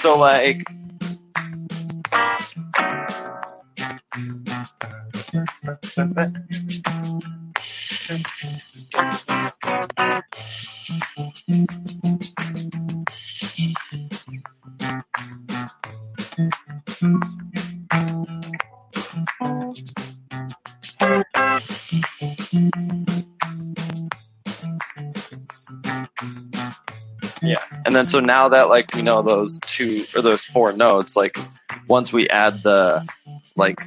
So like yeah. And then so now that like we know those two or those four notes, like once we add the like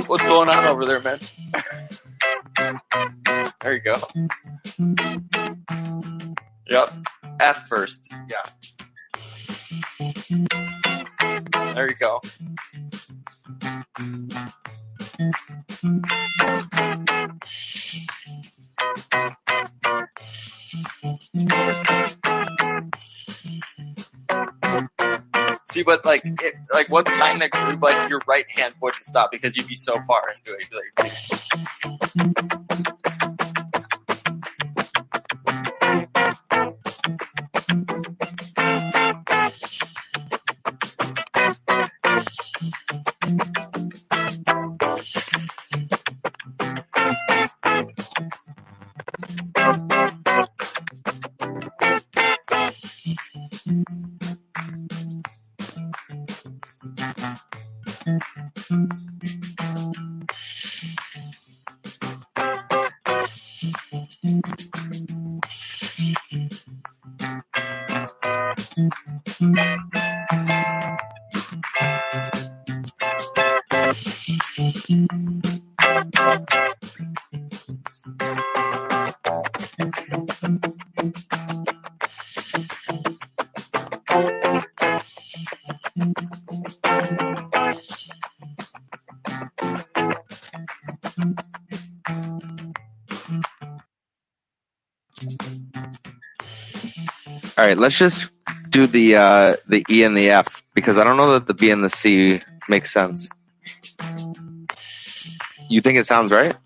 what's going on over there, man? There you go. Yep. F first. Yeah. There you go. See, but like, one time that like your right hand wouldn't stop because you'd be so far into it. You'd be like, All right, let's just do the E and the F because I don't know that the B and the C makes sense. You think it sounds right?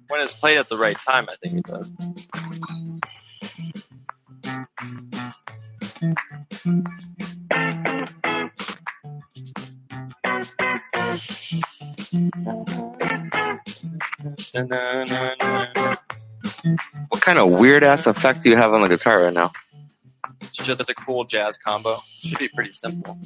When it's played at the right time, I think it does. What kind of weird ass effect do you have on the guitar right now? It's just a cool jazz combo. Should be pretty simple.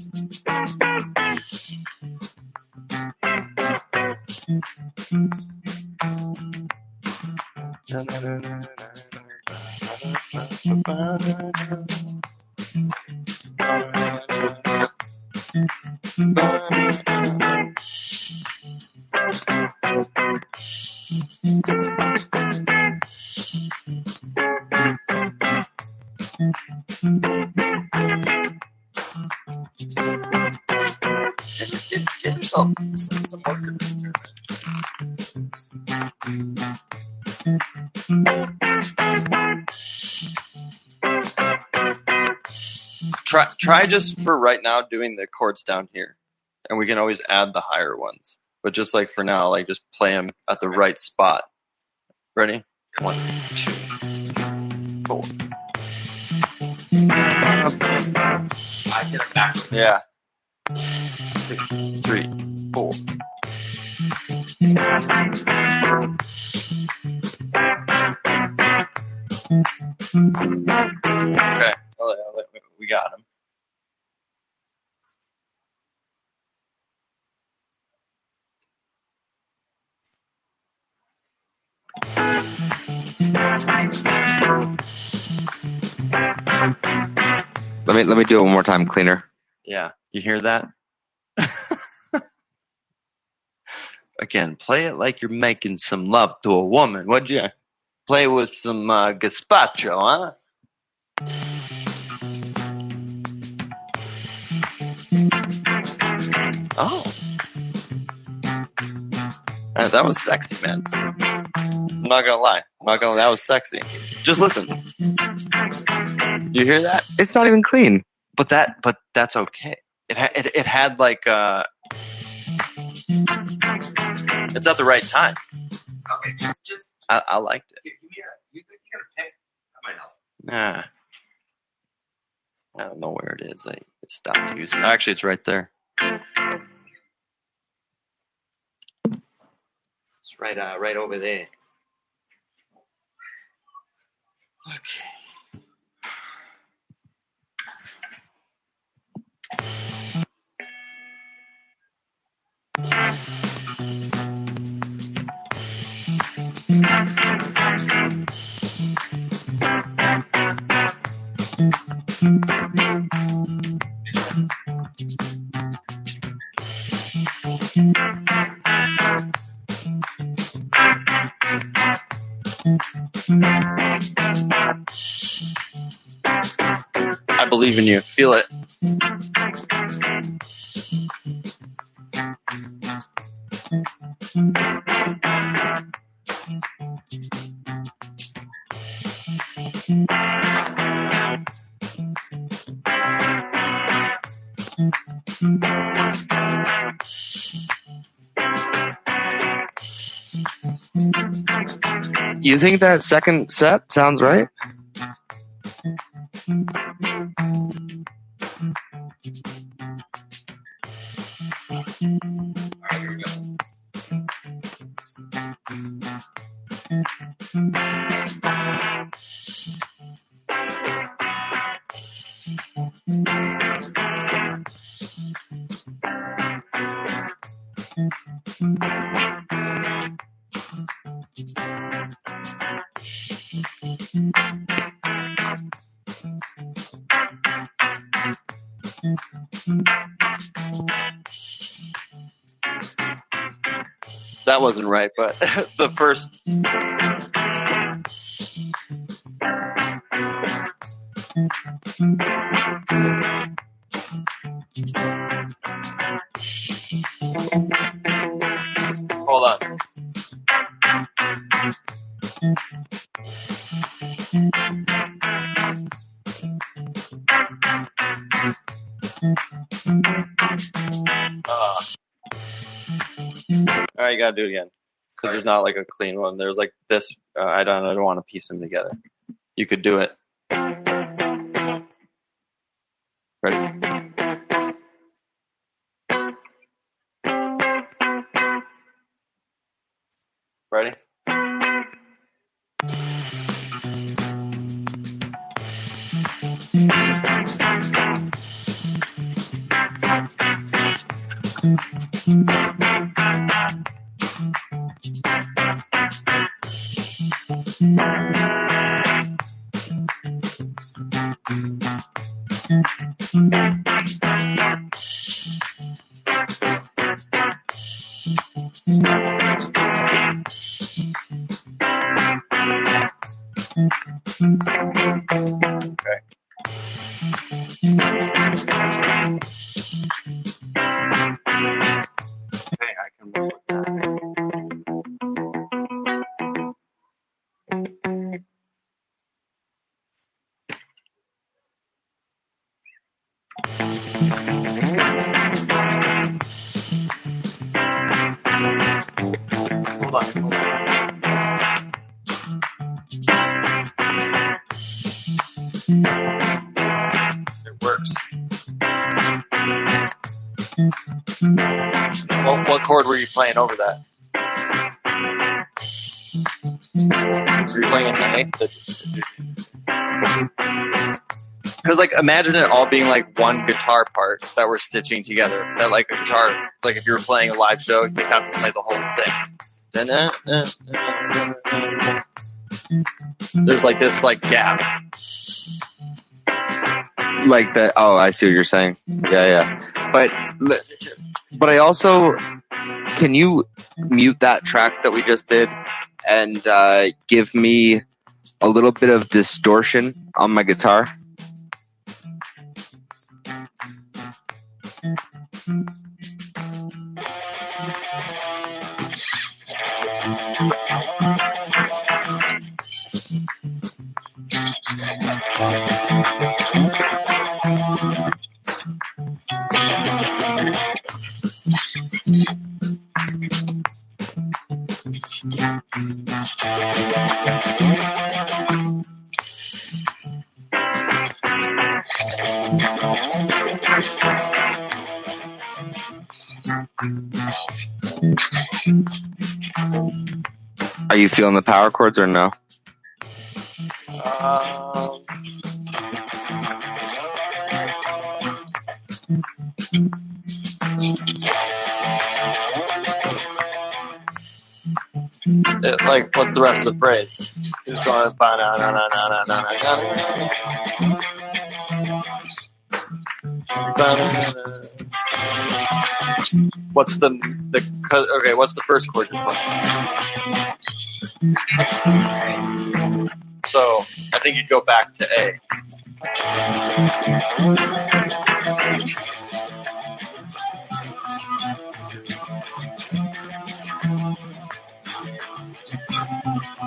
Get yourself some more. Try just for right now doing the chords down here, and we can always add the higher ones. But just like for now, like just play them at the right spot. Ready? 1, 2, 4. I get it back. Yeah. 2, 3, 4. Okay, we got him. Let me do it one more time, cleaner. Yeah, you hear that? Again, play it like you're making some love to a woman, would you? Play with some gazpacho, huh? Oh. That was sexy, man. I'm not gonna lie. That was sexy. Just listen. You hear that? It's not even clean. But that's okay. It had like it's at the right time. Okay, just I liked it. you gotta pick. That might help. Nah. I don't know where it is. I stopped using it. Actually, it's right there. It's right over there. Okay. I believe in you. Feel it. You think that second set sounds right? That wasn't right, but the first. Hold on. All right, you gotta do it again because there's not like a clean one. There's like this. I don't want to piece them together. You could do it. Ready? Ready? Okay. Okay, I can work with that. Hold on. It works. What chord were you playing over that? Were you playing an A? Because, like, imagine it all being, like, one guitar part that we're stitching together. That, like, a guitar, like, if you were playing a live show, you'd have to play the whole thing. There's, like, this, like, gap. Like that. Oh, I see what you're saying. Yeah. But I also, can you mute that track that we just did and give me a little bit of distortion on my guitar? Are you feeling the power chords or no? Like, what's the rest of the phrase? Who's going What's what's the first chord you're playing? So, I think you'd go back to A.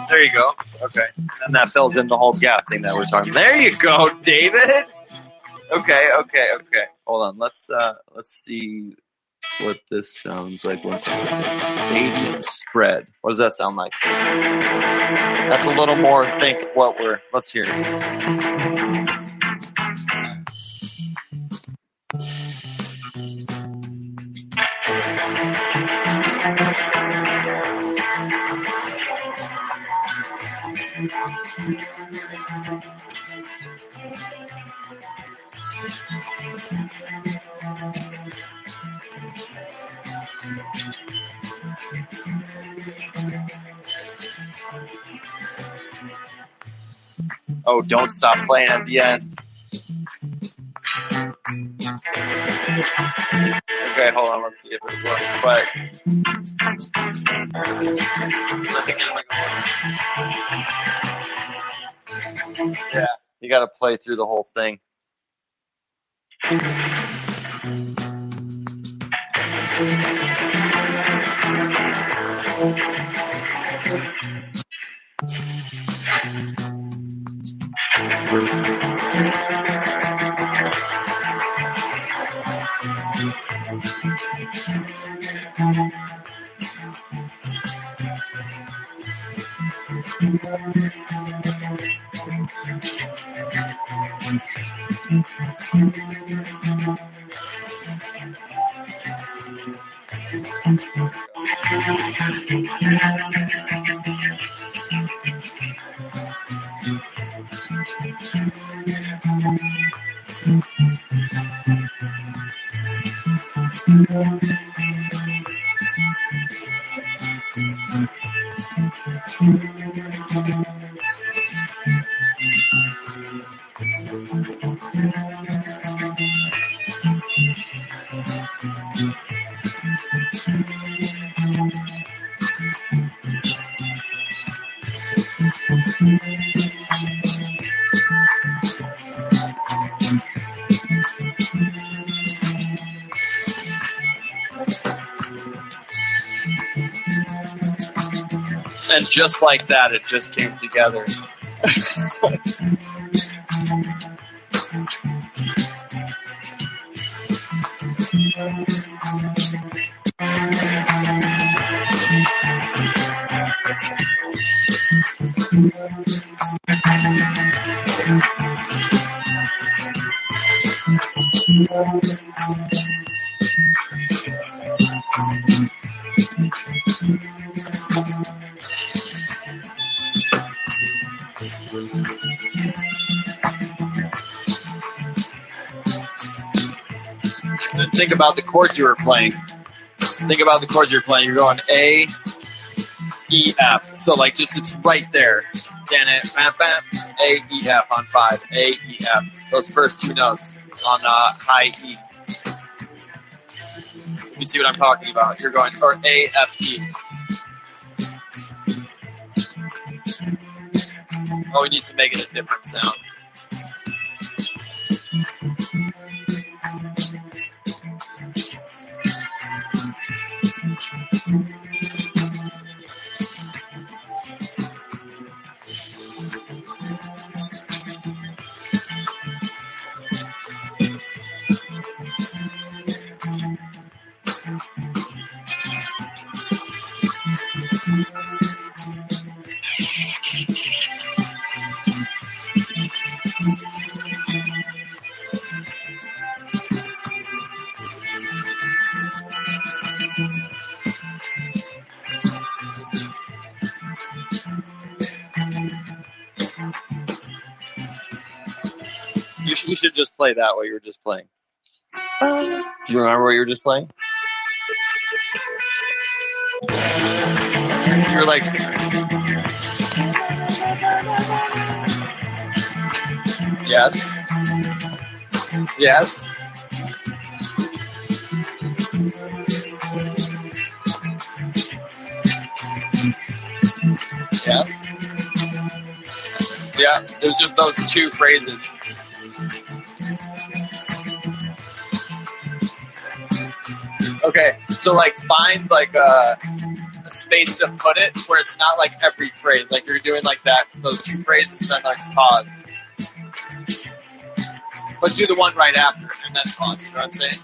There you go. Okay. And that fills in the whole gap thing that we're talking. There you go, David. Okay. Hold on. Let's see what this sounds like. One second. Stadium spread. What does that sound like? That's a little more. Let's hear it. Oh, don't stop playing at the end. Okay. Okay, hold on. Let's see if it works. But yeah, you got to play through the whole thing. And just like that, it just came together. Think about the chords you were playing. You're going A, E, F. So like just it's right there. Bam, bam, A, E, F on 5. A, E, F. Those first two notes on high E. You see what I'm talking about? You're going or A, F, E. Oh, we need to make it a different sound. You should just play that what you were just playing. Do you remember what you were just playing? You were like... Yes. Yes. Yes. Yeah, there's just those two phrases. Okay, so like find like a space to put it where it's not like every phrase. Like you're doing like that, those two phrases and then like pause. Let's do the one right after and then pause. You know what I'm saying?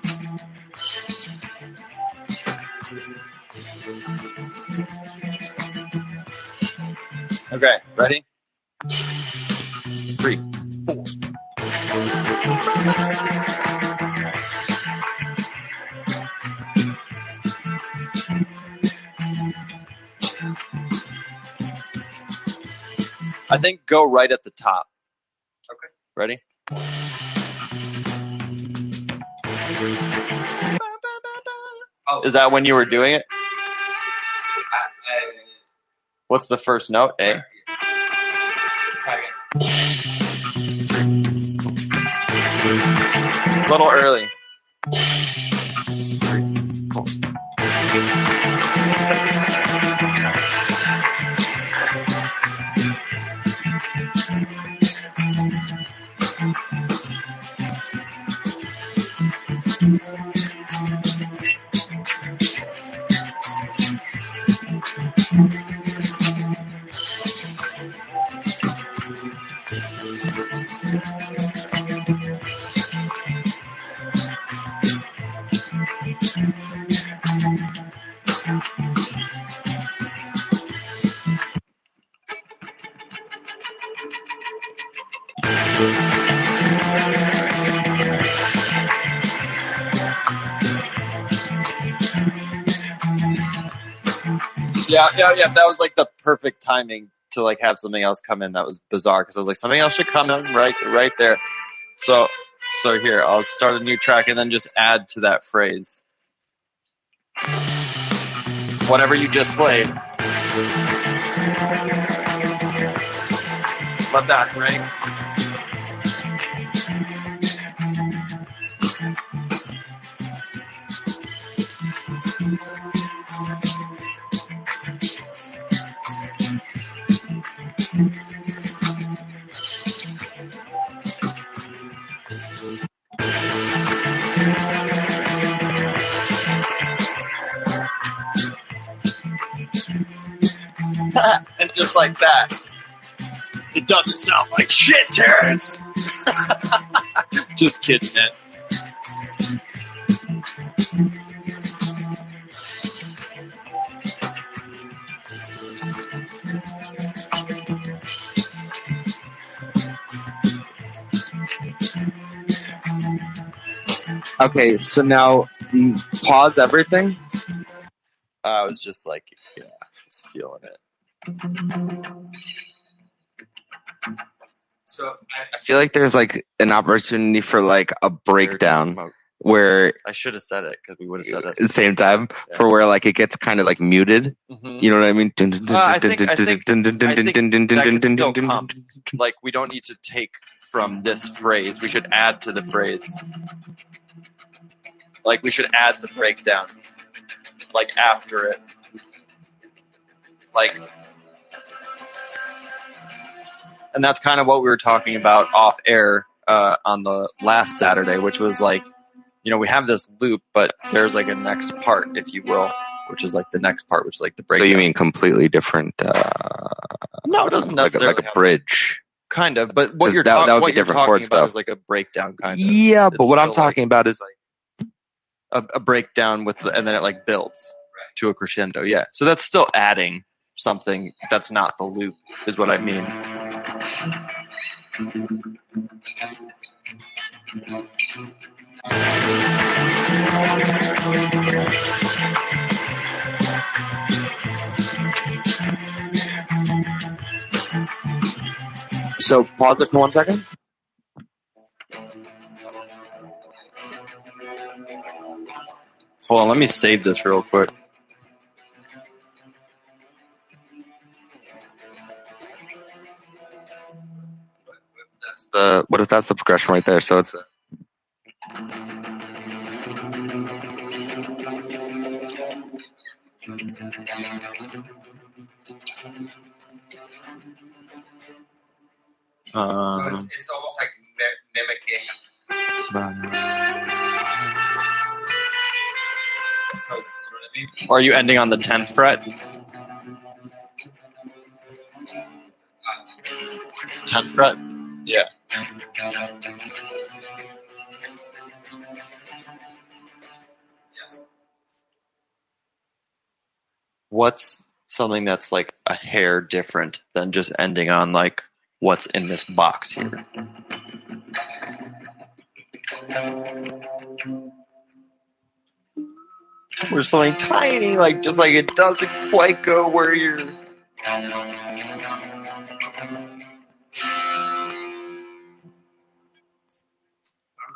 Okay, ready? 3, 4. I think go right at the top. Okay. Ready? Oh. Is that when you were doing it? What's the first note? A? Try again. A little early. 3. Yeah. That was like the perfect timing to like have something else come in. That was bizarre because I was like, something else should come in right there. So here, I'll start a new track and then just add to that phrase whatever you just played. Let that ring. And just like that, it doesn't sound like shit, Terrence. Just kidding, man. Okay, so now pause everything. I was just like, yeah, just feeling it. So I feel like there's like an opportunity for like a breakdown where I should have said it because we would have said it at the same time for where like it gets kind of like muted. Mm-hmm. You know what I mean? I think that can still come. Like, we don't need to take from this phrase. We should add to the phrase. Like, we should add the breakdown. Like, after it. Like, and that's kind of what we were talking about off air on the last Saturday, which was like, you know, we have this loop, but there's like a next part, if you will, which is like the next part, which is like the breakdown. So you mean completely different? No, it doesn't necessarily like a bridge. Kind of, but what you're that would what be you're different talking chord about stuff. is like a breakdown, kind of. Yeah, but what I'm talking about is like a breakdown with, and then it like builds to a crescendo. Yeah, so that's still adding something that's not the loop, is what I mean. So pause it for 1 second. Hold on, let me save this real quick. What if that's the progression right there? So it's it's almost like mimicking. So it's, you know what I mean? Are you ending on the 10th fret? 10th fret? Yeah. Yes. What's something that's like a hair different than just ending on like what's in this box here? Or something tiny, like just like it doesn't quite go where you're.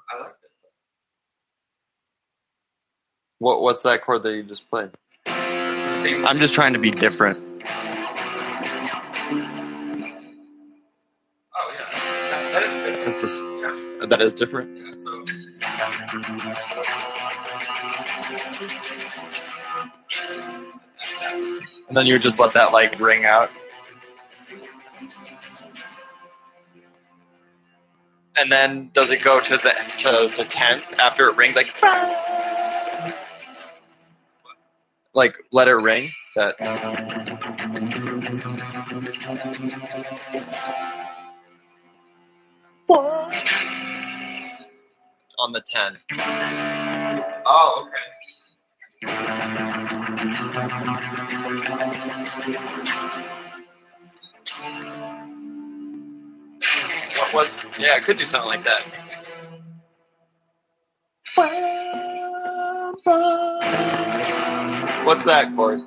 I like it. What's that chord that you just played? I'm just trying to be different. Oh yeah, that is good. This is, Yeah. that is different. Yeah, so. And then you would just let that like ring out. And then does it go to the 10th after it rings, like let it ring? That. What? on the 10. Oh, okay. What's yeah, it could do something like that. What's that chord?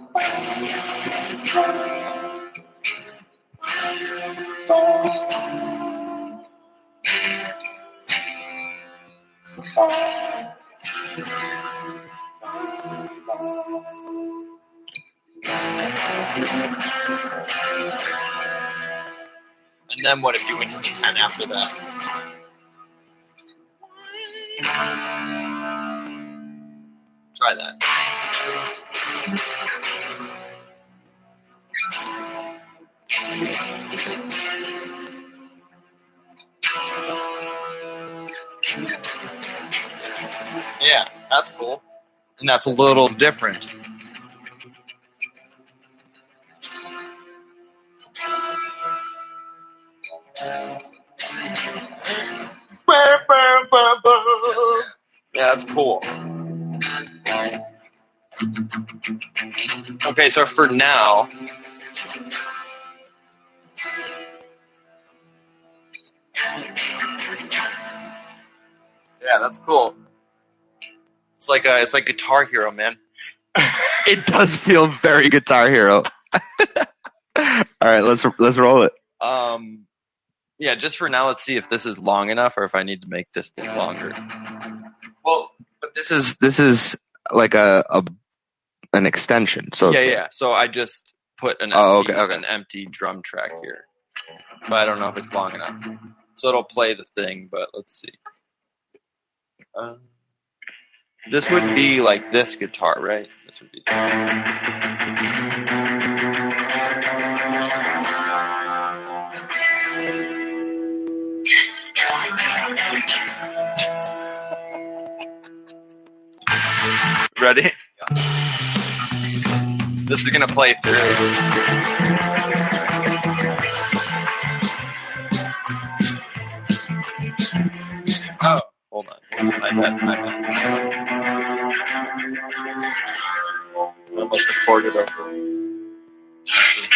And then what if you went to the 10 after that? Try that. Yeah, that's cool. And that's a little different. Yeah, that's cool. Okay, so for now, yeah, that's cool. It's like Guitar Hero, man. It does feel very Guitar Hero. All right, let's roll it. Yeah, just for now, let's see if this is long enough or if I need to make this thing longer. Well, but this is like an extension. So Yeah. So I just put an empty drum track here, but I don't know if it's long enough. So it'll play the thing, but let's see. This would be like this guitar, right? This would be. Ready? This is gonna play through. Oh, hold on. My bad. I almost recorded over. Actually.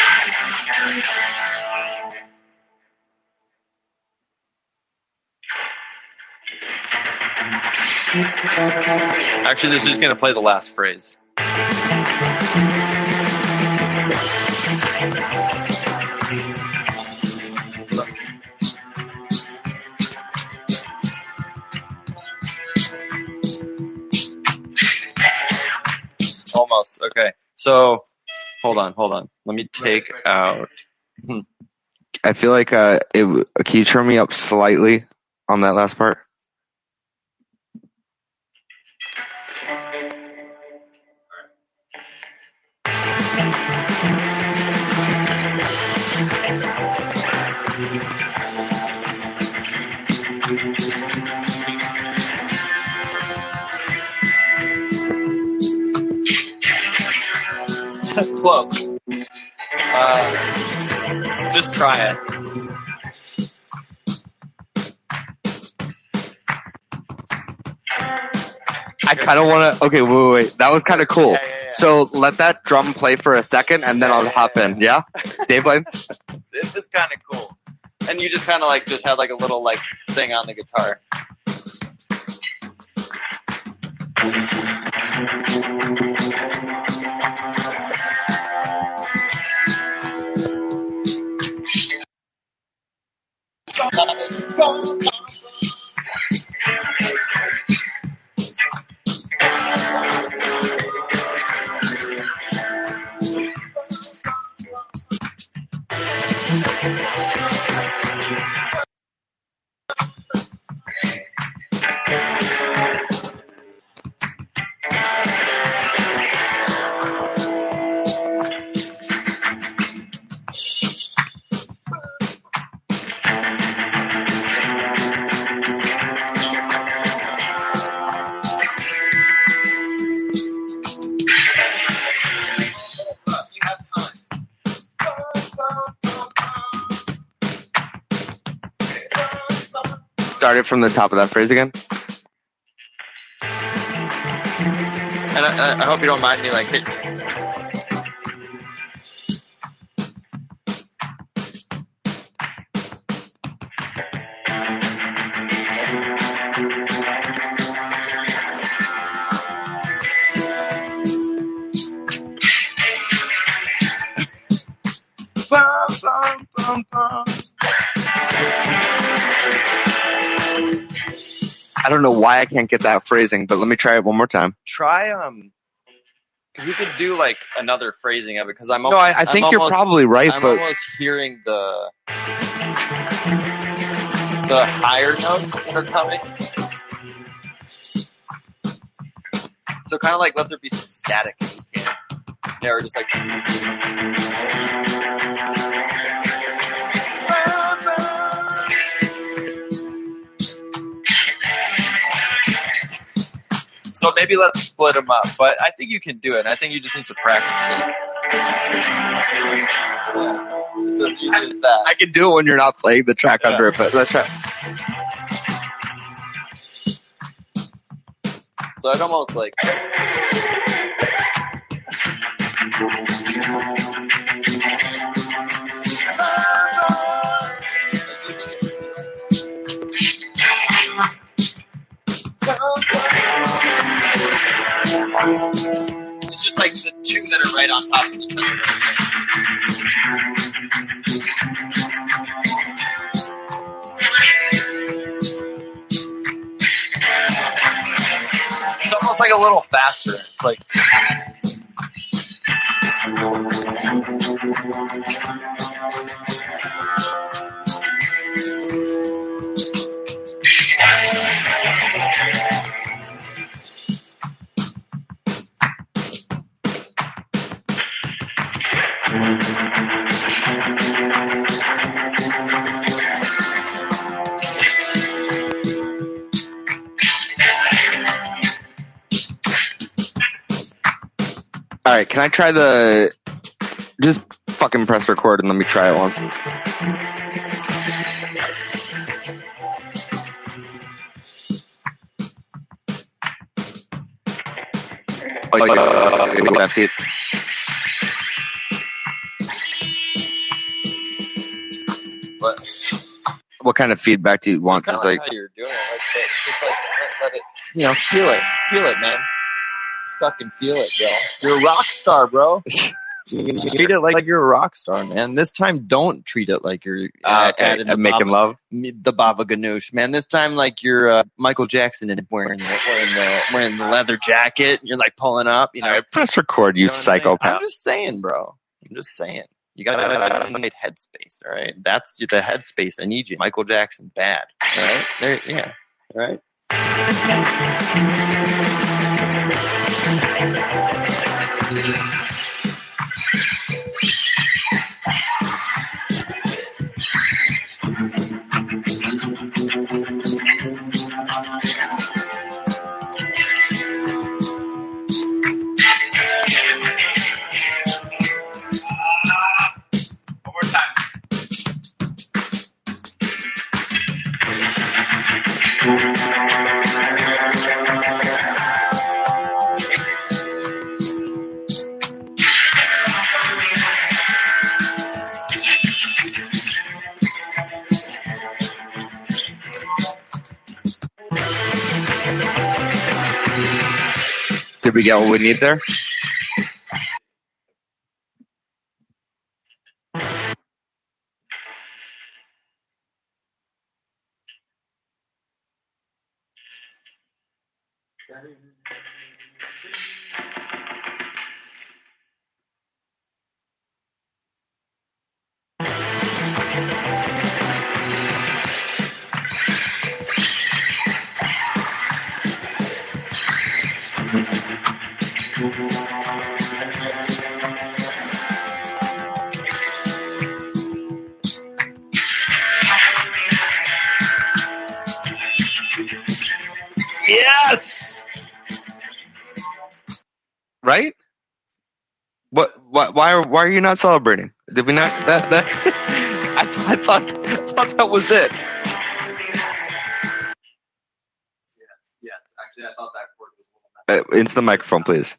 Actually, this is going to play the last phrase. Almost. Okay. So, hold on. Let me take out. I feel like can you turn me up slightly on that last part? Close. Just try it. I kind of want to. Okay, wait. That was kind of cool. Yeah. So let that drum play for a second, and then I'll hop in. Yeah, Dave, play. This is kind of cool. And you just kind of like just had like a little like thing on the guitar. Start it from the top of that phrase again. And I hope you don't mind me like hitting you. I don't know why I can't get that phrasing, but let me try it one more time. Try because we could do like another phrasing of it. Because I'm No, I think you're probably right, I'm but almost hearing the higher notes that are coming. So kind of like let there be some static if you can. Yeah, or just like. So maybe let's split them up, but I think you can do it. I think you just need to practice it. Yeah. It's as easy as that. I can do it when you're not playing the track under it, but let's try. So I'd almost like. It's just like the two that are right on top of each other. It's almost like a little faster. It's like. All right, can I try the? Just fucking press record and let me try it once. That feed. What kind of feedback do you want? Just like how you're doing it, just like let it, feel it, man. Just fucking feel it, bro. You're a rock star, bro. Treat it like you're a rock star, man. This time, don't treat it like you're making love. The Baba Ganoush, man. This time, like you're Michael Jackson and wearing the leather jacket. You're like pulling up, All right, press record, you psychopath. I'm just saying, bro. I'm just saying. You gotta need headspace, all right? That's the headspace I need you. Michael Jackson, bad. All right? There, yeah. All right? Did we get what we need there? Yes. Right? What? Why are you not celebrating? Did we not? That I thought that was it. Yes. Actually, I thought that chord was a little Into the microphone, please.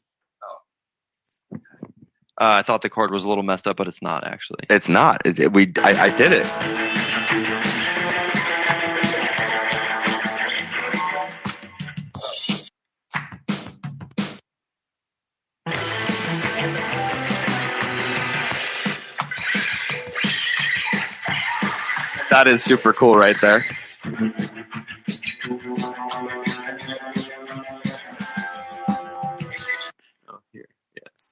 I thought the chord was a little messed up, but it's not actually. It's not. I did it. That is super cool right there. Oh, here, yes.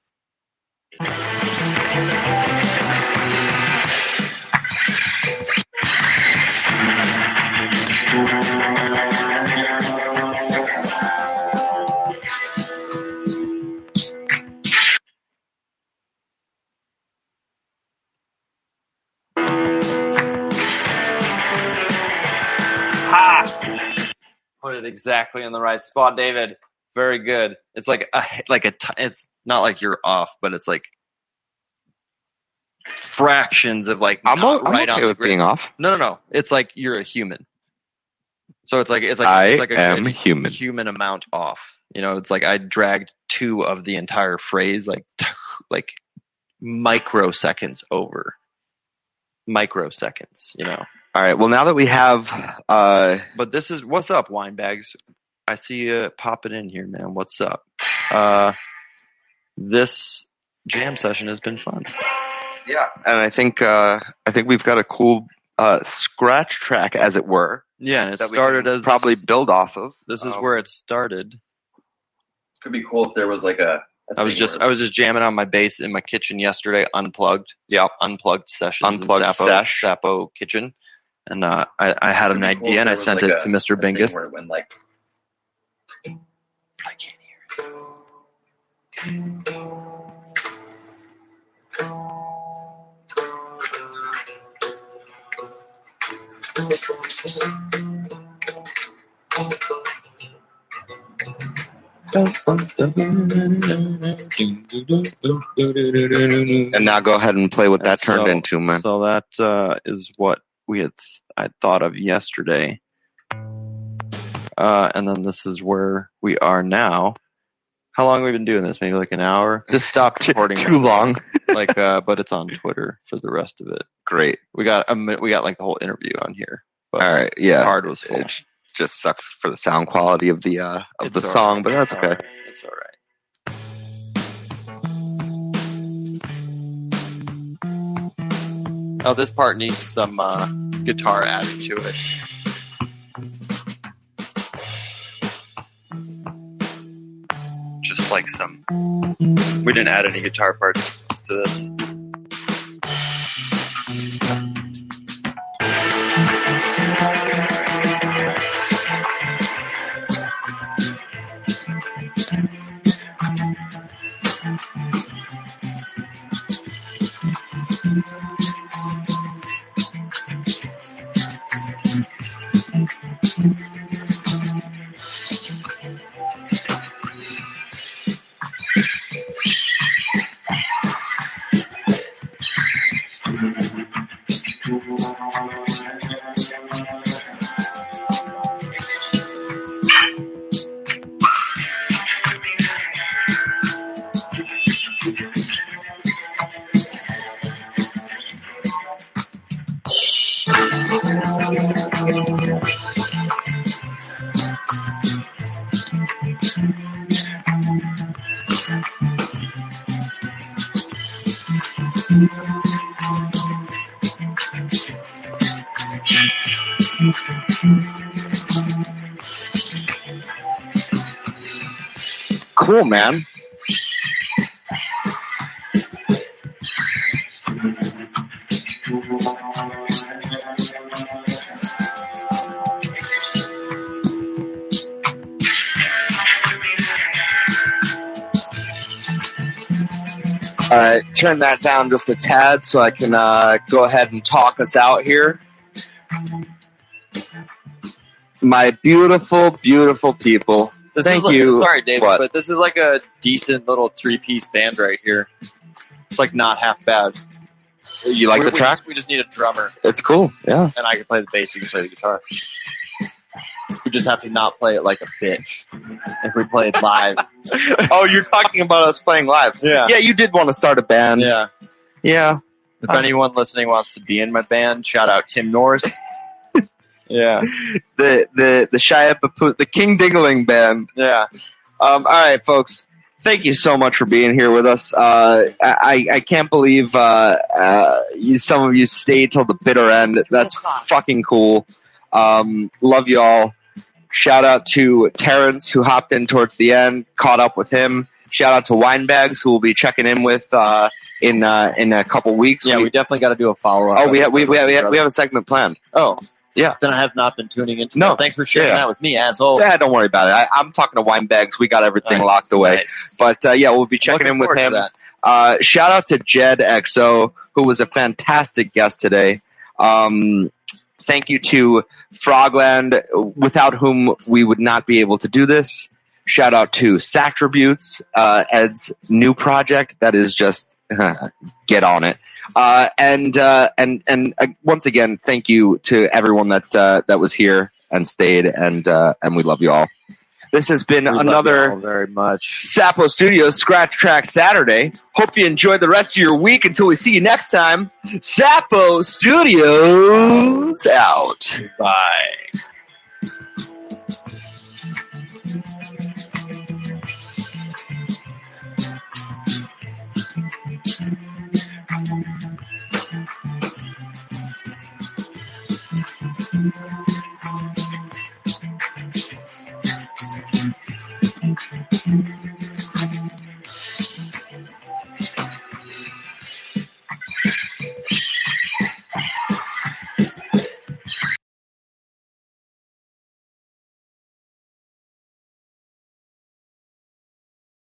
Put it exactly in the right spot, David. Very good. It's it's not like you're off, but it's like fractions of like I'm not right okay on with the grid. being off. No. It's like you're a human. So it's like I a am good human. human amount off. You know, it's like I dragged 2 of the entire phrase like microseconds over. Microseconds, you know. All right. Well, now that we have, But this is what's up, wine bags. I see you popping in here, man. What's up? This jam session has been fun. yeah, and I think we've got a cool scratch track, as it were. Yeah, and it that we started can as probably build off of. This is where it started. Could be cool if there was like a I was just jamming on my bass in my kitchen yesterday, unplugged. Yeah, unplugged sessions. Unplugged in sesh. Sapo kitchen, and I had an idea, and I sent it to Mr. Bingus. When like I can't hear it. And now go ahead and play what that turned into, man. So that is what I thought of yesterday. And then this is where we are now. How long have we been doing this? Maybe like an hour? This stopped recording. Too long. But it's on Twitter for the rest of it. Great. We got like the whole interview on here. But all right. Yeah. Hard was full. It just sucks for the sound quality of the song, but that's okay. It's all right. Oh, this part needs some guitar added to it. Just like some. We didn't add any guitar parts to this. Cool, man. All right, turn that down just a tad so I can go ahead and talk us out here. My beautiful, beautiful people. Thank you. Sorry, David, What? but this is like a decent little 3-piece band right here. It's like not half bad. You like the track? We just need a drummer, It's cool, yeah. and I can play the bass. You can play the guitar. We just have to not play it like a bitch if we played live. Oh, you're talking about us playing live. Yeah. Yeah, you did want to start a band. Yeah. Yeah. If anyone listening wants to be in my band, shout out Tim Norris. Yeah. The Shia Bapu, the King Dingling Band. Yeah. All right, folks. Thank you so much for being here with us. I can't believe some of you stayed till the bitter end. That's fucking cool. Love you all. Shout out to Terrence, who hopped in towards the end, caught up with him. Shout out to Winebags, who we'll be checking in with in a couple weeks. Yeah, we definitely got to do a follow-up. Oh, we have a segment planned. Oh. Yeah. Then I have not been tuning into No. that. Thanks for sharing that with me, asshole. Yeah, don't worry about it. I'm talking to Winebags. We got everything locked away. Nice. But yeah, we'll be checking in with him. Shout out to JED XO, who was a fantastic guest today. Thank you to Frogland, without whom we would not be able to do this. Shout out to Satributes, Ed's new project that is just get on it. And once again, thank you to everyone that was here and stayed, and we love you all. This has been another very much Sapo Studios Scratch Track Saturday. Hope you enjoyed the rest of your week. Until we see you next time, Sapo Studios out. Bye.